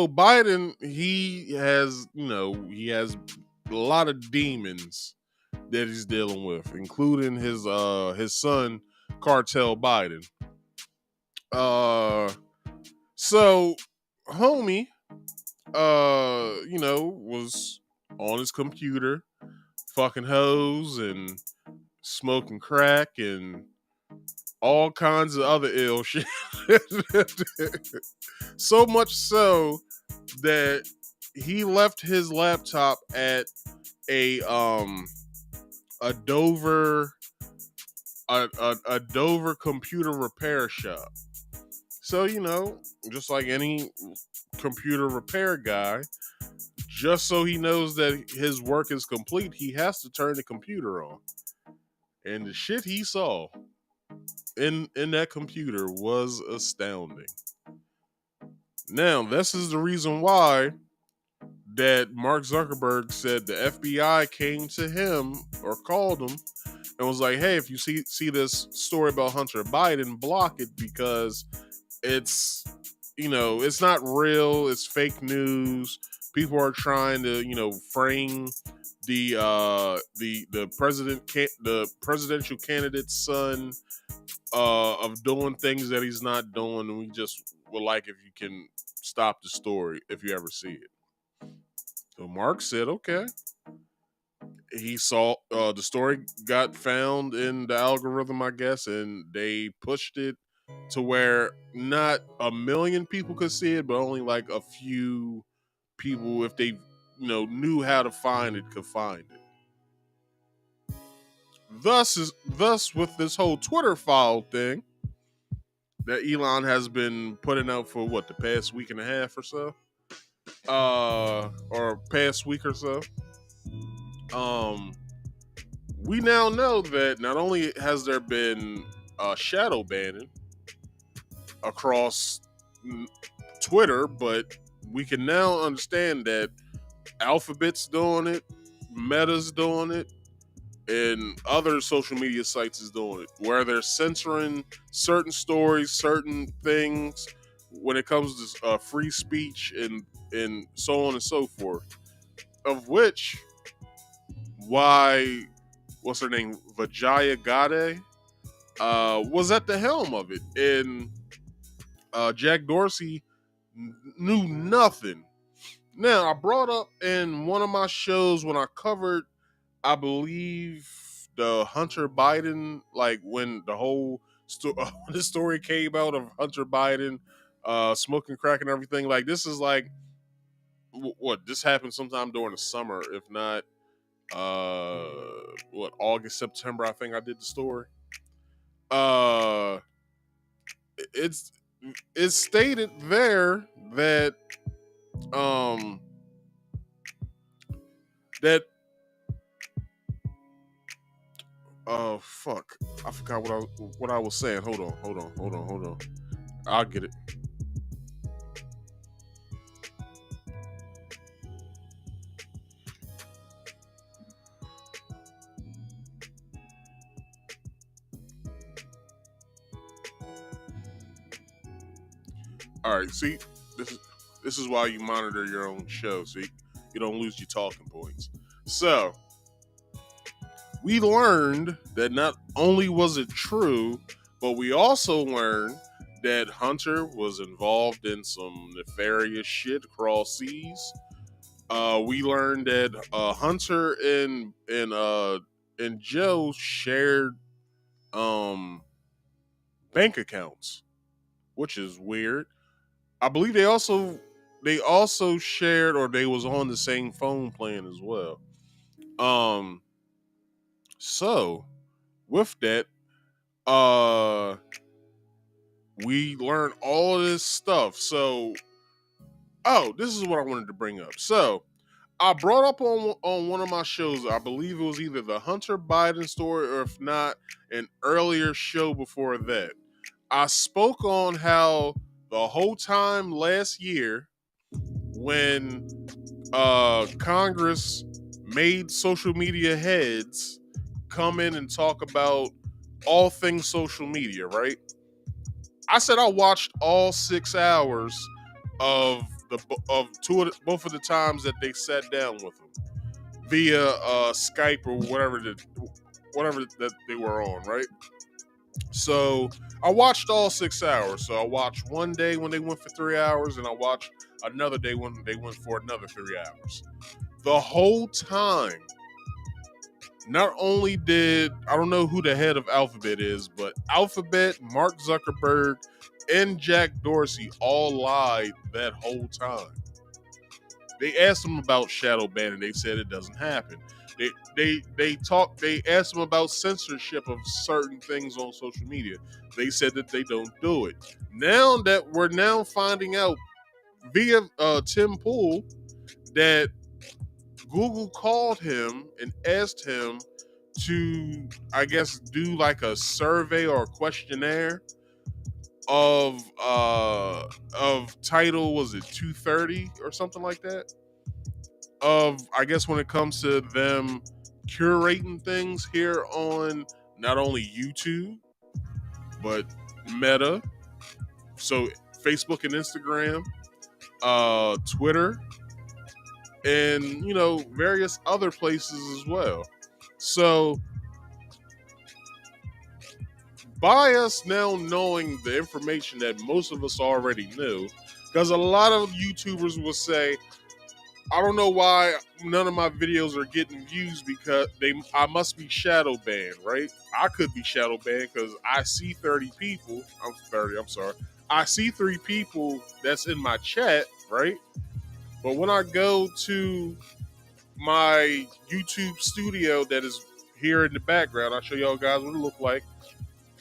Biden, he has a lot of demons that he's dealing with, including his son, Cartel Biden. So homie, was on his computer, fucking hoes and smoking crack and all kinds of other ill shit. So much so that he left his laptop at a Dover computer repair shop. So, just like any computer repair guy, just so he knows that his work is complete, he has to turn the computer on. And the shit he saw in that computer was astounding. Now, this is the reason why that Mark Zuckerberg said the FBI came to him or called him and was like, hey, if you see this story about Hunter Biden, block it, because it's not real, it's fake news. People are trying to frame the presidential candidate's son of doing things that he's not doing, and we just would like if you can stop the story if you ever see it. So Mark said, okay. He saw the story got found in the algorithm, I guess, and they pushed it to where not a million people could see it, but only like a few people, if they knew how to find it, could find it. Thus with this whole Twitter file thing that Elon has been putting out for the past week and a half or so, or past week or so, we now know that not only has there been shadow banning across Twitter, but we can now understand that Alphabet's doing it, Meta's doing it, and other social media sites is doing it, where they're censoring certain stories, certain things when it comes to free speech and so on and so forth. Of which, what's her name, Vijaya Gadde, was at the helm of it, and Jack Dorsey knew nothing. Now, I brought up in one of my shows when I covered, I believe, the Hunter Biden, like when the whole the story came out of Hunter Biden smoking crack and everything. Like, this is like, this happened sometime during the summer, if not August, September, I think I did the story. It's stated there that fuck, I forgot what I was saying. Hold on. I'll get it. All right, see, this is why you monitor your own show, so you don't lose your talking points. So we learned that not only was it true, but we also learned that Hunter was involved in some nefarious shit across seas. We learned that Hunter and Joe shared bank accounts, which is weird. I believe they also shared, or they was on the same phone plan as well. So with that, we learned all this stuff. So, this is what I wanted to bring up. So I brought up on one of my shows, I believe it was either the Hunter Biden story, or if not, an earlier show before that. I spoke on how the whole time last year, when Congress made social media heads come in and talk about all things social media, right? I said I watched all 6 hours of both of the times that they sat down with them via Skype or whatever that they were on, right? So I watched all 6 hours. So I watched one day when they went for 3 hours, and I watched another day when they went for another 3 hours. The whole time, not only did, I don't know who the head of Alphabet is, but Alphabet, Mark Zuckerberg, and Jack Dorsey all lied that whole time. They asked them about shadow banning. They said it doesn't happen. They asked them about censorship of certain things on social media. They said that they don't do it. Now that we're finding out via Tim Pool that Google called him and asked him to, I guess, do like a survey or a questionnaire of title, was it 230 or something like that? Of, I guess, when it comes to them curating things here on not only YouTube but Meta, so Facebook and Instagram, Twitter, and various other places as well. So by us now knowing the information that most of us already knew, because a lot of YouTubers will say, I don't know why none of my videos are getting views, because I must be shadow banned, right? I could be shadow banned because I see 30 people. I'm sorry. I see 3 people that's in my chat, right? But when I go to my YouTube studio that is here in the background, I'll show y'all guys what it look like.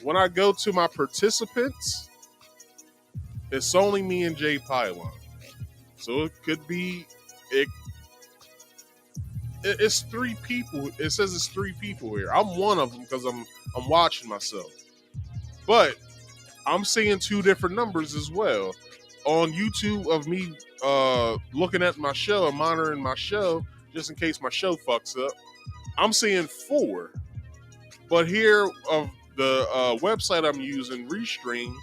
When I go to my participants, it's only me and Jay Pilon. So it could be it's 3 people. It says it's 3 people here. I'm one of them because I'm watching myself. But I'm seeing 2 different numbers as well on YouTube of me looking at my show and monitoring my show just in case my show fucks up. I'm seeing 4. But here of the website I'm using, Restream,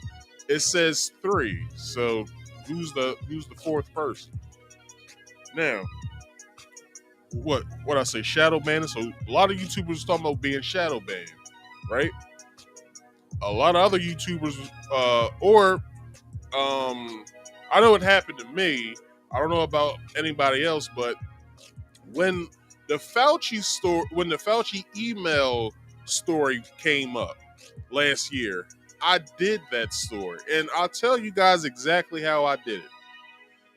it says 3. So who's the 4th person? Now, what I say, shadow banning. So a lot of YouTubers talking about being shadow banned, right? A lot of other YouTubers, I know it happened to me. I don't know about anybody else, but when the Fauci email story came up last year, I did that story, and I'll tell you guys exactly how I did it.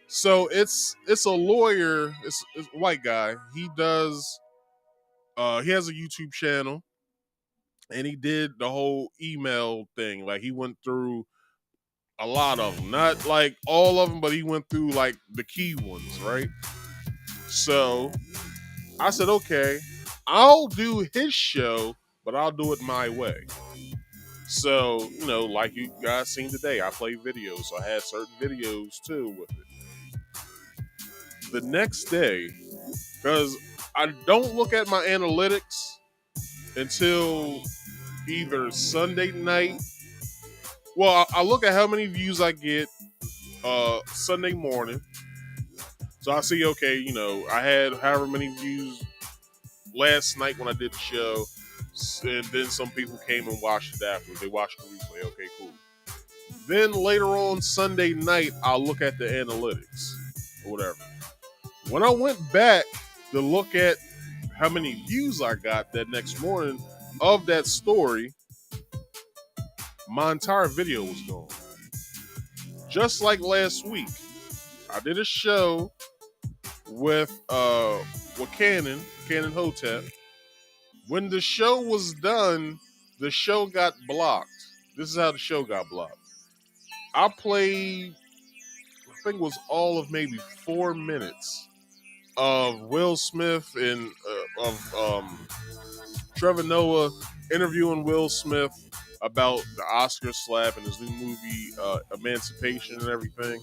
So it's a lawyer, it's a white guy. He does He has a YouTube channel, and he did the whole email thing. Like, he went through a lot of them, not like all of them, but he went through like the key ones, right? So I said, okay, I'll do his show, but I'll do it my way. So, like you guys seen today, I play videos, so I had certain videos too with it. The next day, because I don't look at my analytics until either Sunday night. Well, I look at how many views I get Sunday morning. So I see, okay, I had however many views last night when I did the show, and then some people came and watched it after. They watched the replay. Okay, cool. Then later on Sunday night, I'll look at the analytics or whatever. When I went back to look at how many views I got that next morning of that story, my entire video was gone. Just like last week, I did a show with Cannon Hotep. When the show was done, the show got blocked. This is how the show got blocked. I played, I think it was all of maybe 4 minutes of Will Smith and of Trevor Noah interviewing Will Smith about the Oscar slap and his new movie Emancipation and everything.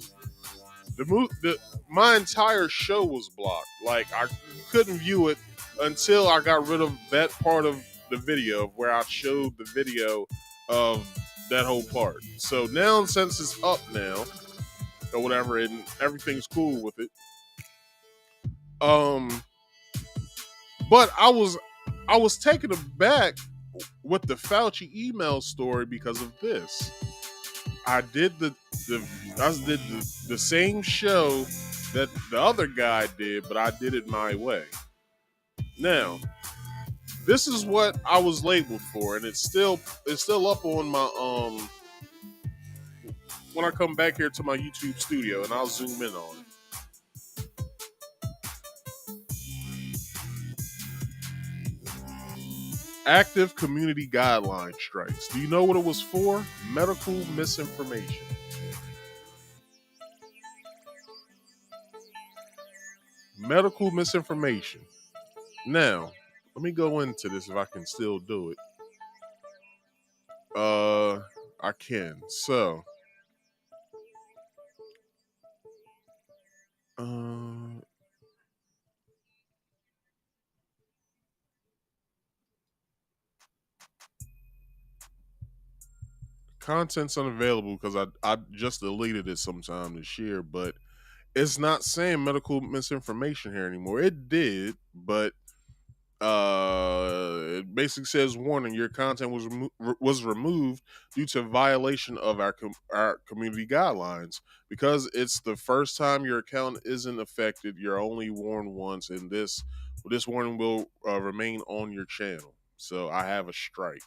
My entire show was blocked. Like, I couldn't view it until I got rid of that part of the video where I showed the video of that whole part. So now, since it's up now or whatever, and everything's cool with it, but I was taken aback with the Fauci email story because of this. I did the same show that the other guy did, but I did it my way. Now, this is what I was labeled for, and it's still up on my when I come back here to my YouTube studio, and I'll zoom in on it. Active community guideline strikes. Do you know what it was for? Medical misinformation. Medical misinformation. Now, let me go into this if I can still do it. I can. So, content's unavailable because I just deleted it sometime this year, but it's not saying medical misinformation here anymore. It did, but it basically says, warning, your content was removed due to violation of our community guidelines. Because it's the first time your account isn't affected, you're only warned once, and this warning will remain on your channel. So I have a strike.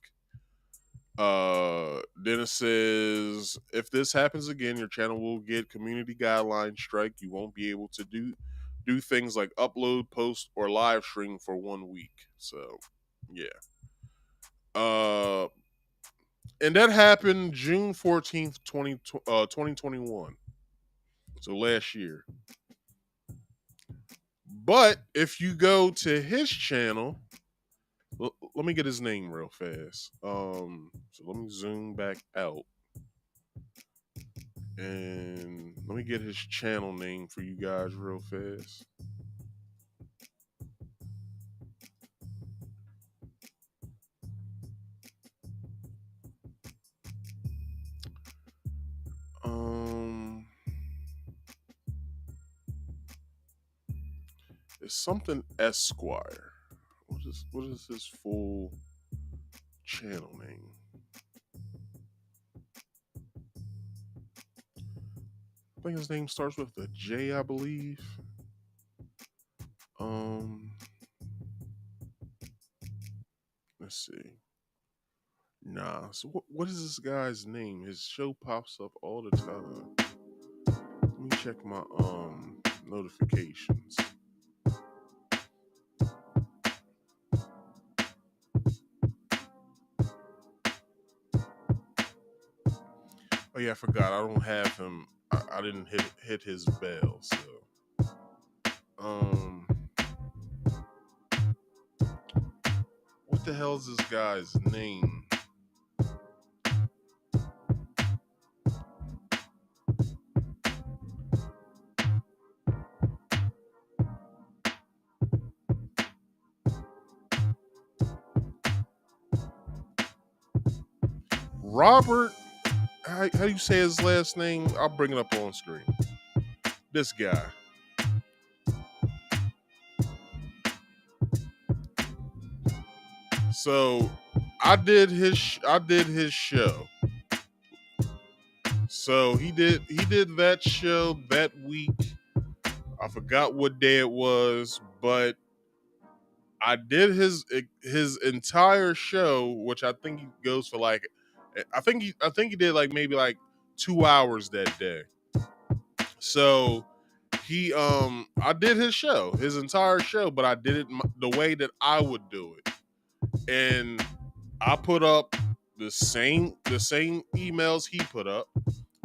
Then it says, if this happens again, your channel will get community guideline strike. You won't be able to do things like upload, post, or live stream for 1 week. So, yeah. And that happened June 14th, 2021. So last year. But if you go to his channel, let me get his name real fast. So let me zoom back out. And let me get his channel name for you guys real fast. It's something Esquire. What is his full channel name? I think his name starts with a J, I believe. Let's see. Nah. So what is this guy's name? His show pops up all the time. Let me check my notifications. Oh yeah, I forgot. I don't have him. I didn't hit his bell. So, what the hell's this guy's name? Robert. How do you say his last name? I'll bring it up on screen. This guy. So I did his show. So he did that show that week. I forgot what day it was, but I did his entire show, which I think he goes for like, I think he did like maybe like 2 hours that day. So I did his show, his entire show, but I did it the way that I would do it. And I put up the same emails he put up.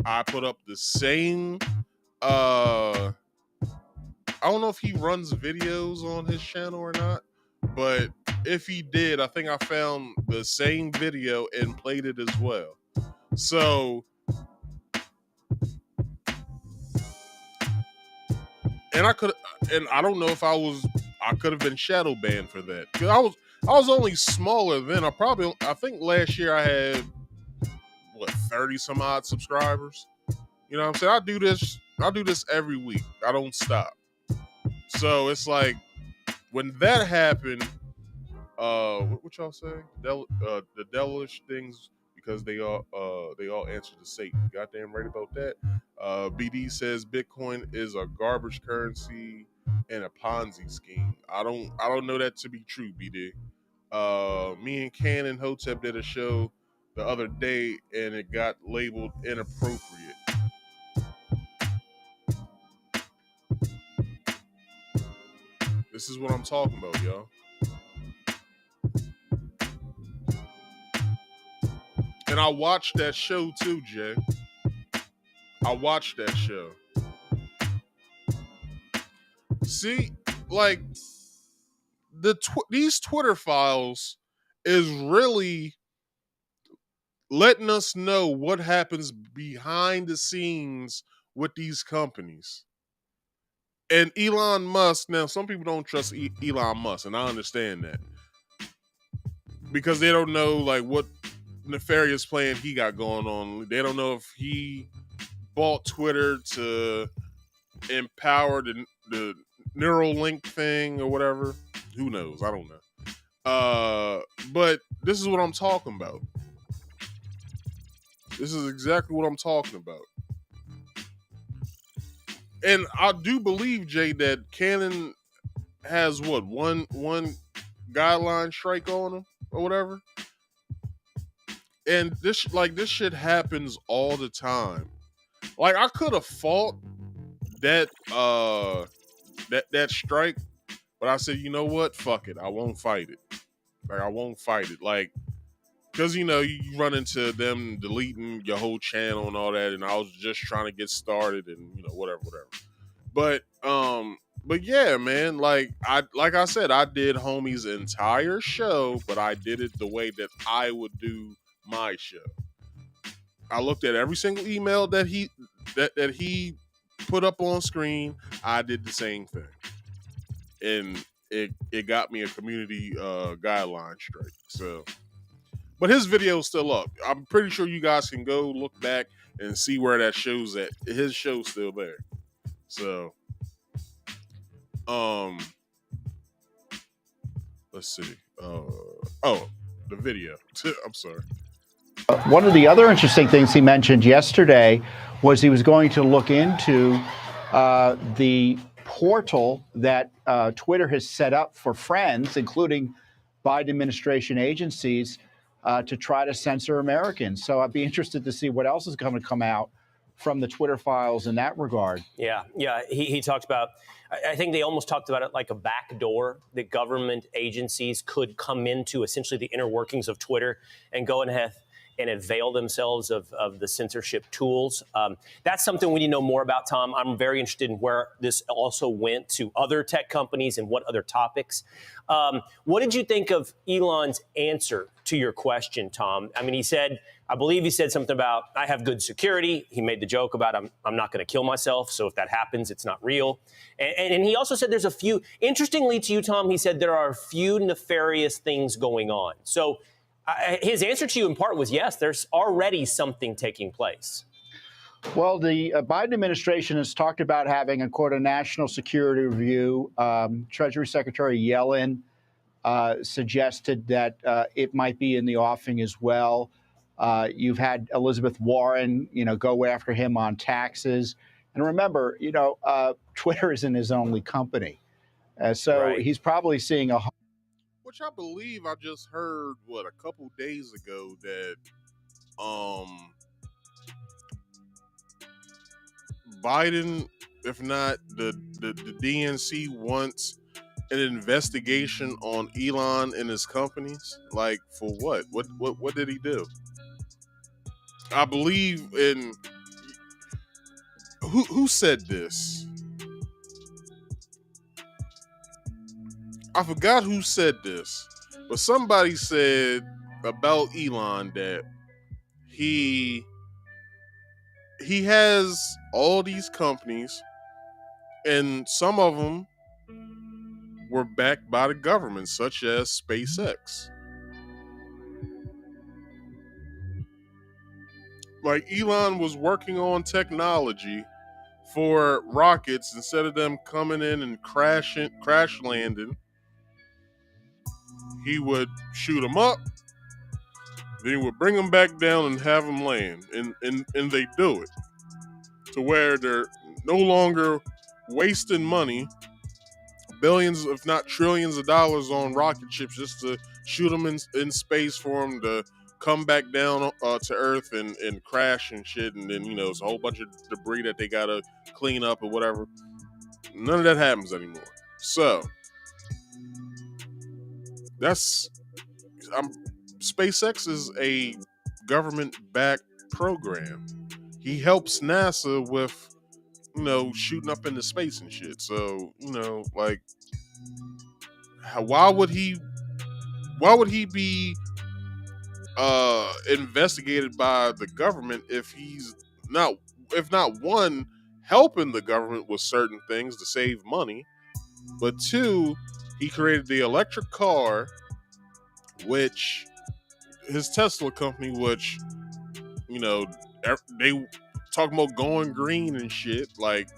I put up the same I don't know if he runs videos on his channel or not, but if he did, I think I found the same video and played it as well. So, and I don't know if I could have been shadow banned for that. Cause I was only smaller then. I think last year I had 30 some odd subscribers. You know what I'm saying? I do this every week. I don't stop. So it's like when that happened, what y'all say? The devilish things, because they all answer to Satan. Goddamn right about that. BD says Bitcoin is a garbage currency and a Ponzi scheme. I don't know that to be true, BD. Me and Ken and Hotep did a show the other day and it got labeled inappropriate. This is what I'm talking about, y'all. And I watched that show too, Jay. I watched that show. See, like these Twitter files is really letting us know what happens behind the scenes with these companies. And Elon Musk, now some people don't trust Elon Musk, and I understand that. Because they don't know like what nefarious plan he got going on. They don't know if he bought Twitter to empower the Neuralink thing or whatever. Who knows? I don't know. But this is what I'm talking about. This is exactly what I'm talking about. And I do believe, Jay, that Canon has one guideline strike on him or whatever. And this shit happens all the time. Like I could have fought that that strike, but I said, you know what? Fuck it. I won't fight it. Like I won't fight it. Like, because you run into them deleting your whole channel and all that, and I was just trying to get started and whatever. But yeah, man, like I said, I did homie's entire show, but I did it the way that I would do my show. I looked at every single email that he put up on screen. I did the same thing, and it got me a community guideline strike. So, but his video's still up. I'm pretty sure you guys can go look back and see where that show's at. His show's still there. So, let's see. The video. I'm sorry. One of the other interesting things he mentioned yesterday was he was going to look into the portal that Twitter has set up for friends, including Biden administration agencies, to try to censor Americans. So I'd be interested to see what else is going to come out from the Twitter files in that regard. Yeah. He talked about, I think they almost talked about it like a back door that government agencies could come into essentially the inner workings of Twitter and go ahead and avail themselves of the censorship tools. That's something we need to know more about, Tom. I'm very interested in where this also went to other tech companies and what other topics. What did you think of Elon's answer to your question, Tom? I mean, I believe he said something about, I have good security. He made the joke about, I'm not going to kill myself. So if that happens, it's not real. And he also said there's a few, interestingly to you, Tom, he said there are a few nefarious things going on. So his answer to you in part was, yes, there's already something taking place. Well, the Biden administration has talked about having, a national security review. Treasury Secretary Yellen suggested that it might be in the offing as well. You've had Elizabeth Warren, go after him on taxes. And remember, Twitter isn't his only company. So he's probably seeing Which I believe I just heard, a couple days ago that Biden, if not the DNC, wants an investigation on Elon and his companies. Like, for what? What did he do? I believe in who said this? I forgot who said this, but somebody said about Elon that he has all these companies, and some of them were backed by the government, such as SpaceX. Like, Elon was working on technology for rockets instead of them coming in and crash landing. He would shoot them up, then he would bring them back down and have them land, and they do it to where they're no longer wasting money, billions if not trillions of dollars on rocket ships just to shoot them in space for them to come back down to Earth and crash and shit, and then it's a whole bunch of debris that they gotta clean up or whatever. None of that happens anymore. So SpaceX is a government-backed program. He helps NASA with shooting up into space and shit. So like, why would he be investigated by the government if he's not, if not one, helping the government with certain things to save money, but two, he created the electric car, which his Tesla company, which they talking about going green and shit. Like,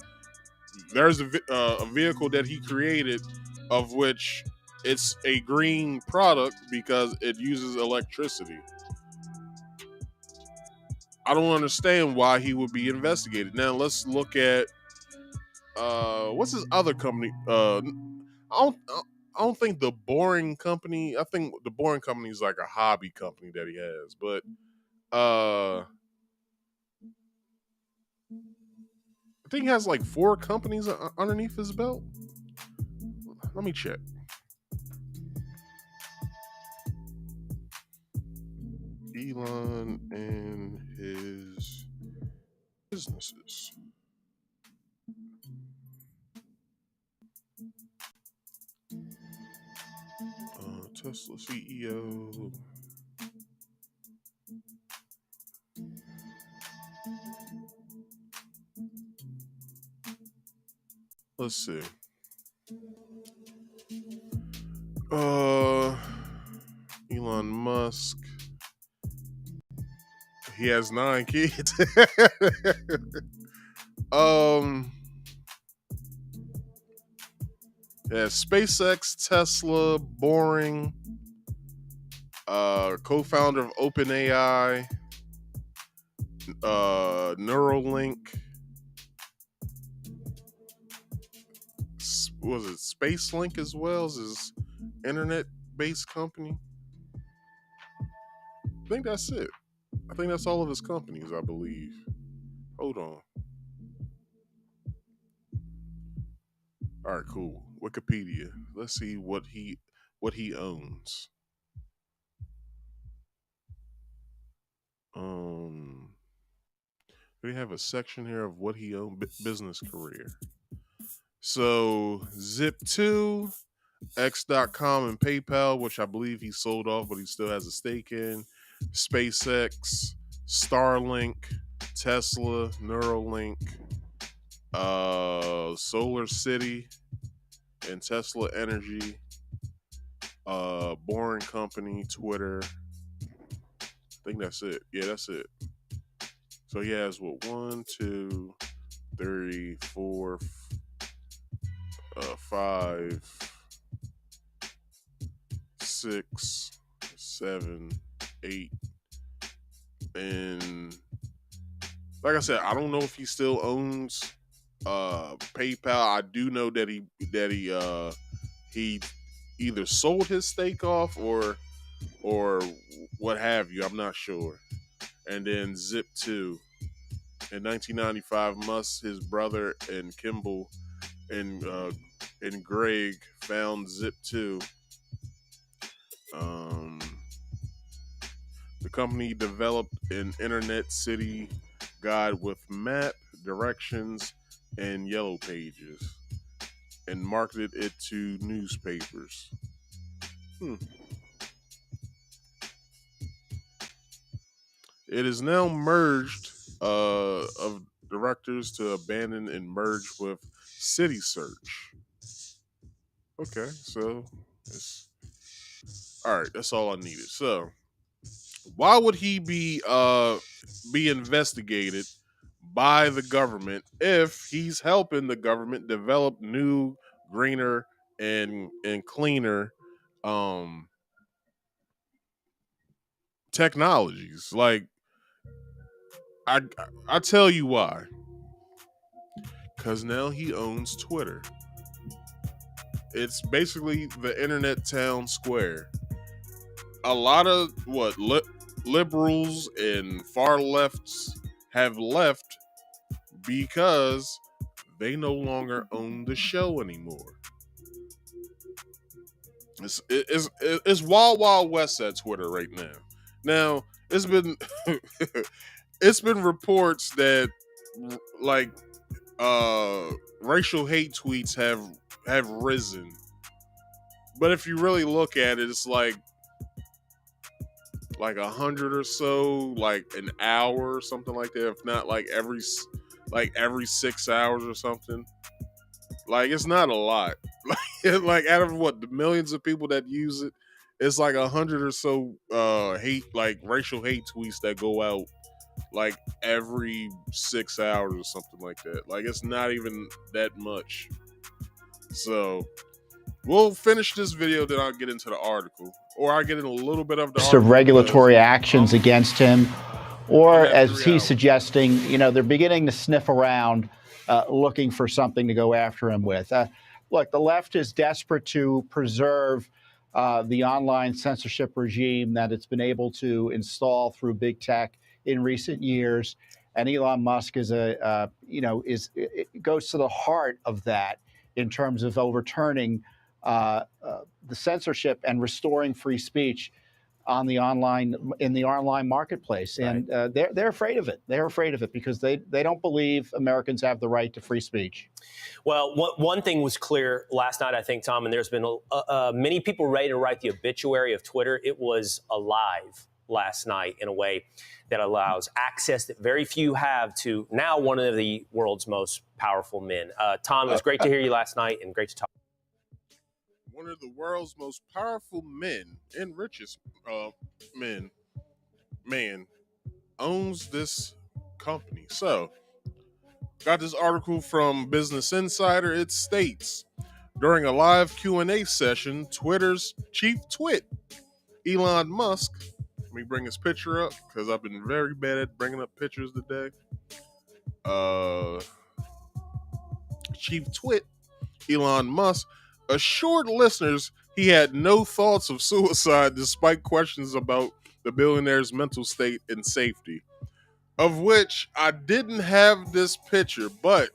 there's a vehicle that he created of which it's a green product because it uses electricity. I don't understand why he would be investigated. Now let's look at what's his other company? I don't think the Boring Company. I think the Boring Company is like a hobby company that he has, but I think he has like 4 companies underneath his belt. Let me check. Elon and his businesses. Tesla CEO. Let's see. Elon Musk. He has 9 kids. Yeah, SpaceX, Tesla, Boring, co-founder of OpenAI, Neuralink. Was it SpaceLink as well as his internet-based company? I think that's it. I think that's all of his companies, I believe. Hold on. All right, cool. Wikipedia. Let's see what he owns. We have a section here of what he owned, business career. So Zip2, X.com, and PayPal, which I believe he sold off, but he still has a stake in. SpaceX, Starlink, Tesla, Neuralink, Solar City, and Tesla Energy, Boring Company, Twitter. I think that's it. Yeah, that's it. So he has what? 1, 2, 3, 4, 5, 6, 7, 8, and like I said, I don't know if he still owns PayPal. I do know that he either sold his stake off or what have you. I'm not sure. And then Zip2. In 1995, Musk, his brother, and Kimball and Greg found Zip2. The company developed an internet city guide with map, directions, and yellow pages, and marketed it to newspapers. It is now merged of directors to abandon and merge with City Search. Okay, so it's all right. That's all I needed. So, why would he be investigated by the government if he's helping the government develop new, greener, and cleaner technologies? Like, I tell you why. Because now he owns Twitter. It's basically the internet town square. A lot of liberals and far lefts have left because they no longer own the show anymore. It's Wild Wild West at Twitter right now. Now it's been it's been reports that like racial hate tweets have risen, but if you really look at it, it's like 100 or so, like an hour or something like that. If not, like every 6 hours or something. Like it's not a lot. Like out of the millions of people that use it, it's like 100 or so racial hate tweets that go out like every 6 hours or something like that. Like it's not even that much. So we'll finish this video, then I'll get into the article, or I'll get in a little bit of the article. Of regulatory actions against him, or as he's suggesting, they're beginning to sniff around, looking for something to go after him with. Look, the left is desperate to preserve the online censorship regime that it's been able to install through big tech in recent years, and Elon Musk is it goes to the heart of that in terms of overturning the censorship and restoring free speech in the online marketplace. And they're afraid of it. They're afraid of it because they don't believe Americans have the right to free speech. Well, one thing was clear last night, I think, Tom, and there's been many people ready to write the obituary of Twitter. It was alive last night in a way that allows access that very few have to now one of the world's most powerful men. Tom, it was great to hear you last night and great to talk. One of the world's most powerful men and richest man owns this company. So, got this article from Business Insider. It states, during a live Q&A session, Twitter's chief twit, Elon Musk, let me bring his picture up because I've been very bad at bringing up pictures today. Chief twit, Elon Musk, assured listeners he had no thoughts of suicide despite questions about the billionaire's mental state and safety. Of which I didn't have this picture, but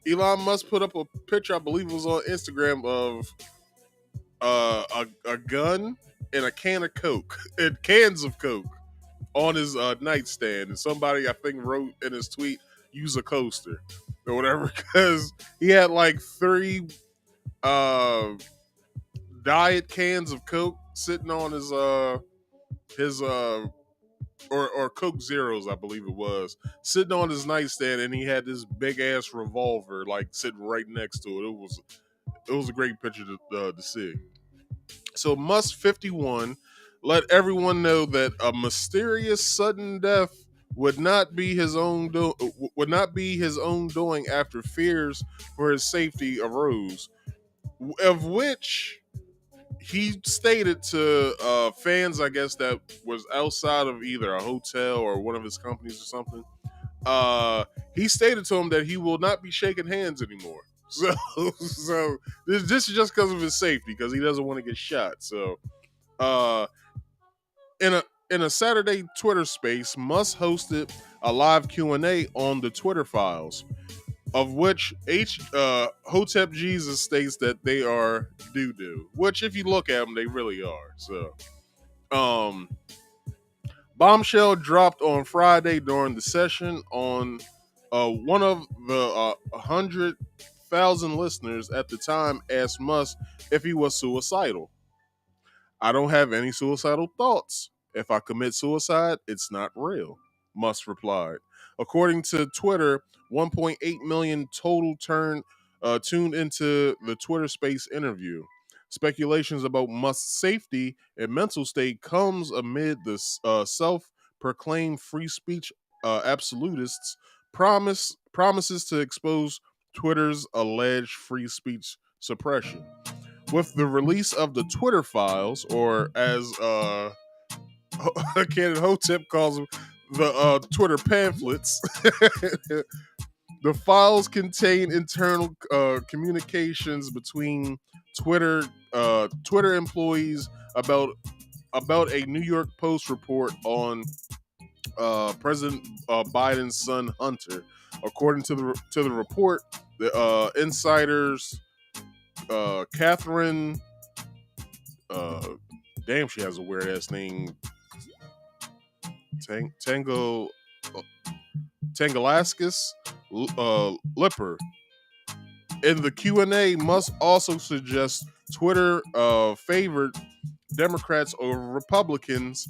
Elon Musk put up a picture, I believe it was on Instagram, of a gun and a can of Coke, and cans of Coke. on his nightstand, and somebody I think wrote in his tweet, "Use a coaster" or whatever, because he had like 3 diet cans of Coke sitting on his or Coke Zeros, I believe it was, sitting on his nightstand, and he had this big ass revolver like sitting right next to it. It was a great picture to see. So Musk 51 let everyone know that a mysterious sudden death would not be his own doing after fears for his safety arose, of which he stated to fans, I guess, that was outside of either a hotel or one of his companies or something. He stated to him that he will not be shaking hands anymore. So this is just because of his safety, because he doesn't want to get shot. So, in a Saturday Twitter space, Musk hosted a live Q&A on the Twitter files, of which Hotep Jesus states that they are doo-doo, which if you look at them, they really are. So, bombshell dropped on Friday during the session on one of the 100,000 listeners at the time asked Musk if he was suicidal. "I don't have any suicidal thoughts. If I commit suicide, it's not real," Musk replied. According to Twitter, 1.8 million total tuned into the Twitter Space interview. Speculations about Musk's safety and mental state comes amid the self-proclaimed free speech absolutists' promises to expose Twitter's alleged free speech suppression. With the release of the Twitter files, or as Candid Hotep calls them, the Twitter pamphlets, the files contain internal communications between Twitter employees about a New York Post report on President Biden's son Hunter. According to the report, the insiders Catherine, damn, she has a weird ass name. Tangalaskis Lipper. In the Q&A, Musk also suggests Twitter favored Democrats over Republicans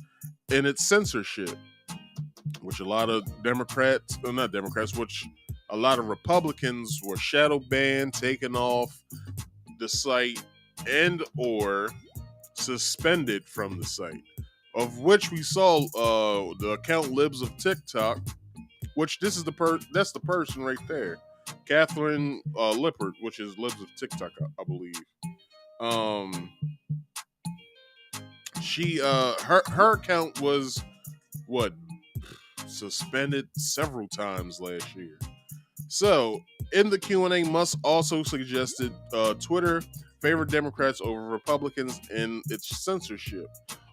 in its censorship, which a lot of which a lot of Republicans were shadow banned, taken off the site, and or suspended from the site, of which we saw the account Libs of TikTok, which that's the person right there, Catherine Lippert, which is Libs of TikTok, I believe. She her account was suspended several times last year. So in the Q&A, Musk also suggested Twitter favored Democrats over Republicans in its censorship.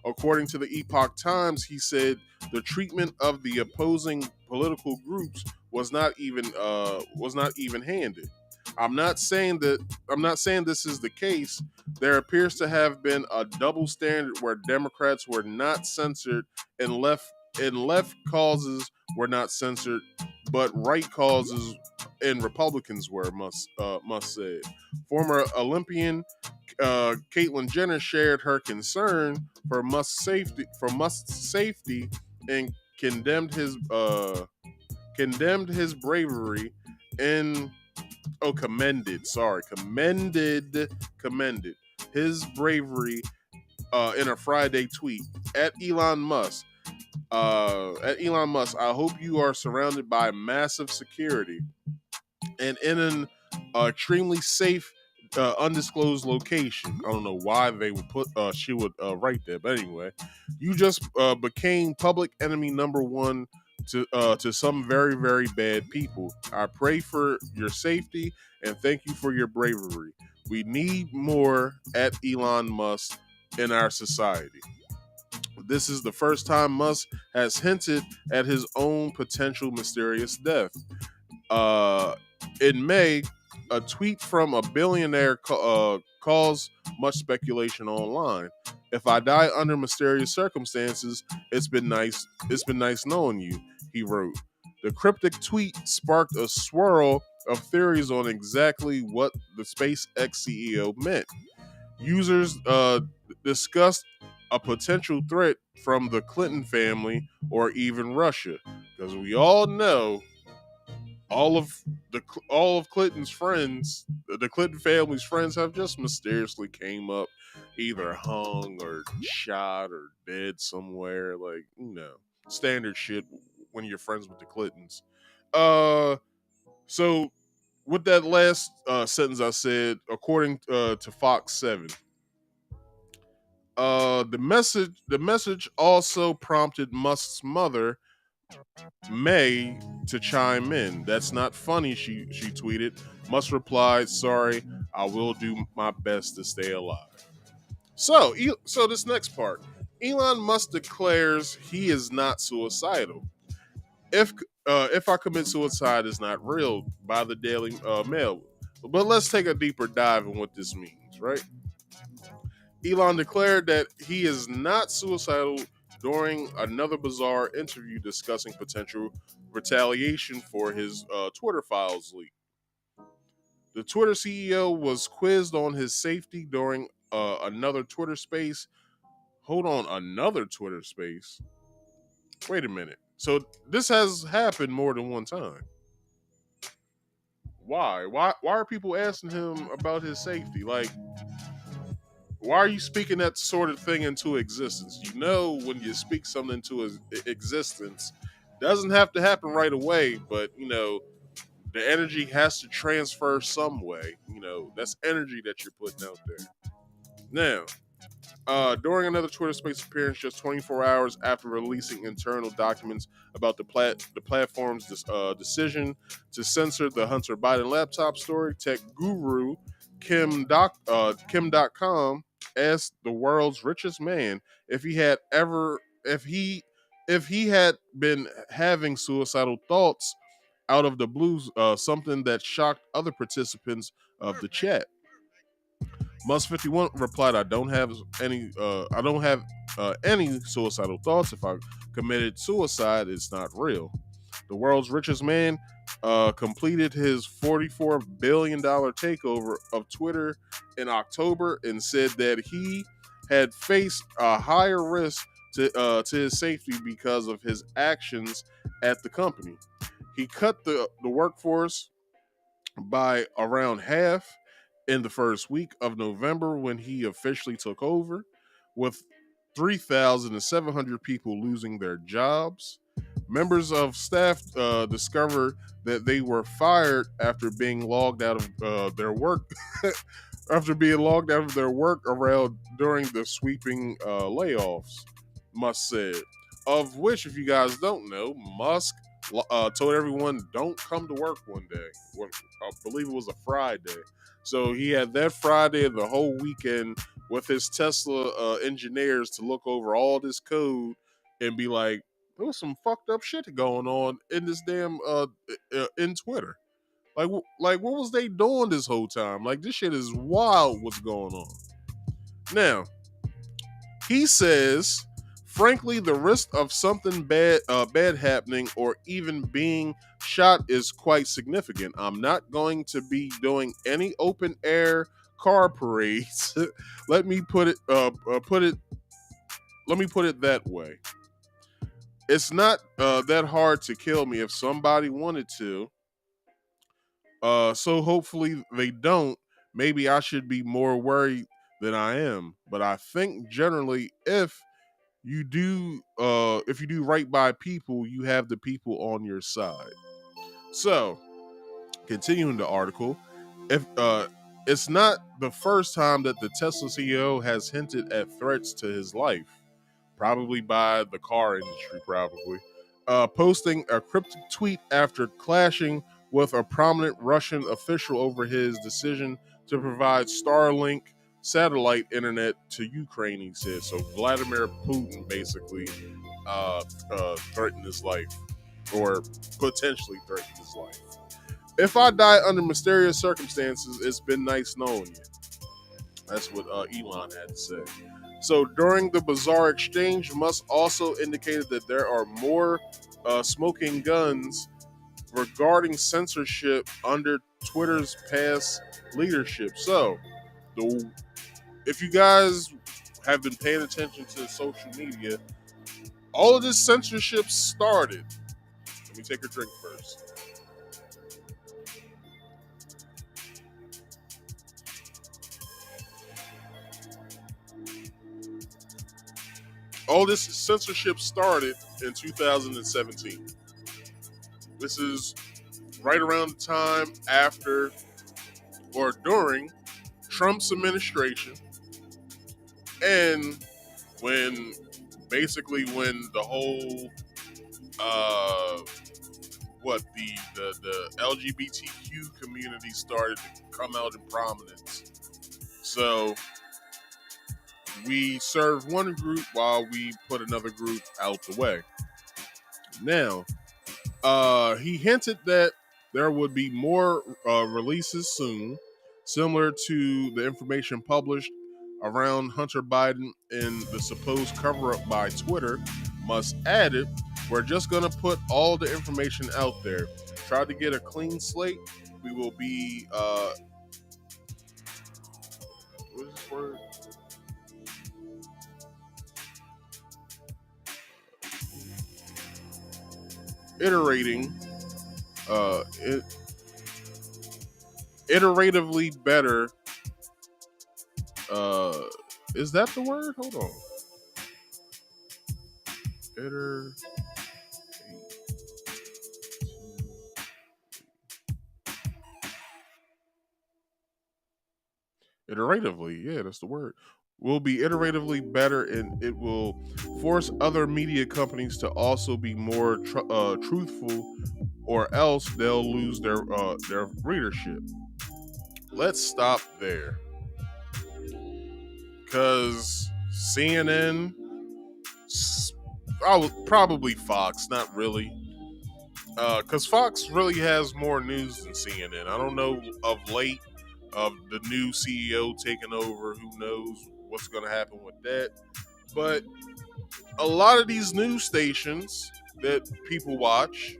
According to the Epoch Times, he said the treatment of the opposing political groups was not even-handed. I'm not saying this is the case. There appears to have been a double standard where Democrats were not censored and left causes were not censored, but right causes and Republicans were, Musk said. Former Olympian Caitlyn Jenner shared her concern for Musk's safety and condemned his bravery and commended his bravery in a Friday tweet at Elon Musk. I hope you are surrounded by massive security and in an extremely safe, undisclosed location. I don't know why they would she would write that, but anyway, you just became public enemy number one to some very, very bad people. I pray for your safety and thank you for your bravery. We need more at Elon Musk in our society. This is the first time Musk has hinted at his own potential mysterious death. In May, a tweet from a billionaire caused much speculation online. If I die under mysterious circumstances, it's been nice knowing you, he wrote. The cryptic tweet sparked a swirl of theories on exactly what the SpaceX CEO meant. Users discussed a potential threat from the Clinton family or even Russia, because we all know all of Clinton's friends, the Clinton family's friends, have just mysteriously came up, either hung or shot or dead somewhere. Like, standard shit when you're friends with the Clintons. So with that last sentence I said, according to Fox 7, the message also prompted Musk's mother, May, to chime in. That's not funny, she tweeted. Musk replied, "Sorry, I will do my best to stay alive." So this next part, Elon Musk declares he is not suicidal. If I commit suicide is not real, by the Daily Mail. But let's take a deeper dive in what this means, right? Elon declared that he is not suicidal during another bizarre interview discussing potential retaliation for his Twitter files leak. The Twitter CEO was quizzed on his safety during another Twitter space. Hold on, another Twitter space? Wait a minute. So this has happened more than one time. Why? Why are people asking him about his safety? Like, why are you speaking that sort of thing into existence? You know, when you speak something into existence, doesn't have to happen right away, but the energy has to transfer some way. That's energy that you're putting out there. Now, during another Twitter Space appearance, just 24 hours after releasing internal documents about the platform's decision to censor the Hunter Biden laptop story, tech guru Kim.com asked the world's richest man if he had been having suicidal thoughts out of the blue, something that shocked other participants of the chat. Mus51 replied, "I don't have any suicidal thoughts. If I committed suicide, it's not real." The world's richest man completed his $44 billion takeover of Twitter in October and said that he had faced a higher risk to his safety because of his actions at the company. He cut the workforce by around half in the first week of November when he officially took over, with 3,700 people losing their jobs. Members of staff discovered that they were fired after being logged out of their work around during the sweeping layoffs, Musk said. Of which, if you guys don't know, Musk told everyone don't come to work one day. I believe it was a Friday. So he had that Friday and the whole weekend with his Tesla engineers to look over all this code and be like, there was some fucked up shit going on in this damn in Twitter. Like what was they doing this whole time? Like, this shit is wild what's going on. Now, he says, frankly, the risk of something bad happening or even being shot is quite significant. I'm not going to be doing any open air car parades. Let me put it that way. It's not that hard to kill me if somebody wanted to. So hopefully they don't. Maybe I should be more worried than I am. But I think generally if you do right by people, you have the people on your side. So, continuing the article, if it's not the first time that the Tesla CEO has hinted at threats to his life, probably by the car industry, posting a cryptic tweet after clashing with a prominent Russian official over his decision to provide Starlink satellite internet to Ukraine, he said. So Vladimir Putin basically threatened his life, or potentially threatened his life. If I die under mysterious circumstances, it's been nice knowing you. That's what Elon had to say. So during the bizarre exchange, Musk also indicated that there are more smoking guns regarding censorship under Twitter's past leadership. So, if you guys have been paying attention to social media, all of this censorship started. Let me take a drink first. All this censorship started in 2017. This is right around the time after or during Trump's administration, and when the whole the LGBTQ community started to come out in prominence. So we serve one group while we put another group out the way. Now, he hinted that there would be more releases soon, similar to the information published around Hunter Biden and the supposed cover-up by Twitter. Musk added, "We're just going to put all the information out there. Try to get a clean slate. We will be what is this word? Iterating, iteratively better." Is that the word? Hold on. Iteratively, yeah, that's the word. Will be iteratively better, and it will force other media companies to also be more truthful, or else they'll lose their readership. Let's stop there, because CNN, probably Fox, not really, because Fox really has more news than CNN. I don't know of late of the new CEO taking over. Who knows what's going to happen with that? But a lot of these news stations that people watch,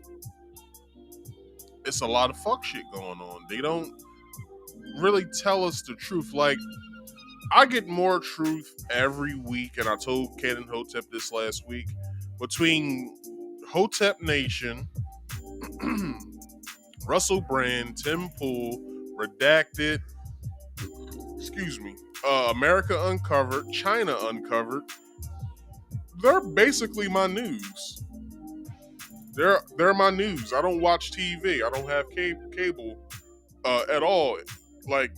it's a lot of fuck shit going on. They don't really tell us the truth. Like, I get more truth every week, and I told Ken and Hotep this last week, between Hotep Nation, Russell Brand, Tim Pool, Redacted, America Uncovered, China Uncovered. They're basically my news. They're my news. I don't watch TV. I don't have cable at all. Like,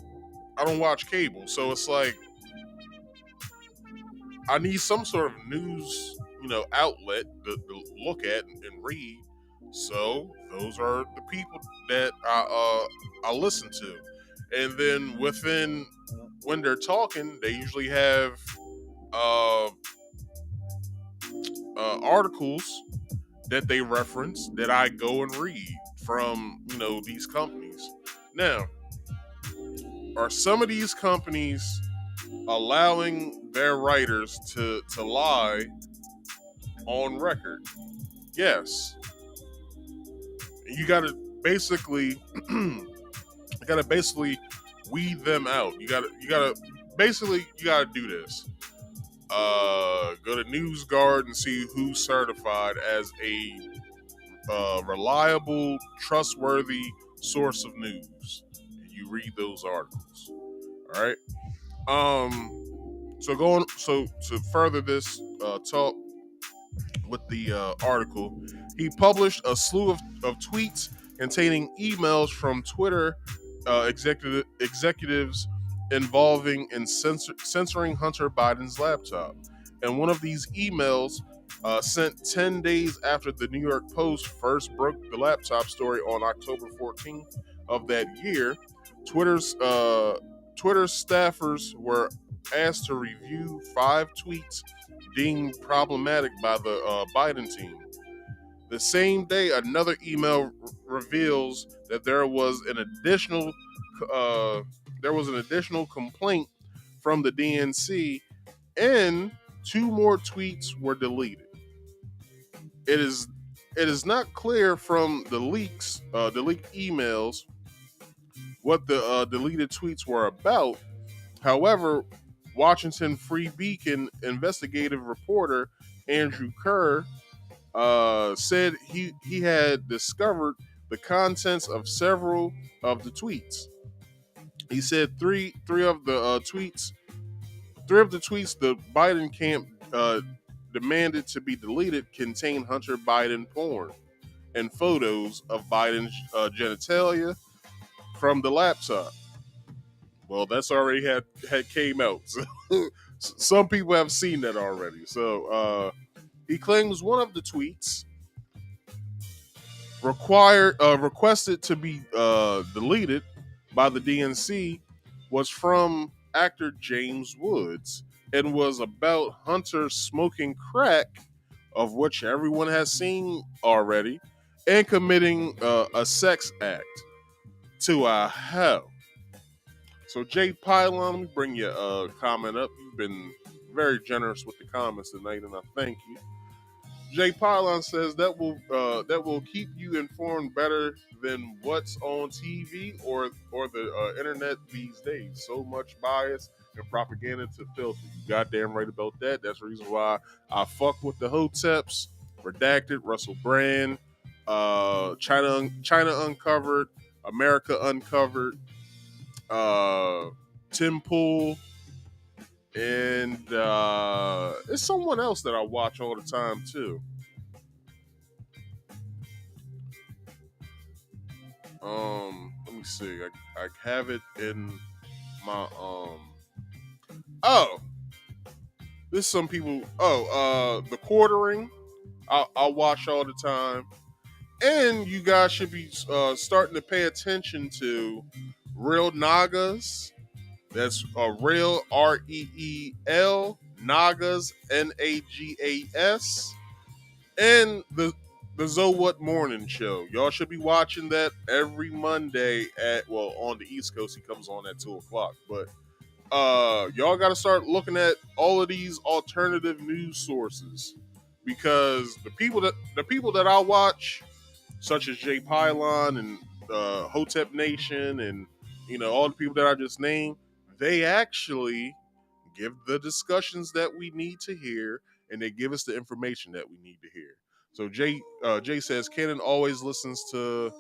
I don't watch cable, so it's like I need some sort of news, outlet to look at and read. So those are the people that I listen to, and then when they're talking, they usually have articles that they reference that I go and read from these companies. Now, are some of these companies allowing their writers to lie on record? Yes. You gotta basically weed them out. You gotta do this. Go to NewsGuard and see who's certified as a reliable, trustworthy source of news. You read those articles. All right. So to further this talk with the article, he published a slew of tweets containing emails from Twitter executives involving in censoring Hunter Biden's laptop. And one of these emails, sent 10 days after the New York Post first broke the laptop story on October 14th of that year, Twitter staffers were asked to review 5 tweets deemed problematic by the Biden team. The same day, another email reveals that there was an additional complaint from the DNC and 2 more tweets were deleted. It is not clear from the leaked emails what the deleted tweets were about. However, Washington Free Beacon investigative reporter Andrew Kerr said he had discovered the contents of several of the tweets. He said three of the tweets the Biden camp demanded to be deleted contain Hunter Biden porn and photos of Biden's genitalia from the laptop. Well, that's already had came out. So some people have seen that already. So he claims one of the tweets requested to be deleted by the DNC was from actor James Woods and was about Hunter smoking crack, of which everyone has seen already, and committing a sex act to a hell. So Jay Pilon, let me bring your comment up. You've been very generous with the comments tonight, and I thank you. Jay Pilon says that will keep you informed better than what's on TV or the internet these days. So much bias and propaganda to filter. You goddamn right about that. That's the reason why I fuck with the Hoteps, Redacted, Russell Brand, China Uncovered, America Uncovered, Tim Pool, and it's someone else that I watch all the time too. Let me see. I have it in my Oh, this some people. The Quartering. I watch all the time, and you guys should be starting to pay attention to Real Nagas. That's Real REEL Nagas NAGAS, and the So What Morning Show. Y'all should be watching that every Monday on the East Coast. He comes on at 2:00, but y'all got to start looking at all of these alternative news sources, because the people that I watch, such as Jay Pilon and Hotep Nation, and all the people that I just named, they actually give the discussions that we need to hear, and they give us the information that we need to hear. So Jay says Cannon always listens to.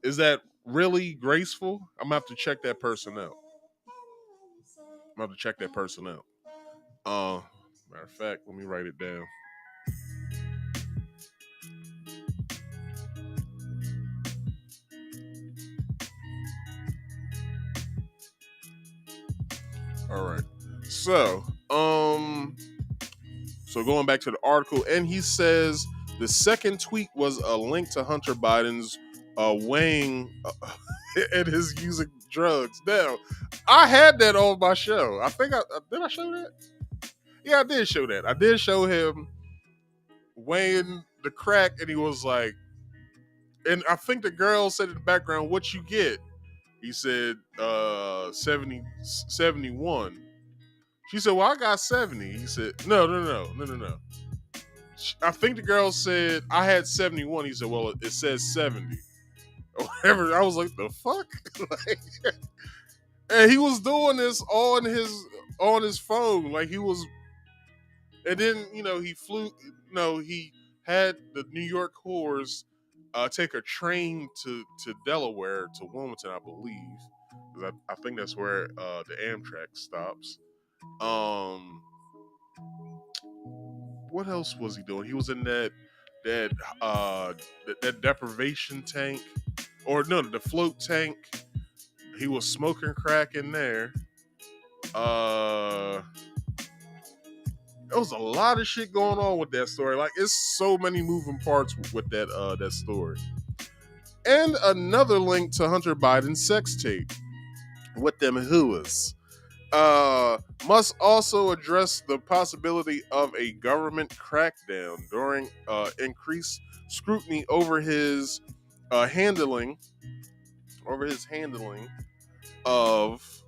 Is that really graceful? I'm gonna have to check that person out. Matter of fact, let me write it down. All right. So going back to the article, and he says the second tweet was a link to Hunter Biden's weighing and his using drugs. Now, I had that on my show. I think did I show that? Yeah, I did show that. I did show him weighing the crack, and he was like, and I think the girl said in the background, "What you get?" He said 71. She said, "Well, I got 70." He said, No. I think the girl said I had 71. He said, "Well, it says 70." Or whatever. I was like, "The fuck?" And he was doing this on his phone, like he was. And then he flew. He had the New York whores take a train to Delaware, to Wilmington, I believe. I think that's where the Amtrak stops. What else was he doing? He was in that deprivation tank, or no, the float tank. He was smoking crack in there. There was a lot of shit going on with that story. Like, it's so many moving parts with that story. And another link to Hunter Biden's sex tape with them hooas. Must also address the possibility of a government crackdown during increased scrutiny over his handling of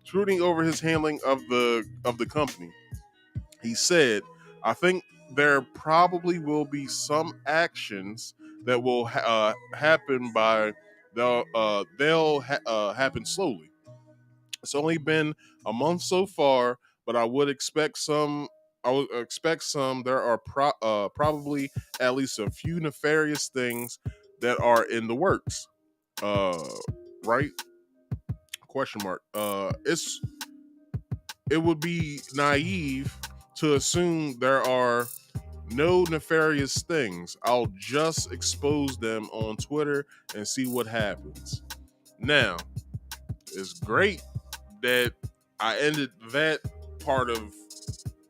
scrutiny over his handling of the company. He said, "I think there probably will be some actions that will happen they'll happen slowly. It's only been a month so far, but I would expect some. I would expect some. There are probably at least a few nefarious things that are in the works." Right? Question mark. It would be naive to assume there are no nefarious things. I'll just expose them on Twitter and see what happens. Now, it's great that I ended that part of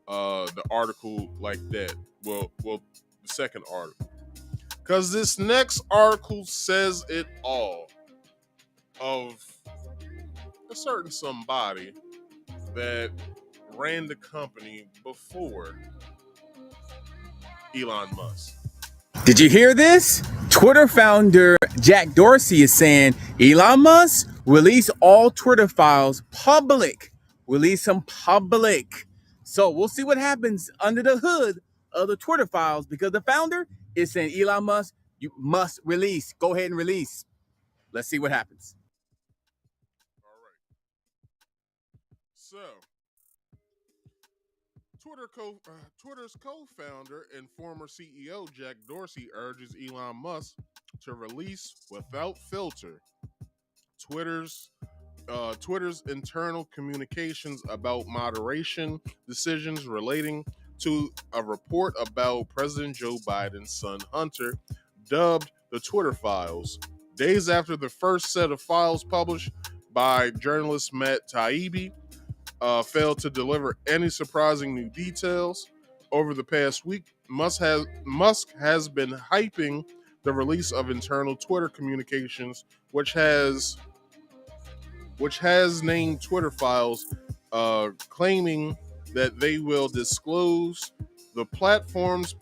the article like that. Well, the second article, because this next article says it all of a certain somebody that ran the company before Elon Musk. Did you hear this? Twitter founder Jack Dorsey is saying Elon Musk release all Twitter files public. Release them public. So we'll see what happens under the hood of the Twitter files, because the founder is saying, Elon Musk, you must release. Go ahead and release. Let's see what happens. All right. So, Twitter's co-founder and former CEO Jack Dorsey urges Elon Musk to release without filter Twitter's internal communications about moderation decisions relating to a report about President Joe Biden's son Hunter, dubbed the Twitter Files. Days after the first set of files published by journalist Matt Taibbi failed to deliver any surprising new details. Over the past week, Musk has been hyping the release of internal Twitter communications, which has named Twitter Files, claiming that they will disclose the platform's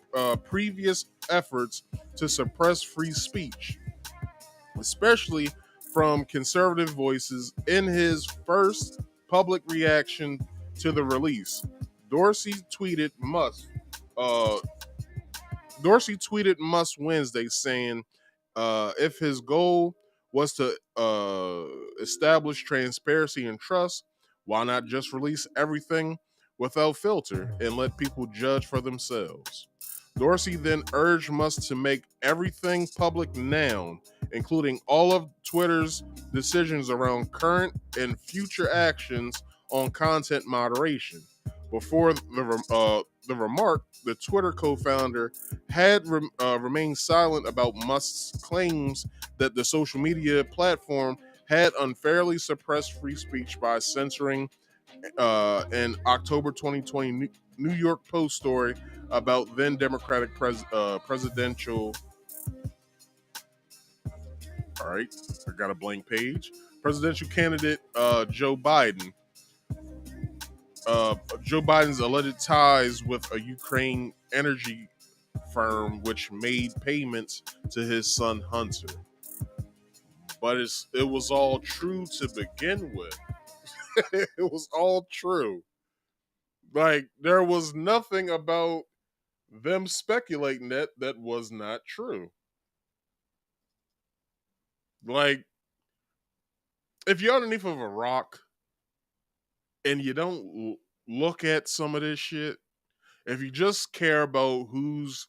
previous efforts to suppress free speech, especially from conservative voices. In his first public reaction to the release, Dorsey tweeted Musk Wednesday saying, if his goal was to establish transparency and trust, why not just release everything without filter and let people judge for themselves? Dorsey then urged Musk to make everything public now, including all of Twitter's decisions around current and future actions on content moderation. Before the remark, the Twitter co-founder had remained silent about Musk's claims that the social media platform had unfairly suppressed free speech by censoring an October 2020 New York Post story about then Democratic presidential. All right, I got a blank page. Presidential candidate Joe Biden. Joe Biden's alleged ties with a Ukraine energy firm which made payments to his son Hunter. But it was all true to begin with. It was all true. Like, there was nothing about them speculating that was not true. Like, if you're underneath of a rock and you don't look at some of this shit, if you just care about who's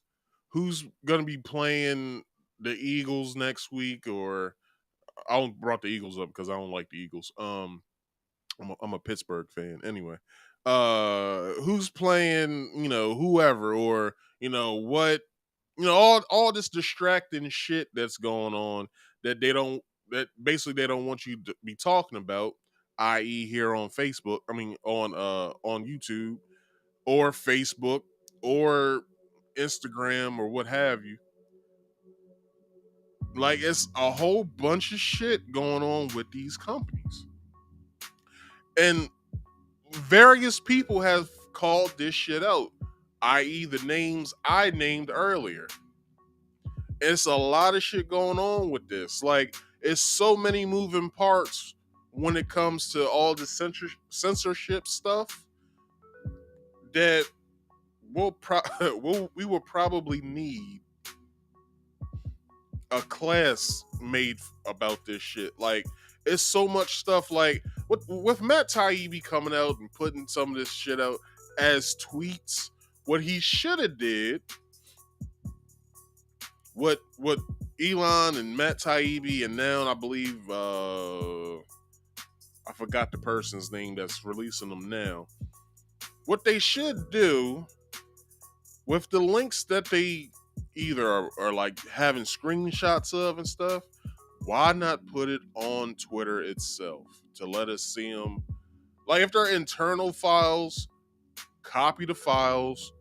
gonna be playing the Eagles next week, or I brought the Eagles up because I don't like the Eagles. I'm a Pittsburgh fan anyway. Who's playing, whoever, or what, all this distracting shit that's going on that that basically they don't want you to be talking about, i.e. here on Facebook, on YouTube or Facebook or Instagram or what have you. Like, it's a whole bunch of shit going on with these companies. And various people have called this shit out, i.e. the names I named earlier. It's a lot of shit going on with this. Like, it's so many moving parts when it comes to all the censorship stuff that we will probably need a class made about this shit. Like, it's so much stuff. Like with Matt Taibbi coming out and putting some of this shit out as tweets, what he should have did, what Elon and Matt Taibbi and now I believe I forgot the person's name that's releasing them now. What they should do with the links that they either are like having screenshots of and stuff, why not put it on Twitter itself to let us see them? Like, if they're internal files, copy the files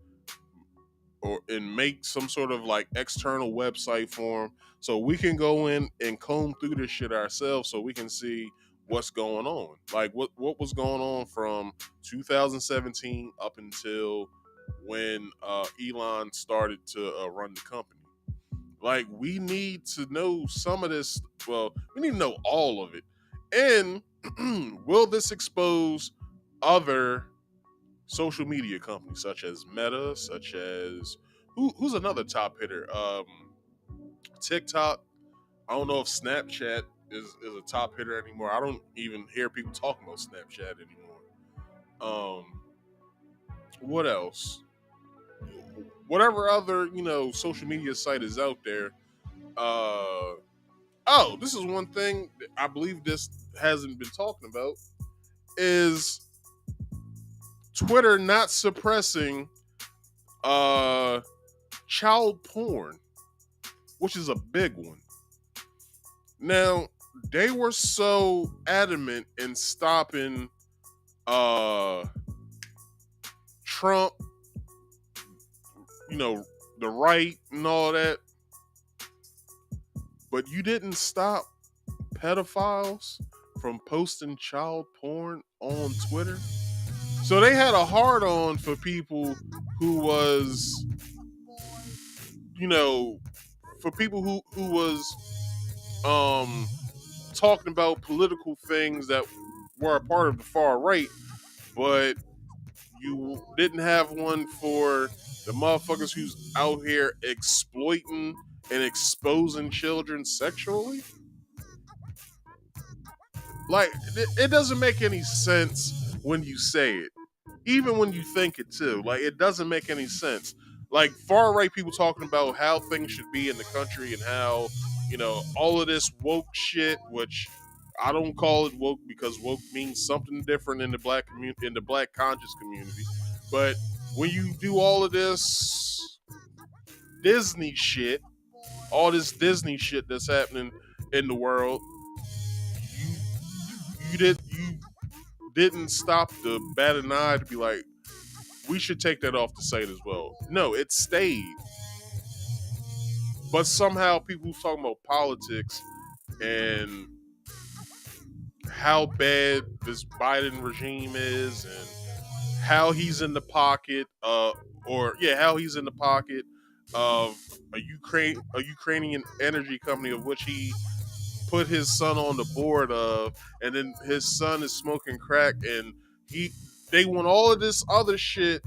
and make some sort of like external website for them so we can go in and comb through this shit ourselves so we can see what's going on. Like, what was going on from 2017 up until when Elon started to run the company. Like, we need to know some of this. Well, we need to know all of it. And will this expose other social media companies such as Meta, such as who's another top hitter? TikTok. I don't know if Snapchat is a top hitter anymore. I don't even hear people talking about Snapchat anymore. What else? Whatever other, social media site is out there. This is one thing that I believe this hasn't been talking about is Twitter not suppressing child porn, which is a big one. Now, they were so adamant in stopping Trump, the right and all that, but you didn't stop pedophiles from posting child porn on Twitter. So they had a hard on for people who was, for people who was talking about political things that were a part of the far right, but you didn't have one for the motherfuckers who's out here exploiting and exposing children sexually. Like, it doesn't make any sense when you say it, even when you think it too. Like, it doesn't make any sense. Like, far right people talking about how things should be in the country and how, all of this woke shit, which I don't call it woke because woke means something different in the black community, in the black conscious community. But when you do all of this Disney shit, all this Disney shit that's happening in the world, you didn't stop the bat an eye to be like, we should take that off the site as well. No, it stayed. But somehow people talking about politics and how bad this Biden regime is and how he's in the pocket how he's in the pocket of a Ukrainian energy company of which he put his son on the board of, and then his son is smoking crack, and they want all of this other shit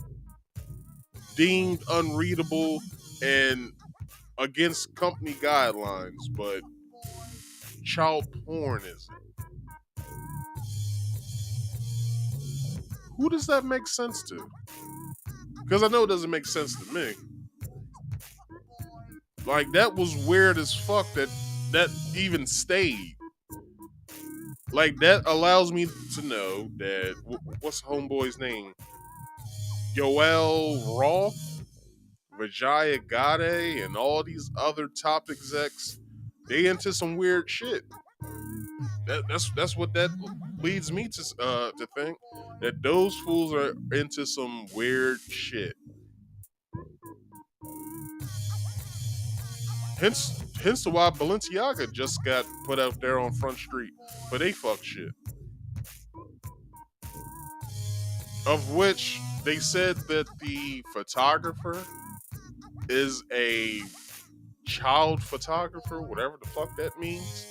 deemed unreadable and against company guidelines, but child porn isn't. Who does that make sense to? Because I know it doesn't make sense to me. Like, that was weird as fuck that even stayed. Like, that allows me to know that what's homeboy's name? Yoel Roth, Vijaya Gade, and all these other top execs, they into some weird shit. That's what that leads me to think, that those fools are into some weird shit. Hence why Balenciaga just got put out there on Front Street for they fuck shit. Of which they said that the photographer is a child photographer, whatever the fuck that means.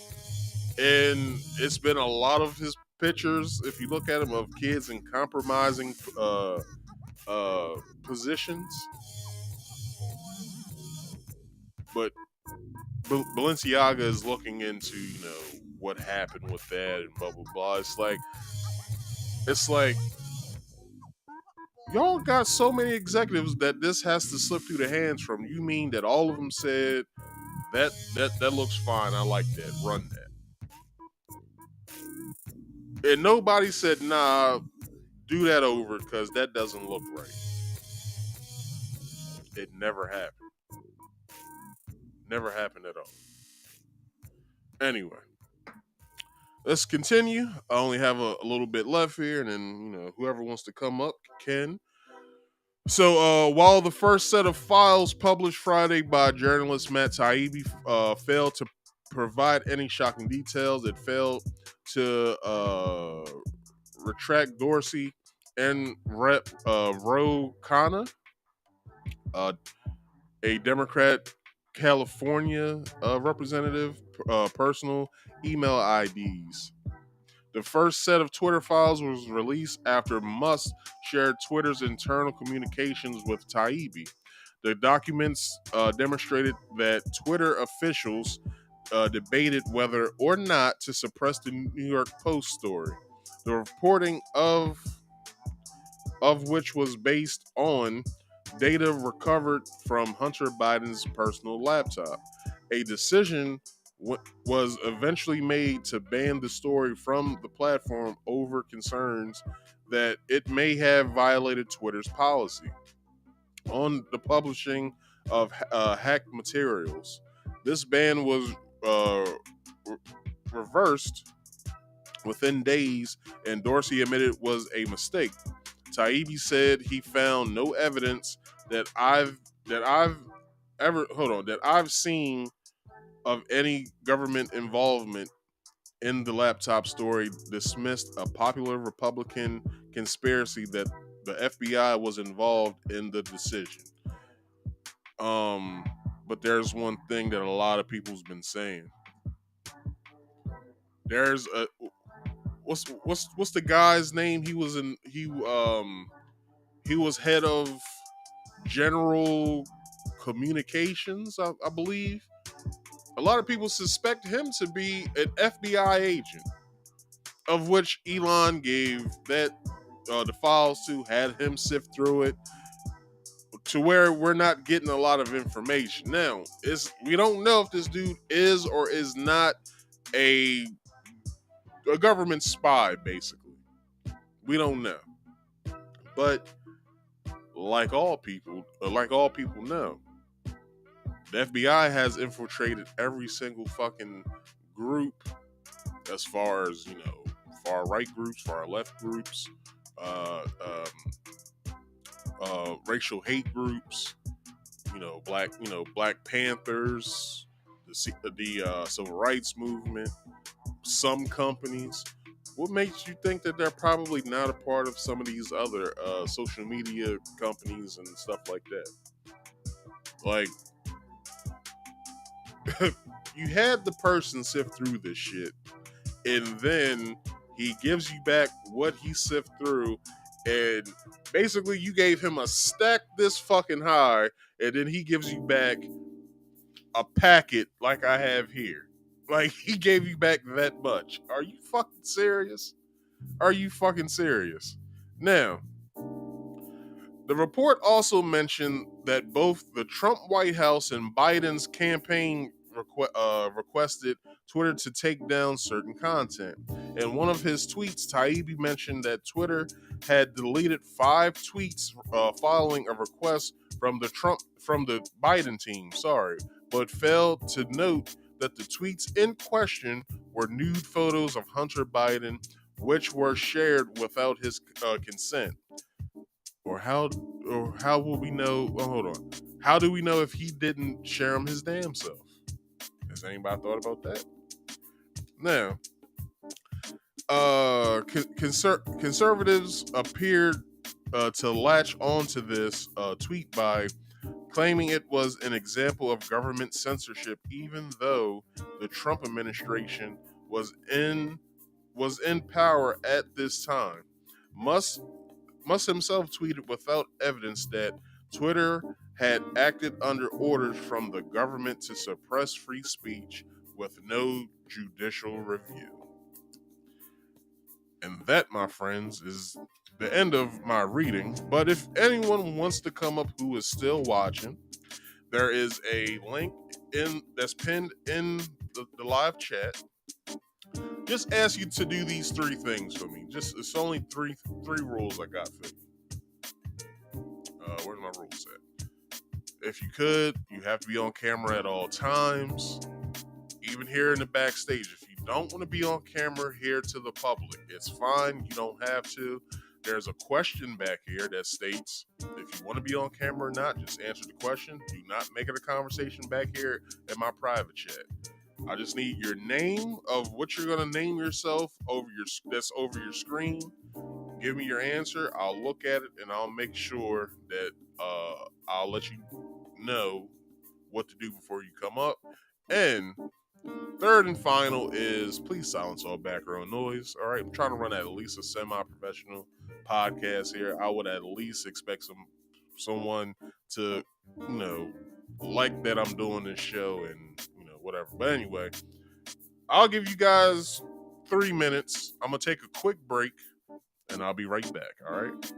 And it's been a lot of his pictures, if you look at him, of kids in compromising positions. But Balenciaga is looking into, what happened with that and blah blah blah. It's like y'all got so many executives that this has to slip through the hands from. You mean that all of them said that looks fine, I like that, run that. And nobody said, nah, do that over because that doesn't look right. It never happened. Never happened at all. Anyway, let's continue. I only have a little bit left here, and then whoever wants to come up can. So while the first set of files published Friday by journalist Matt Taibbi failed to provide any shocking details, it failed to retract Dorsey and Rep. Ro Khanna, a Democrat California representative, personal email IDs. The first set of Twitter files was released after Musk shared Twitter's internal communications with Taibbi. The documents demonstrated that Twitter officials debated whether or not to suppress the New York Post story. The reporting of which was based on data recovered from Hunter Biden's personal laptop. A decision was eventually made to ban the story from the platform over concerns that it may have violated Twitter's policy on the publishing of hacked materials. This ban was reversed within days, and Dorsey admitted it was a mistake. Taibbi said he found no evidence that I've seen of any government involvement in the laptop story, dismissed a popular Republican conspiracy that the FBI was involved in the decision. But there's one thing that a lot of people's been saying. There's a what's the guy's name? He was head of general communications, I believe. A lot of people suspect him to be an FBI agent, of which Elon gave that the files to, had him sift through it, to where we're not getting a lot of information. Now, we don't know if this dude is or is not a government spy, basically. We don't know. But like all people know, the FBI has infiltrated every single fucking group, as far as, far right groups, far left groups, racial hate groups, Black Panthers, the civil rights movement, some companies. What makes you think that they're probably not a part of some of these other social media companies and stuff like that? Like, you had the person sift through this shit, and then he gives you back what he sifted through, and basically you gave him a stack this fucking high, and then he gives you back a packet like I have here. Like, he gave you back that much. Are you fucking serious? Are you fucking serious? Now, the report also mentioned that both the Trump White House and Biden's campaign requested Twitter to take down certain content. In one of his tweets, Taibbi mentioned that Twitter had deleted 5 tweets following a request from the Biden team, but failed to note that the tweets in question were nude photos of Hunter Biden, which were shared without his consent. Or how will we know? Oh, hold on. How do we know if he didn't share them his damn self? Has anybody thought about that? Now, conservatives appeared to latch onto this tweet by claiming it was an example of government censorship, even though the Trump administration was in power at this time. Musk himself tweeted without evidence that Twitter had acted under orders from the government to suppress free speech with no judicial review. And that, my friends, is the end of my reading. But if anyone wants to come up who is still watching, there is a link that's pinned in the live chat. Just ask you to do these 3 things for me. It's only three rules I got for you. Where's my rules at? If you could, you have to be on camera at all times, even here in the backstage. If you don't want to be on camera here to the public, it's fine. You don't have to. There's a question back here that states if you want to be on camera or not, just answer the question. Do not make it a conversation back here in my private chat. I just need your name of what you're going to name yourself that's over your screen. Give me your answer. I'll look at it and I'll make sure that I'll let you know what to do before you come up. And third and final is please silence all background noise. All right, I'm trying to run at least a semi-professional podcast here. I would at least expect someone to, like that I'm doing this show and whatever. But anyway, I'll give you guys 3 minutes. I'm gonna take a quick break and I'll be right back. All right.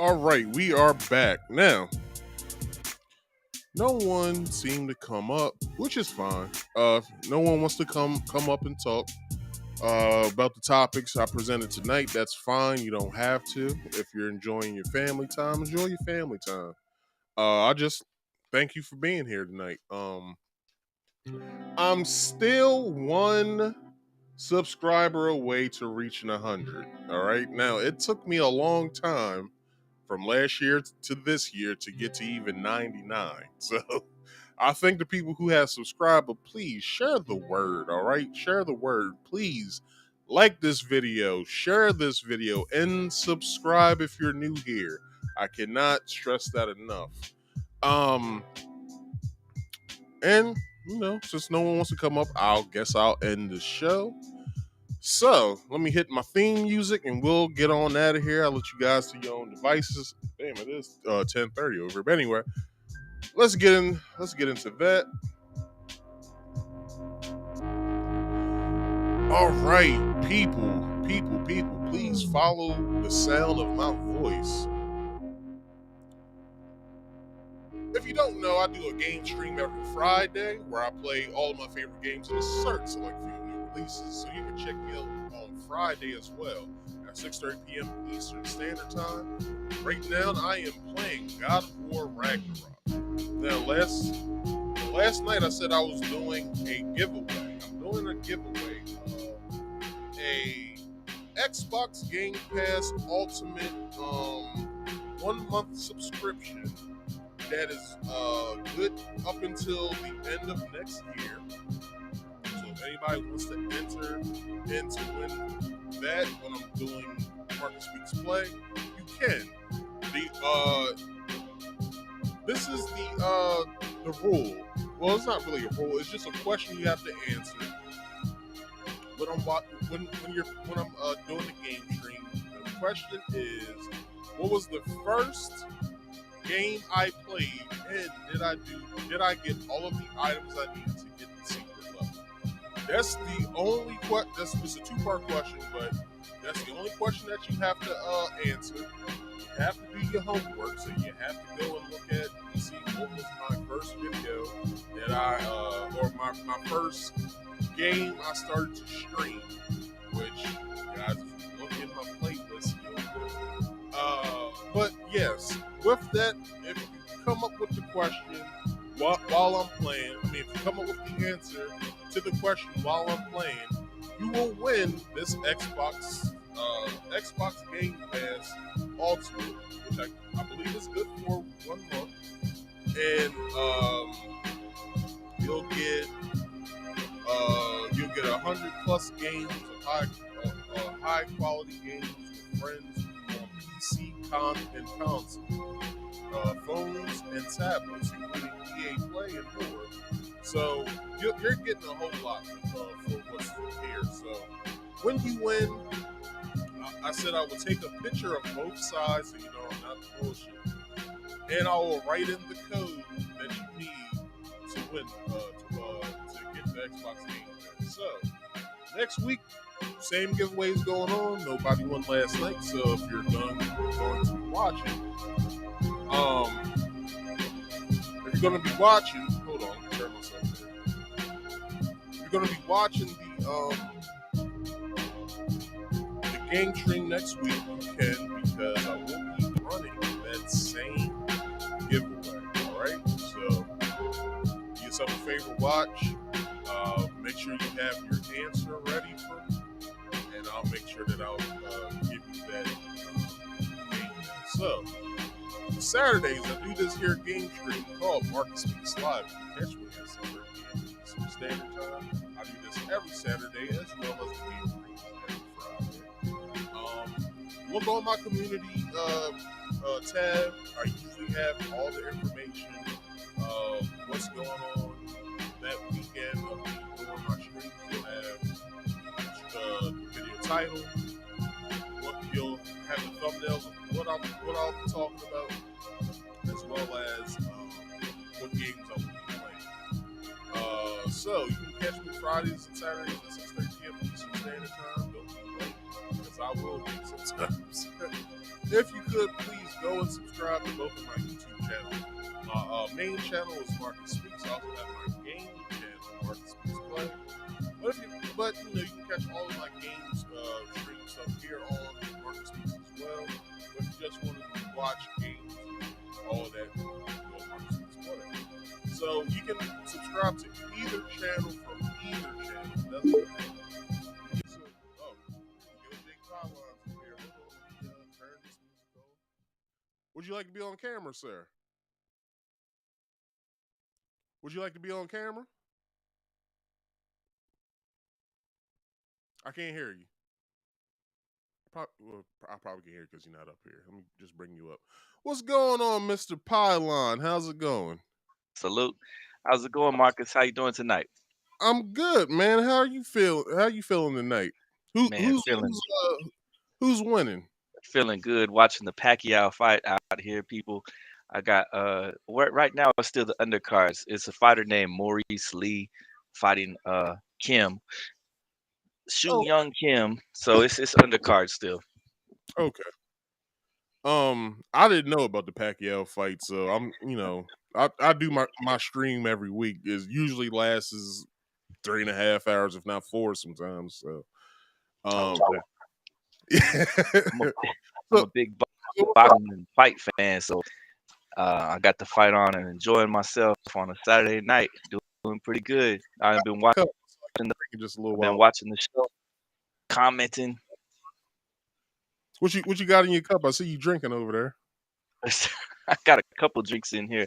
All right, we are back. Now, no one seemed to come up, which is fine. No one wants to come up and talk about the topics I presented tonight. That's fine. You don't have to. If you're enjoying your family time, enjoy your family time. I just thank you for being here tonight. I'm still 1 subscriber away to reaching 100. All right. Now, it took me a long time from last year to this year to get to even 99. So I think the people who have subscribed, but please share the word, all right? Share the word. Please like this video, share this video, and subscribe if you're new here. I cannot stress that enough. And since no one wants to come up, I'll end the show. So let me hit my theme music and we'll get on out of here. I'll let you guys to your own devices. Damn, it is 10:30 over. But anyway, let's get into that. All right, people, please follow the sound of my voice. If you don't know, I do a game stream every Friday where I play all of my favorite games in a certain select few new releases. So you can check me out on Friday as well at 6:30 p.m. Eastern Standard Time. Right now, I am playing God of War Ragnarok. Now, last night I said I was doing a giveaway. I'm doing a giveaway of a Xbox Game Pass Ultimate 1 month subscription that is good up until the end of next year. So if anybody wants to enter and to win that when I'm doing Marcus Speaks Play, you can. This is the rule. Well, it's not really a rule. It's just a question you have to answer. When I'm doing the game stream, the question is, what was the first game I played, and did I get all of the items I needed to get the secret level? That's the only that's just a 2-part question, but that's the only question that you have to answer. You have to do your homework, so you have to go and look at and see what was my first video that or my first game I started to stream, which, guys, if you look in my playlist, you'll know. But yes, with that, if you come up with the question while I'm playing, if you come up with the answer to the question while I'm playing, you will win this Xbox Game Pass Ultimate, which I believe is good for 1 month, and you'll get 100 plus games of high quality games with friends on PC, and console, phones and tablets, including EA Play and more. So you're getting a whole lot for what's here. So when you win, I said I would take a picture of both sides, so I'm not bullshit, and I will write in the code that you need to win to get the Xbox Game Pass. So next week, same giveaways going on. Nobody won last night, so if you're going to be watching, hold on, let me turn myself there. If you're going to be watching the game stream next week, you can, because I will be running that same giveaway. All right, so do yourself a favor, watch. Make sure you have your answer ready for me, and I'll make sure that I'll give you that game. So Saturdays, I do this here game stream called Marcus Speaks Live. You can catch me at 6:30 p.m. Eastern Standard Time. I do this every Saturday, as well as the game streams every Friday. Look on my community tab. I usually have all the information of what's going on that weekend of me doing my streams. You'll have the video title. You'll have the thumbnails of what I'll be talking about, as well as what games I will be playing. So you can catch me Fridays and Saturdays at 6:30 p.m. Eastern Standard Time. Don't be late, because I will be sometimes. If you could, please go and subscribe to both of my YouTube channels. My main channel is Marcus Speaks. I also have my game channel, Marcus Speaks Play. But you can catch all of my games stream stuff here on Marcus Speaks as well. But if you just want to watch games, all of that, go to Marcus Speaks Play. So you can subscribe to either channel from either channel. It doesn't matter. You get big Pilon from here. Hold on, turn this music on. Would you like to be on camera, sir? Would you like to be on camera? I can't hear you. I probably can hear because you're not up here. Let me just bring you up. What's going on, Mr. Pilon? How's it going? Salute. How's it going, Marcus? How you doing tonight? I'm good, man. How are you feeling? How you feeling tonight? Man, Who's winning? feeling good watching the Pacquiao fight out here, people. I got right now it's still the undercards. It's a fighter named Maurice Lee fighting Kim. Shu Young Kim. So it's undercard still. Okay. I didn't know about the Pacquiao fight, so I do my stream every week. It usually lasts 3.5 hours, if not 4 sometimes. So I'm a big boxing and fight fan, so I got the fight on and enjoying myself on a Saturday night, doing pretty good. I've been watching the show, commenting. What you got in your cup? I see you drinking over there. I got a couple drinks in here,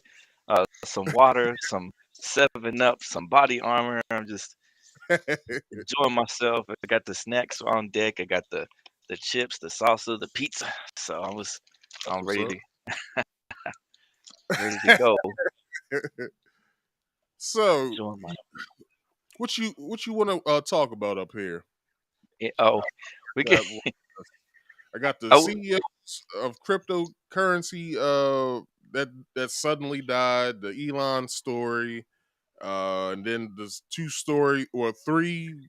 some water, some 7-Up, some Body Armor. I'm just enjoying myself. I got the snacks on deck. I got the chips, the salsa, the pizza. So I'm ready to ready to go. So, what you want to talk about up here? We get. I got the CEOs of cryptocurrency that suddenly died. The Elon story, and then there's 3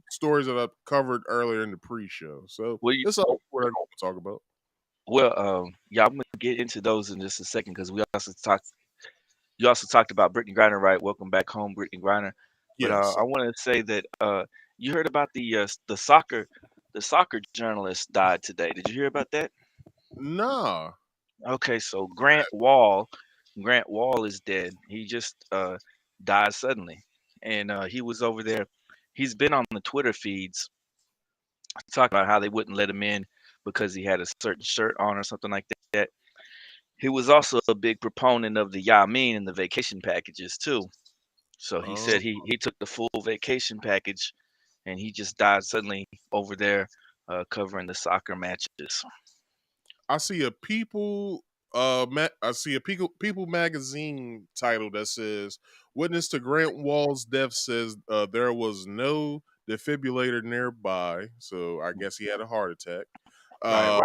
stories that I covered earlier in the pre-show. So that's all what I'm going to talk about. Well, yeah, I'm gonna get into those in just a second because we also talked. You also talked about Brittany Griner, right? Welcome back home, Brittany Griner. But Yes. I want to say that you heard about the soccer journalist died today. Did you hear about that? Nah. Okay, so Grant Wall is dead. He just died suddenly, and he was over there. He's been on the Twitter feeds talking about how they wouldn't let him in because he had a certain shirt on or something like that. He was also a big proponent of the Yamin and the vacation packages too. So he said he took the full vacation package, and he just died suddenly over there covering the soccer matches. I see a People magazine title that says witness to Grant Wall's death says there was no defibrillator nearby, so I guess he had a heart attack. Right.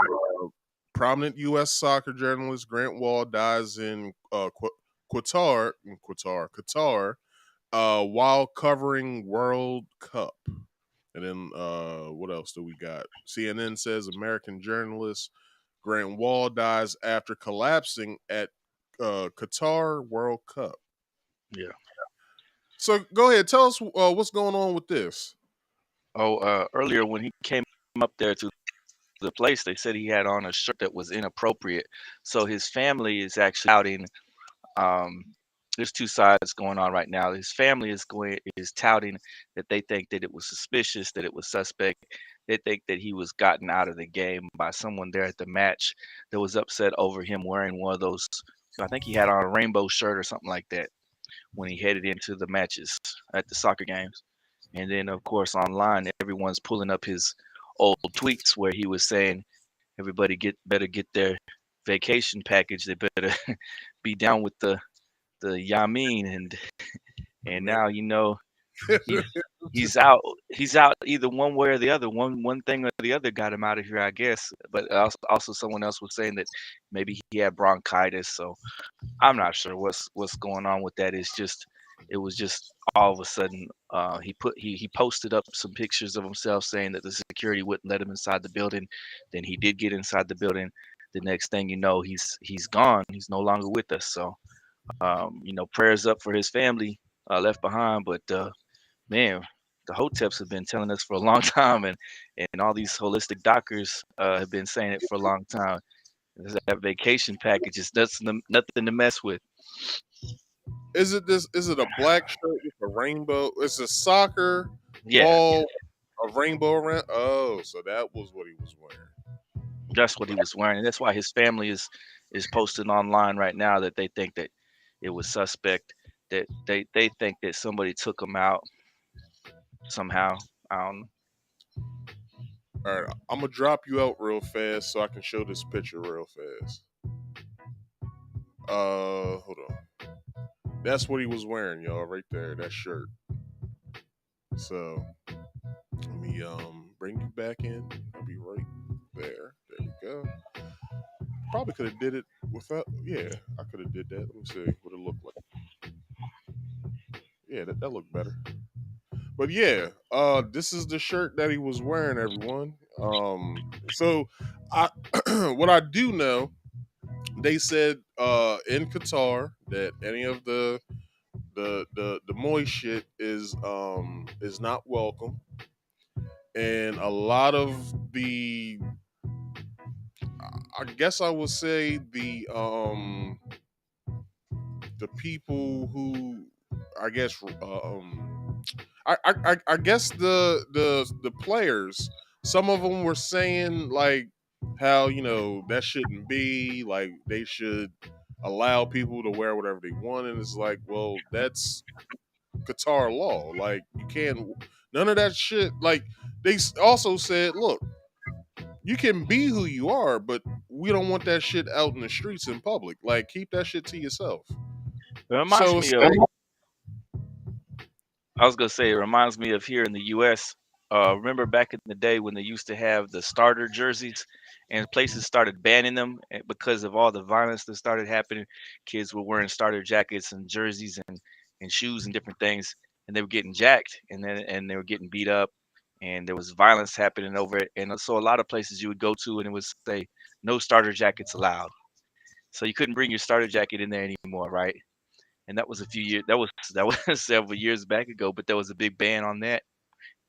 Prominent U.S. soccer journalist Grant Wall dies in Qatar, while covering World Cup. And then what else do we got? CNN says American journalist Grant Wall dies after collapsing at Qatar World Cup. Yeah. So go ahead, tell us what's going on with this. Earlier when he came up there to the place, they said he had on a shirt that was inappropriate. So his family is actually touting. There's 2 sides going on right now. His family is touting that they think that it was suspicious, that it was suspect. They think that he was gotten out of the game by someone there at the match that was upset over him wearing one of those. I think he had on a rainbow shirt or something like that when he headed into the matches at the soccer games. And then, of course, online, everyone's pulling up his old tweets where he was saying, everybody better get their vacation package. They better be down with the Yamin. And now, he's out either one way or the other. One thing or the other got him out of here, I guess. But also someone else was saying that maybe he had bronchitis. So I'm not sure what's going on with that. It was just all of a sudden he posted up some pictures of himself saying that the security wouldn't let him inside the building. Then he did get inside the building. The next thing you know, he's gone. He's no longer with us. So prayers up for his family left behind. But man, the Hoteps have been telling us for a long time, and all these holistic doctors have been saying it for a long time. That vacation package is nothing to mess with. Is it a black shirt with a rainbow? It's a soccer ball, a rainbow around. Oh, so that was what he was wearing. That's what he was wearing, and that's why his family is posting online right now that they think that it was suspect. That they think that somebody took him out somehow. I don't know. All right, I'm gonna drop you out real fast so I can show this picture real fast. Hold on. That's what he was wearing, y'all, right there. That shirt. So let me bring you back in. I'll be right there. There we go. Probably could have did it without. Yeah, I could have did that. Let me see what it looked like. Yeah, that looked better. But yeah, this is the shirt that he was wearing, everyone. So I what I do know, they said in Qatar that any of the moist shit is not welcome, and a lot of the, I guess I would say the people who, I guess I guess the players, some of them were saying like how, you know, that shouldn't be, like they should allow people to wear whatever they want, and it's like, well, that's Qatar law. Like you can't, none of that shit. Like they also said, look, you can be who you are, but we don't want that shit out in the streets in public. Like keep that shit to yourself. It reminds So me it's of, I was gonna say, it reminds me of here in the U.S. Remember back in the day when they used to have the starter jerseys, and places started banning them because of all the violence that started happening. Kids were wearing starter jackets and jerseys and shoes and different things, and they were getting jacked, and they were getting beat up, and there was violence happening over it. And so a lot of places you would go to, and it would say no starter jackets allowed. So you couldn't bring your starter jacket in there anymore, right? And that was a few years. That was several years back ago. But there was a big ban on that.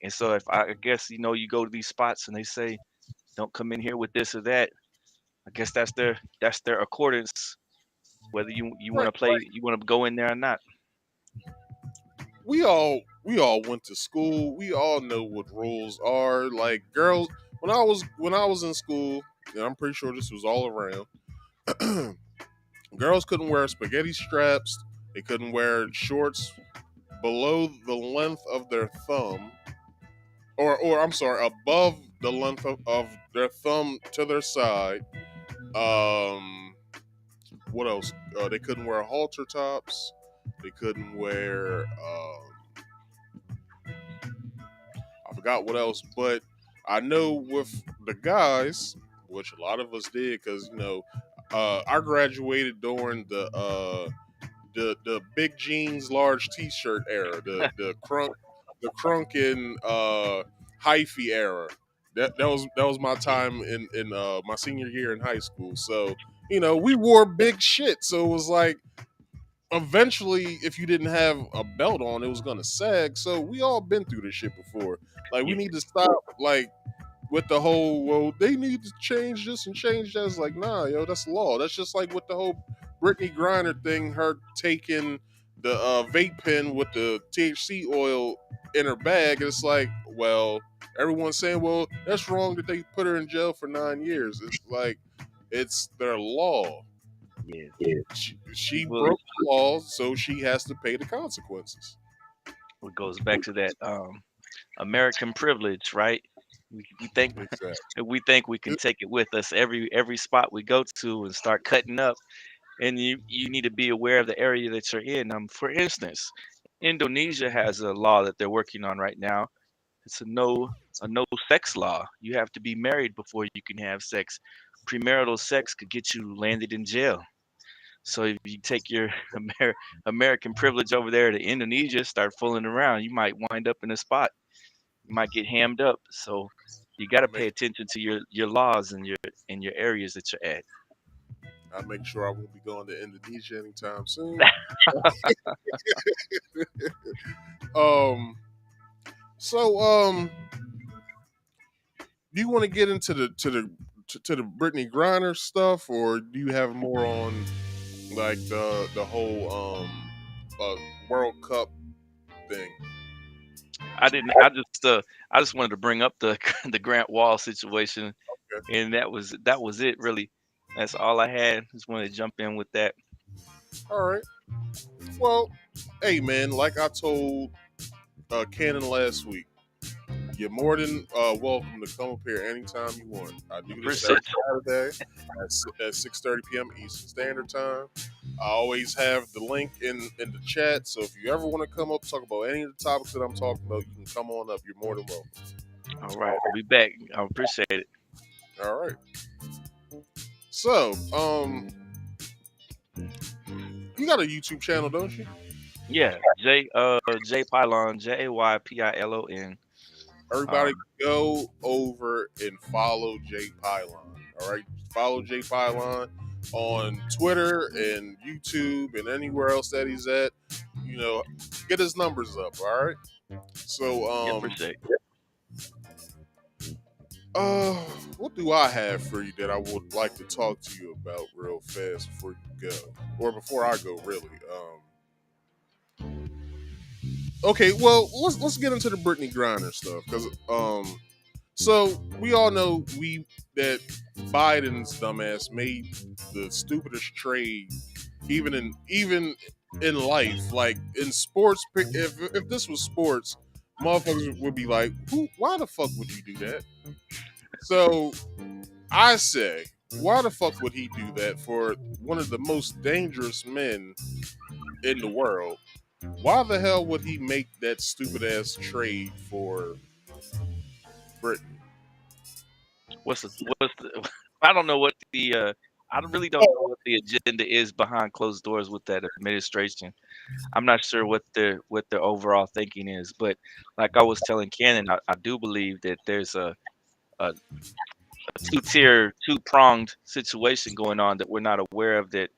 And so if I guess, you know, you go to these spots and they say don't come in here with this or that, I guess that's their accordance, whether you want right. to play, you want to go in there or not. We all went to school. We all know what rules are. Like girls, when I was in school, and I'm pretty sure this was all around. Girls couldn't wear spaghetti straps. They couldn't wear shorts below the length of their thumb, or I'm sorry, above the length of their thumb to their side. What else? They couldn't wear halter tops. They couldn't wear. I forgot what else, but I know with the guys, which a lot of us did, because you know, I graduated during the big jeans, large T-shirt era, the crunk and hyphy era. That was my time in my senior year in high school. So you know, we wore big shit. So it was like, eventually, if you didn't have a belt on, it was gonna sag. So we all been through this shit before. Like we Yeah, need to stop like with the whole, well, they need to change this and change that. It's like, nah, yo, that's law. That's just like with the whole Brittany Griner thing, her taking the vape pen with the THC oil in her bag. It's like, well, everyone's saying, well, that's wrong that they put her in jail for 9 years. It's like, it's their law. yeah. She Well, broke the law, so she has to pay the consequences. it goes back to that American privilege, right? We think Exactly. we think we can take it with us every spot we go to and start cutting up. And you need to be aware of the area that you're in. For instance, Indonesia has a law that they're working on right now. It's a no sex law. You have to be married before you can have sex. Premarital sex could get you landed in jail. So if you take your American privilege over there to Indonesia, start fooling around, you might wind up in a spot. You might get hammed up. So you got to pay attention to your laws and your areas that you're at. I'll make sure I won't be going to Indonesia anytime soon. um. So do you want to get into the Brittany Griner stuff, or do you have more on like the whole World Cup thing? I didn't. I just wanted to bring up the the Grant Wall situation, Okay. and that was it really. That's all I had. Just wanted to jump in with that. All right. Well, hey man, like I told Cannon last week, you're more than welcome to come up here anytime you want. I do this Appreciate every Saturday at 6:30 p.m. Eastern Standard Time. I always have the link in the chat, so if you ever want to come up talk about any of the topics that I'm talking about, you can come on up. You're more than welcome. All right, I'll be back. I appreciate it. All right. So, you got a YouTube channel, don't you? Yeah, J Pilon, JayPilon. Everybody go over and follow J Pilon. All right, follow J Pilon on Twitter and YouTube and anywhere else that he's at. You know, get his numbers up. All right. So, appreciate what do I have for you that I would like to talk to you about real fast before you go, or before I go, really? Okay, well, let's get into the Brittany Griner stuff because so we all know that Biden's dumbass made the stupidest trade even in life, like in sports. If this was sports, motherfuckers would be like, why the fuck would you do that? So I say, why the fuck would he do that for one of the most dangerous men in the world? Why the hell would he make that stupid ass trade for Britain? What's the I don't know what the I really don't know what the agenda is behind closed doors with that administration. I'm not sure what their overall thinking is, but like I was telling Cannon, I do believe that there's a two-pronged situation going on that we're not aware of, that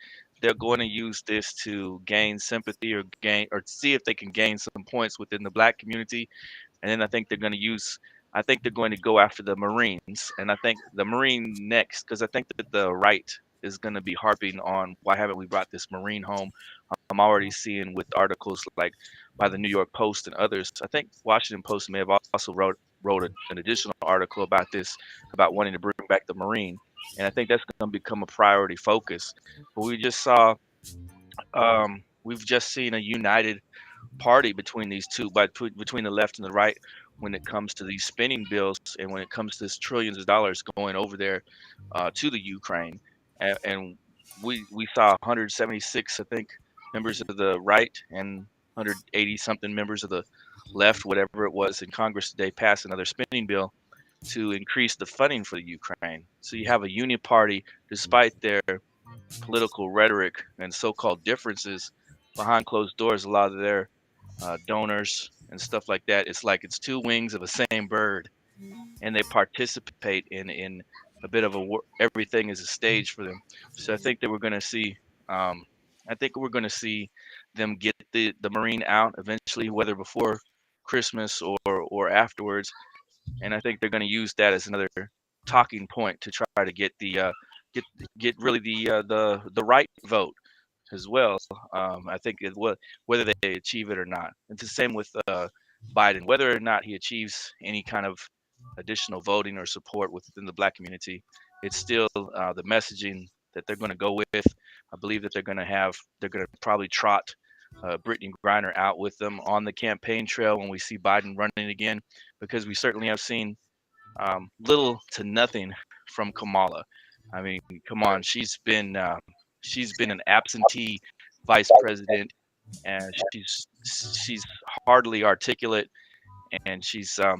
they're going to use this to gain sympathy or see if they can gain some points within the black community. And then I think they're going to go after the Marines, and I think the Marine next, because I think that the right is going to be harping on why haven't we brought this Marine home. I'm already seeing with articles like by the New York Post and others. I think Washington Post may have also wrote an additional article about this, about wanting to bring back the Marine, and I think that's going to become a priority focus. But we've just seen a united party between these two, between the left and the right, when it comes to these spending bills and when it comes to this trillions of dollars going over there to the Ukraine. And we saw 176, I think, members of the right and 180 something members of the left, whatever it was, in Congress today pass another spending bill to increase the funding for the Ukraine. So you have a union party, despite their political rhetoric and so-called differences behind closed doors. A lot of their donors and stuff like that, it's like it's two wings of the same bird, and they participate in a bit of everything is a stage for them. So I think that we're going to see them get the Marine out eventually, whether before Christmas or afterwards. And I think they're going to use that as another talking point to try to get the get really the right vote as well. I think whether they achieve it or not. It's the same with Biden. Whether or not he achieves any kind of additional voting or support within the black community, it's still the messaging that they're going to go with. I believe that they're going to probably trot Brittany Griner out with them on the campaign trail when we see Biden running again, because we certainly have seen little to nothing from Kamala. I mean, come on, she's been an absentee vice president, and she's hardly articulate, and she's just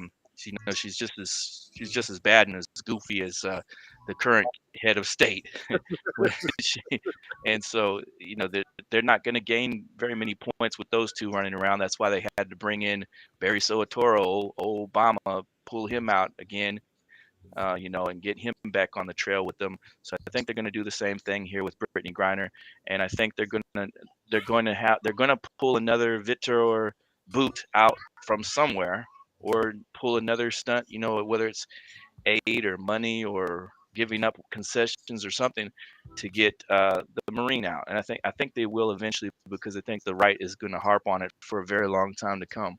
as bad and as goofy as the current head of state. And so they're not going to gain very many points with those two running around. That's why they had to bring in Barry Soetoro, Obama, pull him out again. And get him back on the trail with them. So I think they're going to do the same thing here with Brittany Griner, and I think they're going to pull another Victor boot out from somewhere, or pull another stunt. Whether it's aid or money or giving up concessions or something to get the Marine out. And I think they will eventually, because I think the right is going to harp on it for a very long time to come.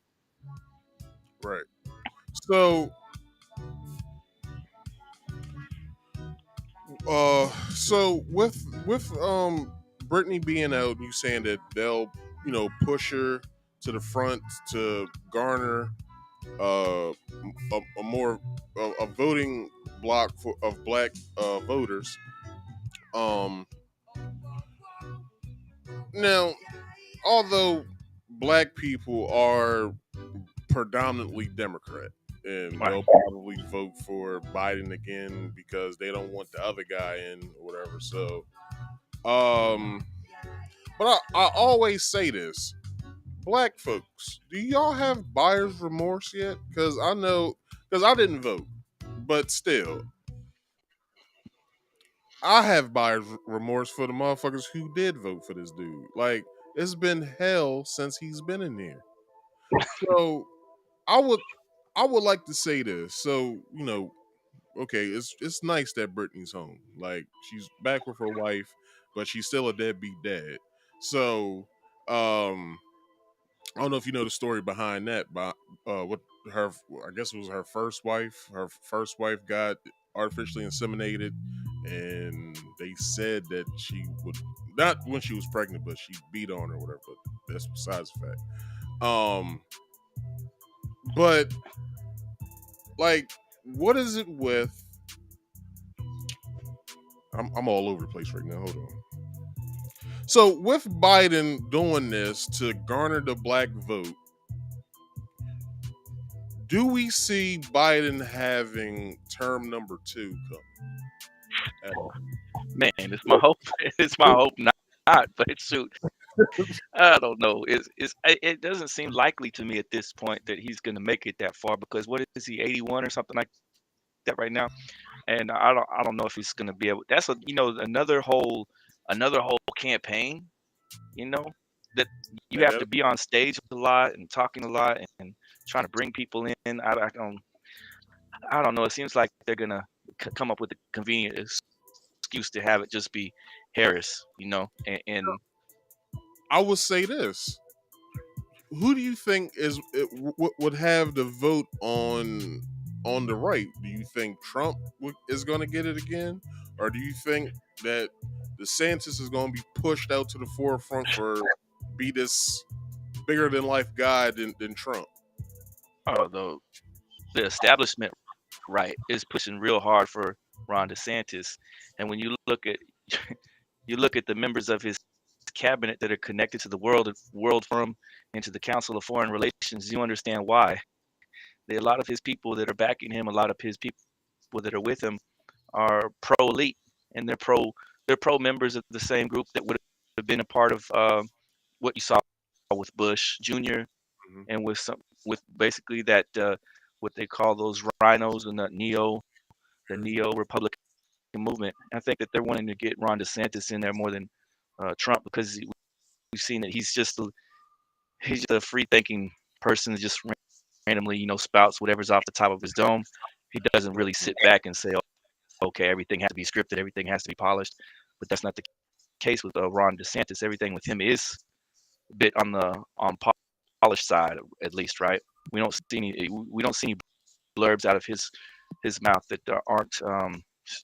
Right. So. So with Brittany being out, you saying that they'll push her to the front to garner a more a voting block of black voters. Now, although black people are predominantly Democrat, and Right. they'll probably vote for Biden again because they don't want the other guy in or whatever. So, but I always say this: black folks, do y'all have buyer's remorse yet? Because I know, because I didn't vote, but still, I have buyer's remorse for the motherfuckers who did vote for this dude. Like, it's been hell since he's been in there. So I would like to say this. So, okay, it's nice that Brittany's home. Like, she's back with her wife, but she's still a deadbeat dad. So, I don't know if you know the story behind that, but what her, I guess it was her first wife. Her first wife got artificially inseminated, and they said that she would, not when she was pregnant, but she beat on her or whatever. But that's besides the fact. But like, what is it with? I'm all over the place right now. Hold on. So with Biden doing this to garner the black vote, do we see Biden having term number 2 coming at all? Man, it's my hope. It's my hope not. But shoot, I don't know. It doesn't seem likely to me at this point that he's going to make it that far, because what is he, 81 or something like that right now? And I don't know if he's going to be able. That's another whole campaign. That you have to be on stage a lot and talking a lot and trying to bring people in. I don't know. It seems like they're gonna come up with a convenient excuse to have it just be Harris, and I would say this: who do you think would have the vote on the right? Do you think Trump is going to get it again, or do you think that DeSantis is going to be pushed out to the forefront for be this bigger than life guy than Trump? The establishment right is pushing real hard for Ron DeSantis, and when you look at the members of his cabinet that are connected to the World Forum and to the Council of Foreign Relations, you understand why. A lot of his people that are backing him, a lot of his people that are with him, are pro elite, and they're pro members of the same group that would have been a part of what you saw with Bush Jr. and with basically that what they call those rhinos and the neo Republican movement. I think that they're wanting to get Ron DeSantis in there more than Trump, because we've seen that he's just a free thinking person that just randomly spouts whatever's off the top of his dome. He doesn't really sit back and say, okay, everything has to be scripted, everything has to be polished. But that's not the case with Ron DeSantis. Everything with him is a bit on polished side, at least, right? We don't see any blurbs out of his mouth that aren't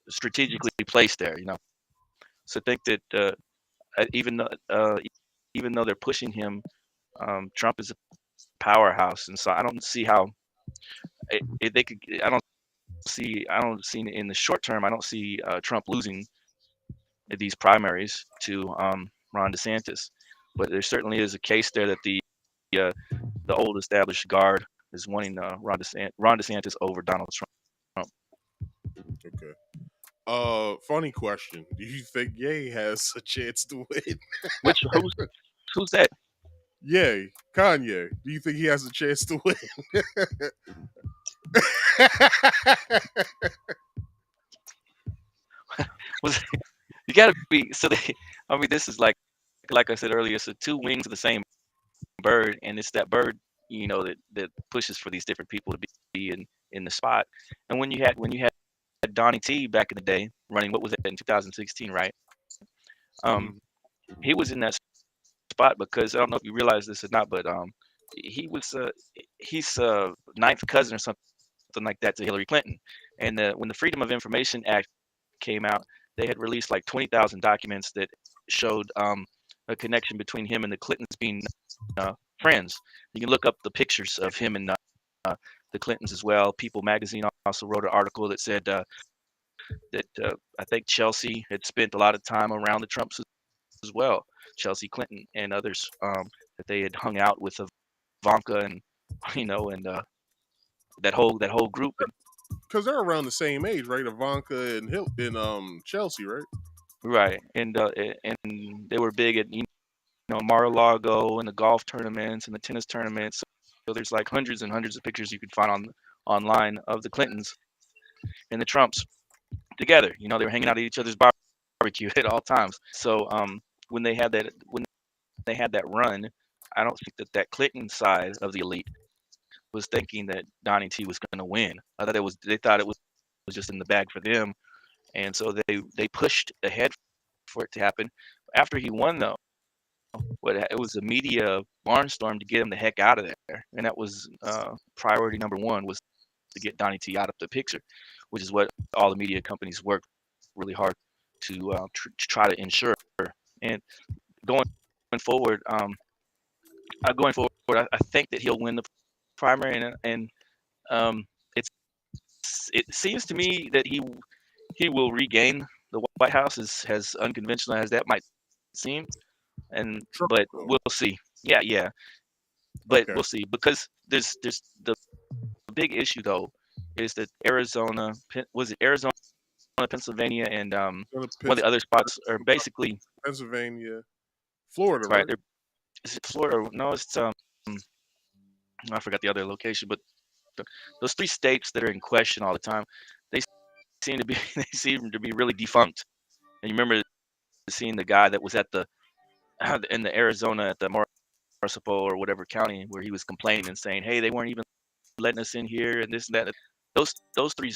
strategically placed there. So I think that even though they're pushing him, Trump is a powerhouse, and so I don't see how they could. I don't see in the short term. I don't see Trump losing these primaries to Ron DeSantis, but there certainly is a case there that the old established guard is wanting Ron DeSantis over Donald Trump. Okay. Funny question. Do you think Ye has a chance to win? Who's that? Ye, Kanye. Do you think he has a chance to win? You gotta be this is like I said earlier, so two wings of the same bird, and it's that bird that pushes for these different people to be in the spot. And when you had Donnie T back in the day running, what was that, in 2016, right? He was in that spot because I don't know if you realize this or not, but he was he's ninth cousin or something like that to Hillary Clinton. And when the Freedom of Information Act came out, they had released like 20,000 documents that showed a connection between him and the Clintons being friends. You can look up the pictures of him and the Clintons as well. People magazine also wrote an article that said that I think Chelsea had spent a lot of time around the Trumps as well. Chelsea Clinton and others, that they had hung out with Ivanka and and that whole group. Because they're around the same age, right? Ivanka and Chelsea, right? Right, and they were big at Mar-a-Lago and the golf tournaments and the tennis tournaments. So there's like hundreds and hundreds of pictures you could find online of the Clintons and the Trumps together. They were hanging out at each other's barbecue at all times. So when they had that run, I don't think that Clinton side of the elite was thinking that Donnie T was going to win. They thought it was just in the bag for them, and so they pushed ahead for it to happen. After he won, though, it was a media barnstorm to get him the heck out of there, and that was priority number one, was to get Donnie T out of the picture, which is what all the media companies worked really hard to try to ensure. And going forward, I think that he'll win the primary, and it seems to me that he will regain the White House, as unconventional as that might seem. But we'll see. Yeah. But we'll see, because there's the big issue though is that Arizona, Pennsylvania, and one of the other spots are basically Pennsylvania, Florida, right? right? Is it Florida? No, it's I forgot the other location, but those three states that are in question all the time, they seem to be really defunct. And you remember seeing the guy that was at in the Arizona at the Marcipo or whatever county, where he was complaining and saying, hey, they weren't even letting us in here and this and that. Those three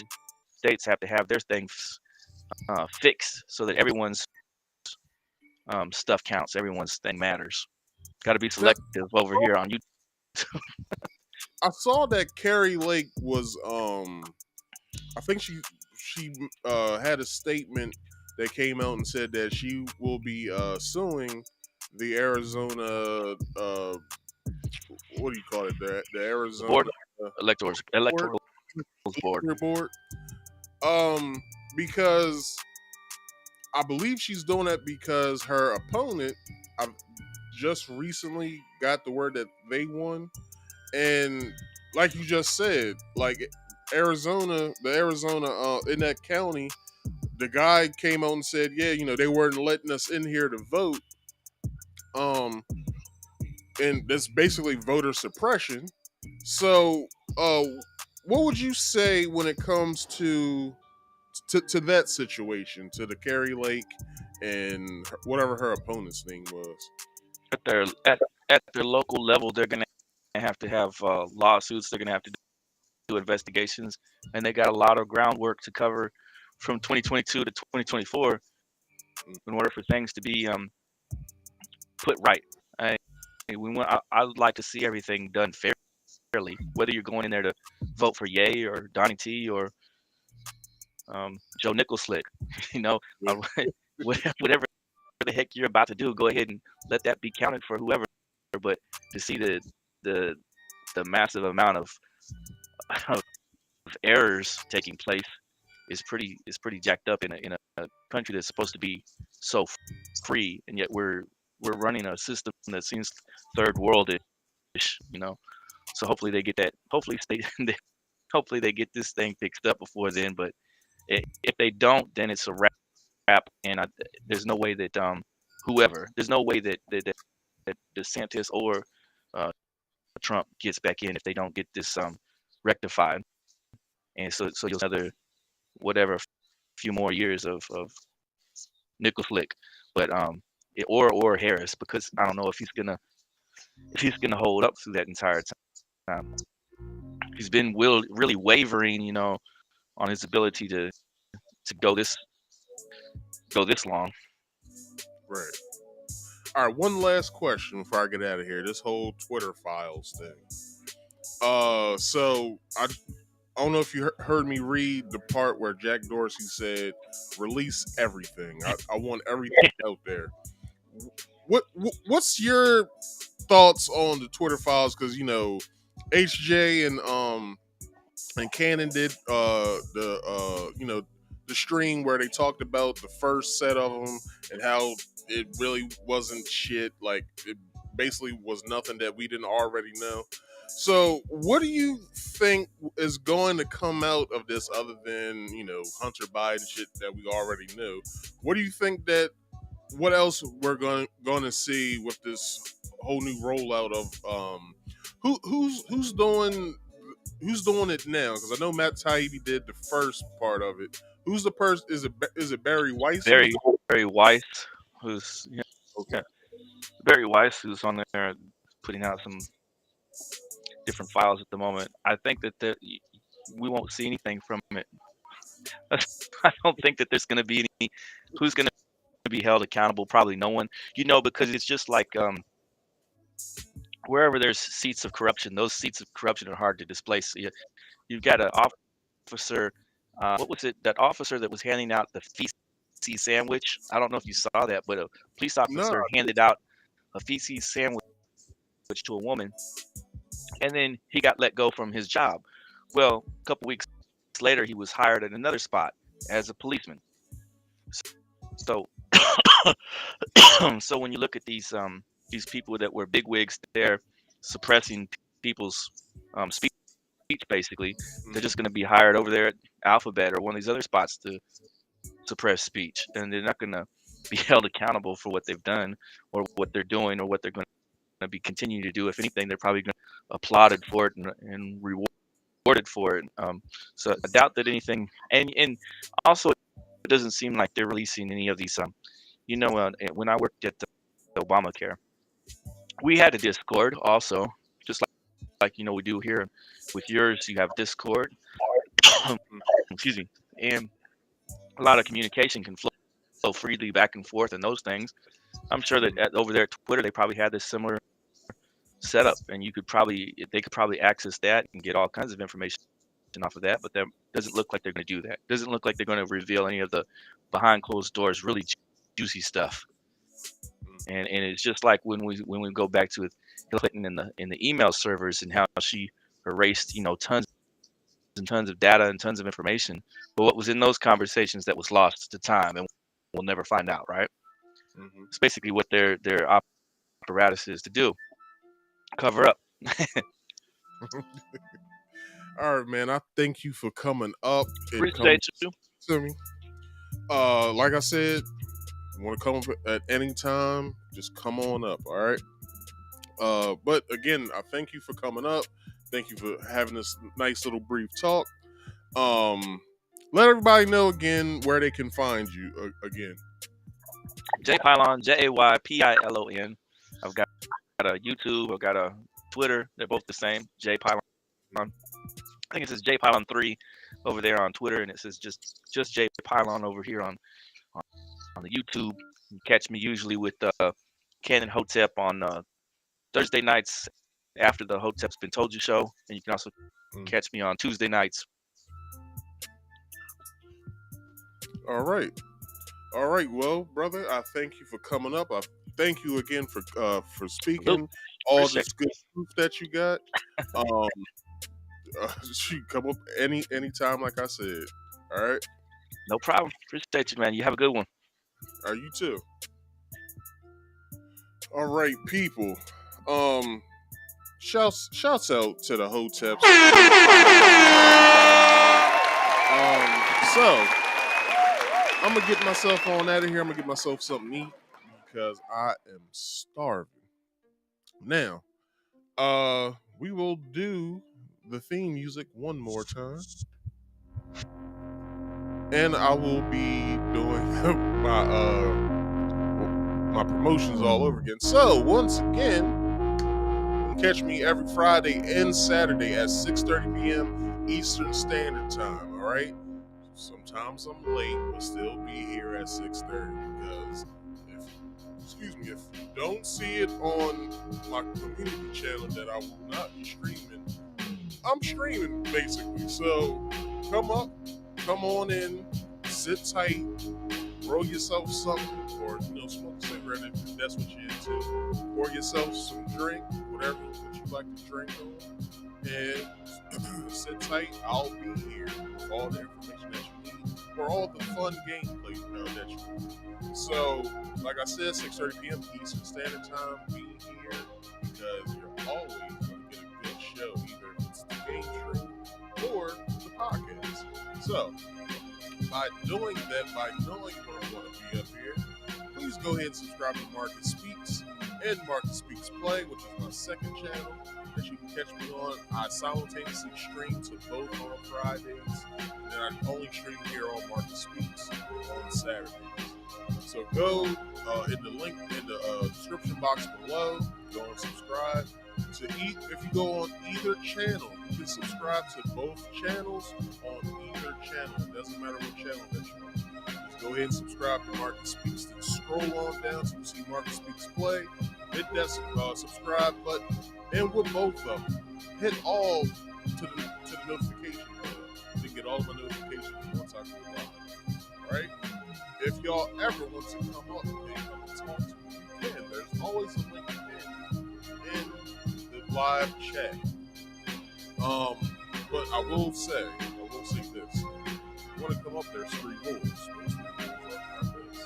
states have to have their things fixed so that everyone's stuff counts, everyone's thing matters. Got to be selective over here on YouTube. I saw that Carrie Lake was I think she had a statement that came out and said that she will be suing the Arizona what do you call it, the Arizona board, electoral board. Because I believe she's doing that because her opponent, I've just recently got the word that they won, and like you just said, like the Arizona in that county, the guy came out and said, yeah, they weren't letting us in here to vote, and that's basically voter suppression. So what would you say when it comes to that situation, to the Carrie Lake and whatever her opponent's name was? At their local level, they're gonna have to have lawsuits. They're gonna have to do investigations, and they got a lot of groundwork to cover from 2022 to 2024 in order for things to be put right. I would like to see everything done fairly, whether you're going in there to vote for Ye or Donnie T or Joe Nicholslick. Whatever the heck you're about to do, go ahead and let that be counted for whoever. But to see the massive amount of errors taking place is pretty jacked up in a country that's supposed to be so free, and yet we're running a system that seems third worldish. So hopefully they get that. Hopefully they get this thing fixed up before then. But if they don't, then it's a wrap. And there's no way that there's no way that DeSantis or Trump gets back in if they don't get this rectified. And so you'll another few more years of Nicholslick, but or Harris, because I don't know if he's gonna hold up through that entire time. He's been really wavering, on his ability to go this long. Right. All right, one last question before I get out of here. This whole Twitter files thing. So I don't know if you heard me read the part where Jack Dorsey said, "Release everything. I want everything out there." What's your thoughts on the Twitter files? Because HJ and and Cannon did the stream where they talked about the first set of them and how it really wasn't shit. Like, it basically was nothing that we didn't already know. So what do you think is going to come out of this other than, Hunter Biden shit that we already knew? What do you think what else we're going to see with this whole new rollout of who's doing it now? Because I know Matt Taibbi did the first part of it. Who's the person? Is it Barry Weiss? Barry Weiss, who's Barry Weiss, who's on there putting out some different files at the moment. I think that we won't see anything from it. I don't think that there's going to be any. Who's going to be held accountable? Probably no one. Because it's just like wherever there's seats of corruption, those seats of corruption are hard to displace. So you've got an officer. What was it? That officer that was handing out the feces sandwich. I don't know if you saw that, but a police officer handed out a feces sandwich to a woman, and then he got let go from his job. Well, a couple weeks later, he was hired at another spot as a policeman. So, so when you look at these people that were bigwigs, they're suppressing people's speech. Basically, they're just going to be hired over there at Alphabet or one of these other spots to suppress speech, and they're not going to be held accountable for what they've done or what they're doing or what they're going to be continuing to do. If anything, they're probably going to applauded for it and rewarded for it. So I doubt that anything, and also it doesn't seem like they're releasing any of these. When I worked at the Obamacare, we had a Discord also, just like we do here with yours. You have Discord, excuse me, and a lot of communication can flow freely back and forth and those things. I'm sure that over there at Twitter, they probably had this similar setup, and they could probably access that and get all kinds of information off of that. But that doesn't look like they're going to do that. Doesn't look like they're going to reveal any of the behind closed doors, really juicy stuff. And it's just like when we go back to Hillary Clinton in the email servers and how she erased tons and tons of data and tons of information. But what was in those conversations that was lost to time, and we'll never find out, right? Mm-hmm. It's basically what their apparatus is to do. Cover up. All right, man. I thank you for coming up. Appreciate you. To me. Like I said, you want to come up at any time, just come on up, all right? But again, I thank you for coming up. Thank you for having this nice little brief talk. Let everybody know again where they can find you again. Jay Pilon, JayPilon. I've got a YouTube. I've got a Twitter. They're both the same. Jay Pilon. I think it says Jay Pilon 3 over there on Twitter, and it says just Jay Pilon over here on the YouTube. You catch me usually with Cannon Hotep on Thursday nights after the Hotep's Been Told You show, and you can also catch me on Tuesday nights. All right. Well, brother, I thank you for coming up. I thank you again for speaking all this good proof that you got. Shoot, come up anytime, like I said. All right. No problem. Appreciate you, man. You have a good one. All right, you too. All right, people. Shouts out to the Hoteps. So I'm gonna get myself on out of here. I'm gonna get myself something to eat because I am starving. Now, we will do the theme music one more time, and I will be doing my promotions all over again. So once again, you can catch me every Friday and Saturday at 6:30 p.m. Eastern Standard Time. All right. Sometimes I'm late, but still be here at 6:30 because if you don't see it on my community channel that I will not be streaming, I'm streaming basically. So come on in, sit tight, roll yourself something, or smoke a cigarette if that's what you're into. Pour yourself some drink, whatever that you like to drink on, and sit tight. I'll be here with all the information that you need for all the fun gameplay that you need. So, like I said, 6:30 p.m. Eastern Standard Time. Be here because you're always going to get a good show, either it's the game stream or the podcast. So, by doing that, by knowing what I'm going to be up here, please go ahead and subscribe to Marcus Speaks and Marcus Speaks Play, which is my second channel that you can catch me on. I simultaneously stream to both on Fridays, and then I only stream here on Marcus Speaks on Saturdays. So go in the link in the description box below, go and subscribe. If you go on either channel, you can subscribe to both channels on either channel. It doesn't matter what channel that you're on. Just go ahead and subscribe to Marcus Speaks. Then scroll on down so you see Marcus Speaks Play. Hit that subscribe button, and with both of them, hit all to the notification bell to get all my notifications once I go live. All right? If y'all ever want to come up and come and talk to me, you can. There's always a link in the live chat. But I will say this. If you want to come up, there's 3 rules. Those 3 rules are this.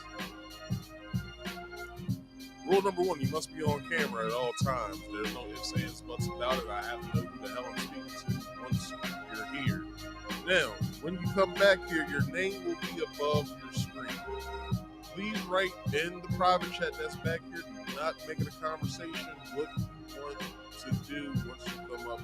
Rule number 1, you must be on camera at all times. There's no ifs, ands, buts about it. I have to know who the hell I'm speaking to once you're here. Now, when you come back here, your name will be above your screen. Please write in the private chat that's back here. Do not make it a conversation. What you want to do once you come up,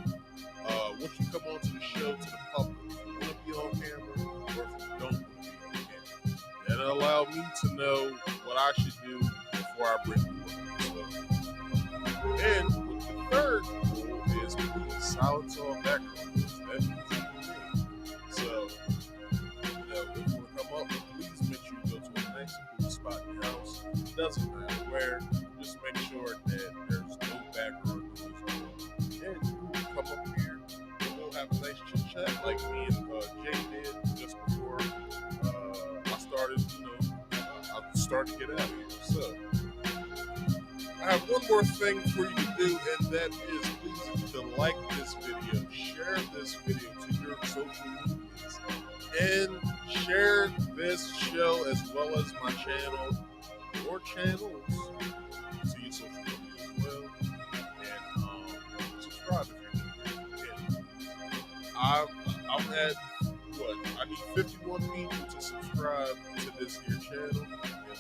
once you come onto the show to the public. If you want to be on camera, or if you don't want to be on camera. That'll allow me to know what I should do before I bring you up. So, and the third rule is please silence all background noise. That means so, if you want to come up, please make sure you go to a nice and cool spot in your house. It doesn't matter where. Just make sure that there's no background noise. And you can come up here and we'll have a nice chit chat like me and Jay did just before I started, I started to get out of here. So, I have one more thing for you to do, and that is please to like this video, share this video to your social medias, and share this show as well as my channel or channels to your social media as well. And subscribe if you're new. I'm at I need 51 people to subscribe to this here channel,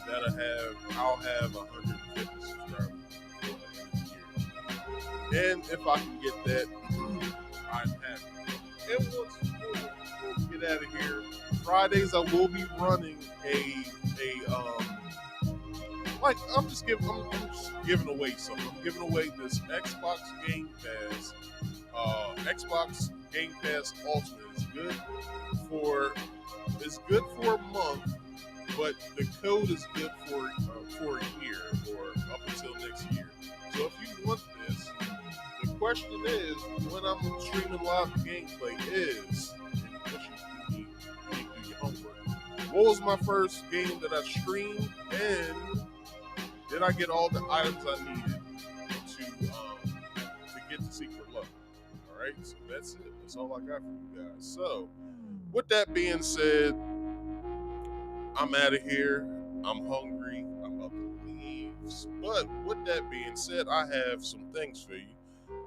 and I'll have 150 subscribers before the end of the year. And if I can get that, I'm happy. And once more, before we get out of here, Fridays I will be running I'm just giving away something. I'm giving away this Xbox Game Pass. Xbox Game Pass Ultimate is good for a month, but the code is good for a year or up until next year. So if you want this, the question is, when I'm streaming live gameplay is, and what you need to do your homework. What was my first game that I streamed, and did I get all the items I needed to get the secret level? All right, so that's it. That's all I got for you guys. So, with that being said, I'm out of here. I'm hungry. I'm about to leave. But with that being said, I have some things for you.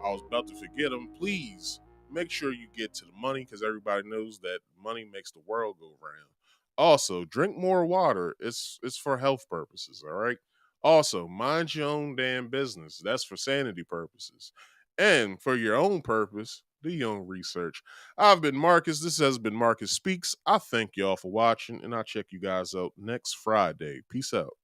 I was about to forget them. Please make sure you get to the money, because everybody knows that money makes the world go round. Also, drink more water. It's for health purposes, all right? Also, mind your own damn business. That's for sanity purposes. And for your own purpose, do your own research. I've been Marcus. This has been Marcus Speaks. I thank y'all for watching, and I'll check you guys out next Friday. Peace out.